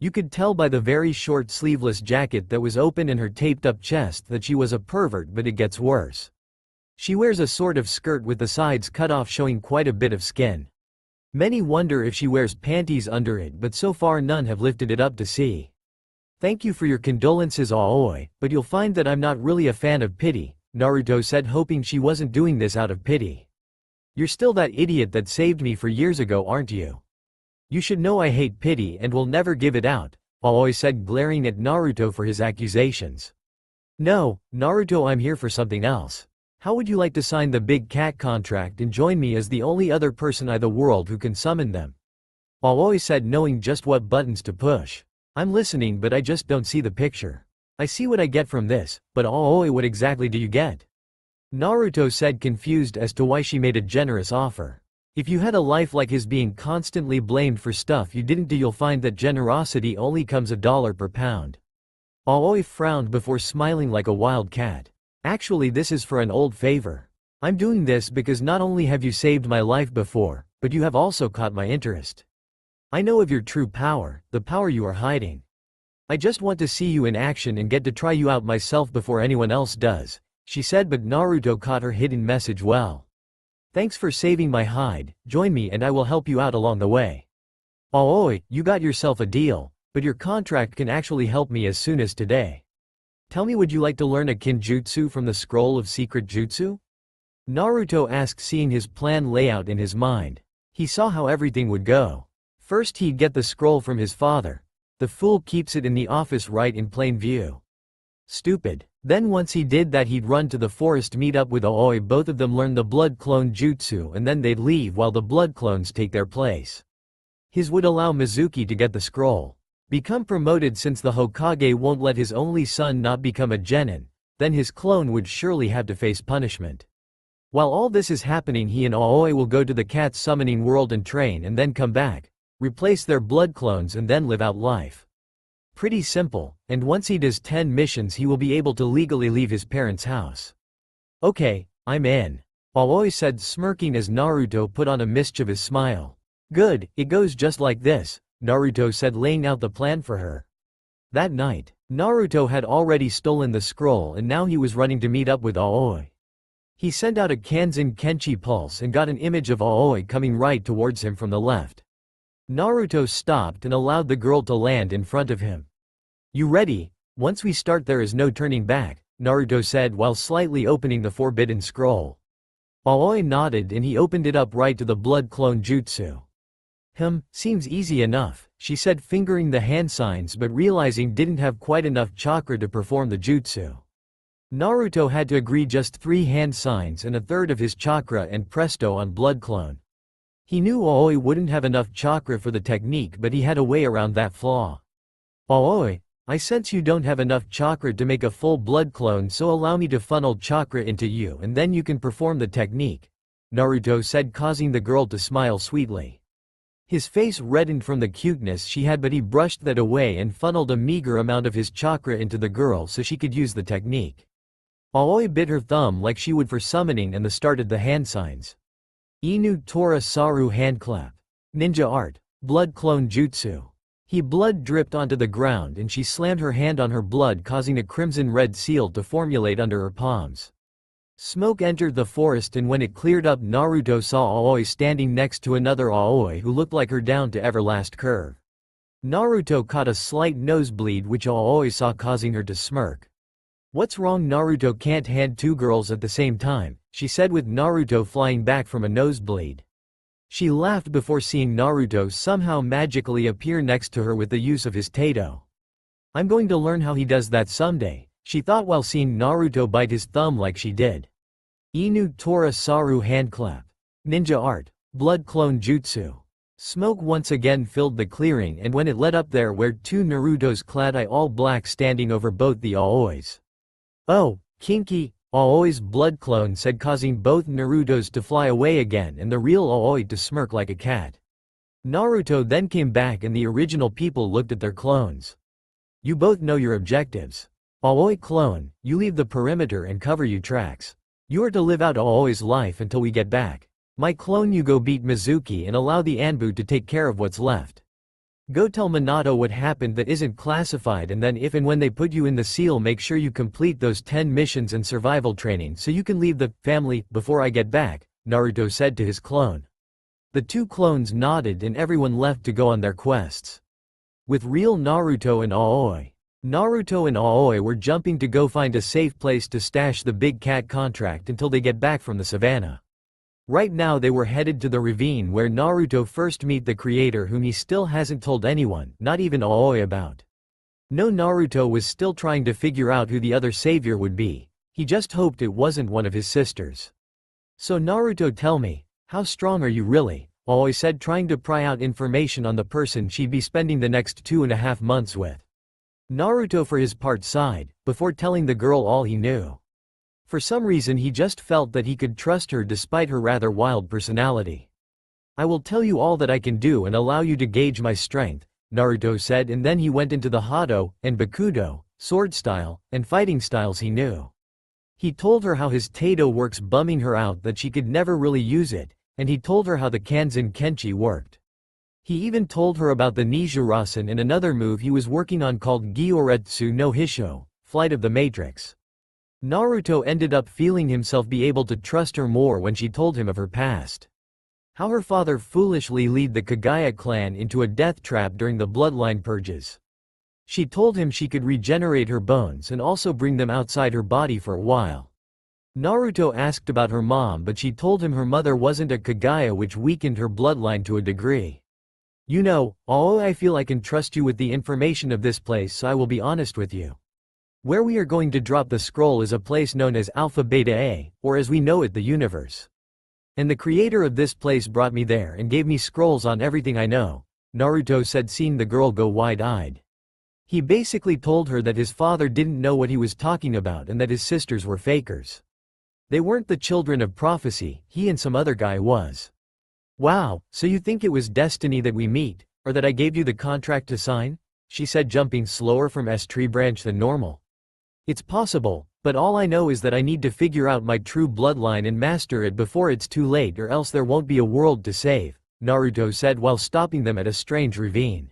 You could tell by the very short sleeveless jacket that was open and her taped-up chest that she was a pervert, but it gets worse. She wears a sort of skirt with the sides cut off, showing quite a bit of skin. Many wonder if she wears panties under it, but so far none have lifted it up to see. Thank you for your condolences Aoi, but you'll find that I'm not really a fan of pity, Naruto said, hoping she wasn't doing this out of pity. You're still that idiot that saved me for years ago, aren't you? You should know I hate pity and will never give it out, Aoi said, glaring at Naruto for his accusations. No, Naruto, I'm here for something else. How would you like to sign the big cat contract and join me as the only other person in the world who can summon them? Aoi said, knowing just what buttons to push. I'm listening, but I just don't see the picture. I see what I get from this, but Aoi, what exactly do you get? Naruto said, confused as to why she made a generous offer. If you had a life like his, being constantly blamed for stuff you didn't do, you'll find that generosity only comes $1 per pound. Aoi frowned before smiling like a wild cat. Actually, this is for an old favor. I'm doing this because not only have you saved my life before, but you have also caught my interest. I know of your true power, the power you are hiding. I just want to see you in action and get to try you out myself before anyone else does, she said, but Naruto caught her hidden message well. Thanks for saving my hide, join me and I will help you out along the way. Aoi, you got yourself a deal, but your contract can actually help me as soon as today. Tell me, would you like to learn a kinjutsu from the scroll of secret jutsu? Naruto asked, seeing his plan lay out in his mind. He saw how everything would go. First he'd get the scroll from his father. The fool keeps it in the office right in plain view. Stupid. Then once he did that, he'd run to the forest, meet up with Aoi, both of them learn the blood clone jutsu, and then they'd leave while the blood clones take their place. His would allow Mizuki to get the scroll. Become promoted, since the Hokage won't let his only son not become a genin, then his clone would surely have to face punishment. While all this is happening, he and Aoi will go to the cat summoning world and train, and then come back, replace their blood clones, and then live out life. Pretty simple, and once he does 10 missions he will be able to legally leave his parents' house. Okay, I'm in, Aoi said, smirking as Naruto put on a mischievous smile. Good, it goes just like this, Naruto said, laying out the plan for her. That night, Naruto had already stolen the scroll and now he was running to meet up with Aoi. He sent out a Kanzen Kenchi pulse and got an image of Aoi coming right towards him from the left. Naruto stopped and allowed the girl to land in front of him. You ready? Once we start there is no turning back, Naruto said while slightly opening the forbidden scroll. Aoi nodded and he opened it up right to the blood clone jutsu. Seems easy enough, she said, fingering the hand signs, but realizing didn't have quite enough chakra to perform the jutsu. Naruto had to agree, just 3 hand signs and a third of his chakra, and presto, on blood clone. He knew Aoi wouldn't have enough chakra for the technique, but he had a way around that flaw. Aoi, I sense you don't have enough chakra to make a full blood clone, so allow me to funnel chakra into you and then you can perform the technique, Naruto said, causing the girl to smile sweetly. His face reddened from the cuteness she had, but he brushed that away and funneled a meager amount of his chakra into the girl so she could use the technique. Aoi bit her thumb like she would for summoning and started the hand signs. Inu Tora Saru handclap. Ninja art. Blood clone jutsu. Blood dripped onto the ground and she slammed her hand on her blood, causing a crimson-red seal to formulate under her palms. Smoke entered the forest, and when it cleared up, Naruto saw Aoi standing next to another Aoi who looked like her down to everlast curve. Naruto caught a slight nosebleed, which Aoi saw, causing her to smirk. What's wrong? Naruto can't hand 2 girls at the same time, she said, with Naruto flying back from a nosebleed. She laughed before seeing Naruto somehow magically appear next to her with the use of his Tato. I'm going to learn how he does that someday, she thought while seeing Naruto bite his thumb like she did. Inu Tora Saru handclap. Ninja art. Blood clone jutsu. Smoke once again filled the clearing, and when it led up there were two Narutos clad all black standing over both the Aois. "Oh, Kinky," Aoi's blood clone said, causing both Narutos to fly away again and the real Aoi to smirk like a cat. Naruto then came back and the original people looked at their clones. "You both know your objectives. Aoi clone, you leave the perimeter and cover your tracks. You are to live out Aoi's life until we get back. My clone, you go beat Mizuki and allow the Anbu to take care of what's left. Go tell Minato what happened that isn't classified, and then if and when they put you in the seal, make sure you complete those 10 missions and survival training so you can leave the family before I get back," Naruto said to his clone. The two clones nodded and everyone left to go on their quests. With real Naruto and Aoi. Naruto and Aoi were jumping to go find a safe place to stash the big cat contract until they get back from the savannah. Right now they were headed to the ravine where Naruto first meet the creator, whom he still hasn't told anyone, not even Aoi, about. No, Naruto was still trying to figure out who the other savior would be. He just hoped it wasn't one of his sisters. "So Naruto, tell me, how strong are you really?" Aoi said, trying to pry out information on the person she'd be spending the next 2.5 months with. Naruto for his part sighed, before telling the girl all he knew. For some reason he just felt that he could trust her despite her rather wild personality. "I will tell you all that I can do and allow you to gauge my strength," Naruto said, and then he went into the Hado and Bakudo, sword style, and fighting styles he knew. He told her how his Tato works, bumming her out that she could never really use it, and he told her how the Kanzen Kenchi worked. He even told her about the Nijirasen and another move he was working on called Gyoretsu no Hisho, Flight of the Matrix. Naruto ended up feeling himself be able to trust her more when she told him of her past. How her father foolishly led the Kagaya clan into a death trap during the bloodline purges. She told him she could regenerate her bones and also bring them outside her body for a while. Naruto asked about her mom, but she told him her mother wasn't a Kagaya, which weakened her bloodline to a degree. "You know, Aoi, I feel I can trust you with the information of this place, so I will be honest with you. Where we are going to drop the scroll is a place known as Alpha Beta A, or as we know it, the universe. And the creator of this place brought me there and gave me scrolls on everything I know," Naruto said, seeing the girl go wide-eyed. He basically told her that his father didn't know what he was talking about and that his sisters were fakers. They weren't the children of prophecy, he and some other guy was. "Wow, so you think it was destiny that we meet, or that I gave you the contract to sign?" she said, jumping slower from S tree branch than normal. "It's possible, but all I know is that I need to figure out my true bloodline and master it before it's too late, or else there won't be a world to save," Naruto said while stopping them at a strange ravine.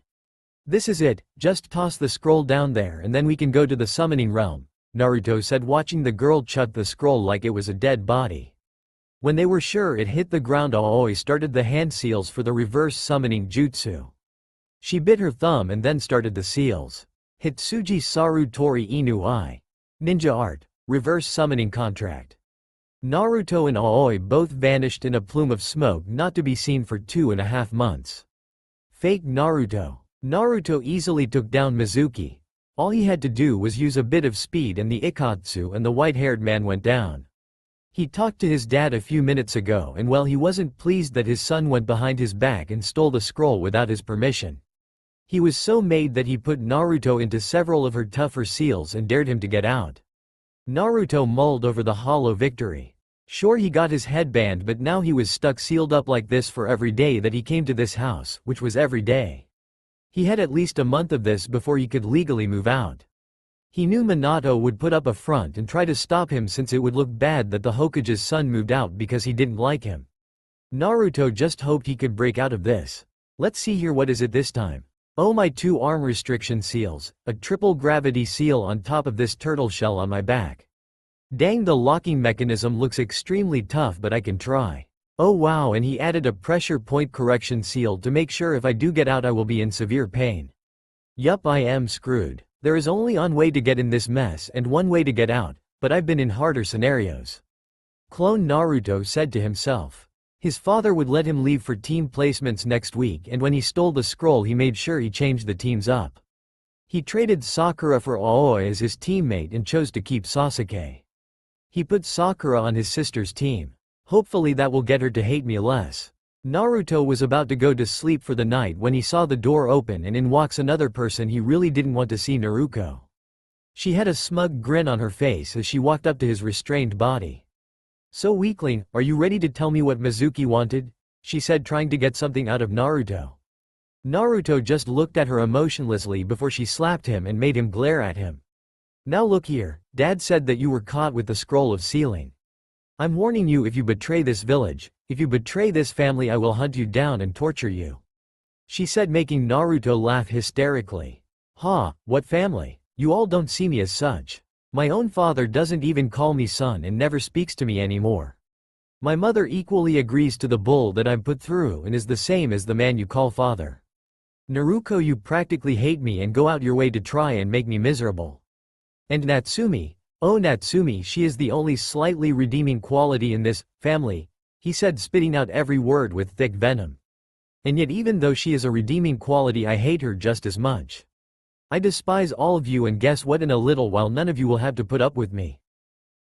"This is it, just toss the scroll down there and then we can go to the summoning realm," Naruto said, watching the girl chuck the scroll like it was a dead body. When they were sure it hit the ground, Aoi started the hand seals for the reverse summoning jutsu. She bit her thumb and then started the seals. Hitsuji Saru Tori Inu I. Ninja Art. Reverse summoning contract. Naruto and Aoi both vanished in a plume of smoke, not to be seen for 2.5 months. Fake Naruto. Naruto easily took down Mizuki. All he had to do was use a bit of speed and the Ikatsu and the white-haired man went down. He talked to his dad a few minutes ago, and well, he wasn't pleased that his son went behind his back and stole the scroll without his permission. He was so mad that he put Naruto into several of her tougher seals and dared him to get out. Naruto mulled over the hollow victory. Sure, he got his headband, but now he was stuck sealed up like this for every day that he came to this house, which was every day. He had at least a month of this before he could legally move out. He knew Minato would put up a front and try to stop him, since it would look bad that the Hokage's son moved out because he didn't like him. Naruto just hoped he could break out of this. Let's see here, what is it this time? Oh, my 2 arm restriction seals, a triple gravity seal on top of this turtle shell on my back. Dang, the locking mechanism looks extremely tough, but I can try. Oh wow, and he added a pressure point correction seal to make sure if I do get out I will be in severe pain. Yup, I am screwed. There is only one way to get in this mess and one way to get out, but I've been in harder scenarios. Clone Naruto said to himself. His father would let him leave for team placements next week, and when he stole the scroll he made sure he changed the teams up. He traded Sakura for Aoi as his teammate and chose to keep Sasuke. He put Sakura on his sister's team. Hopefully that will get her to hate me less. Naruto was about to go to sleep for the night when he saw the door open and in walks another person he really didn't want to see: Naruko. She had a smug grin on her face as she walked up to his restrained body. "So weakling, are you ready to tell me what Mizuki wanted?" she said, trying to get something out of Naruto. Naruto just looked at her emotionlessly before she slapped him and made him glare at him. "Now look here, Dad said that you were caught with the scroll of sealing. I'm warning you, if you betray this village, if you betray this family, I will hunt you down and torture you," she said, making Naruto laugh hysterically. "Ha, what family? You all don't see me as such. My own father doesn't even call me son and never speaks to me anymore. My mother equally agrees to the bull that I'm put through and is the same as the man you call father. Naruko, you practically hate me and go out your way to try and make me miserable. And Natsumi, oh Natsumi, she is the only slightly redeeming quality in this family," he said, spitting out every word with thick venom. "And yet even though she is a redeeming quality, I hate her just as much. I despise all of you, and guess what, in a little while none of you will have to put up with me.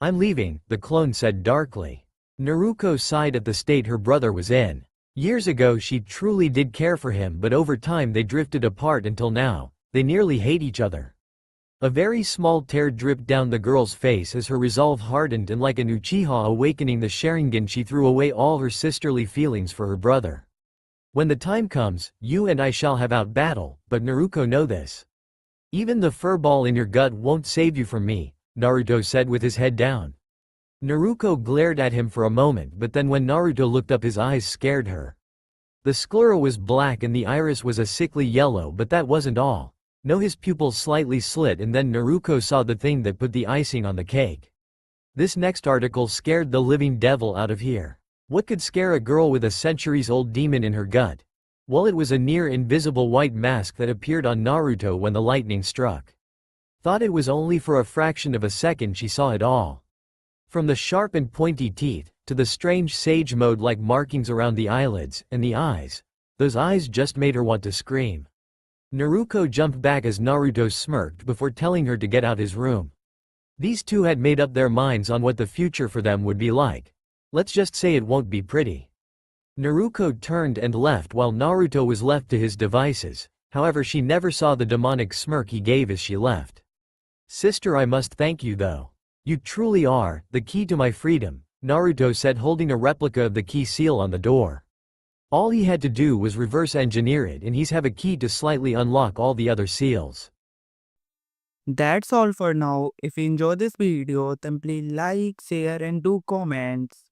I'm leaving," the clone said darkly. Naruko sighed at the state her brother was in. Years ago she truly did care for him, but over time they drifted apart until now, they nearly hate each other. A very small tear dripped down the girl's face as her resolve hardened, and like an Uchiha awakening the Sharingan, she threw away all her sisterly feelings for her brother. "When the time comes, you and I shall have out battle, but Naruko, know this. Even the furball in your gut won't save you from me," Naruto said with his head down. Naruko glared at him for a moment, but then when Naruto looked up his eyes scared her. The sclera was black and the iris was a sickly yellow, but that wasn't all. No, his pupils slightly slit, and then Naruko saw the thing that put the icing on the cake. This next article scared the living devil out of here. What could scare a girl with a centuries-old demon in her gut? Well, it was a near-invisible white mask that appeared on Naruto when the lightning struck. Thought it was only for a fraction of a second she saw it all. From the sharp and pointy teeth, to the strange sage mode-like markings around the eyelids, and the eyes. Those eyes just made her want to scream. Naruko jumped back as Naruto smirked before telling her to get out his room. These two had made up their minds on what the future for them would be like. Let's just say it won't be pretty. Naruko turned and left while Naruto was left to his devices, however she never saw the demonic smirk he gave as she left. "Sister, I must thank you though. You truly are the key to my freedom," Naruto said, holding a replica of the key seal on the door. All he had to do was reverse engineer it and he's have a key to slightly unlock all the other seals. That's all for now. If you enjoy this video, then please like, share and do comments.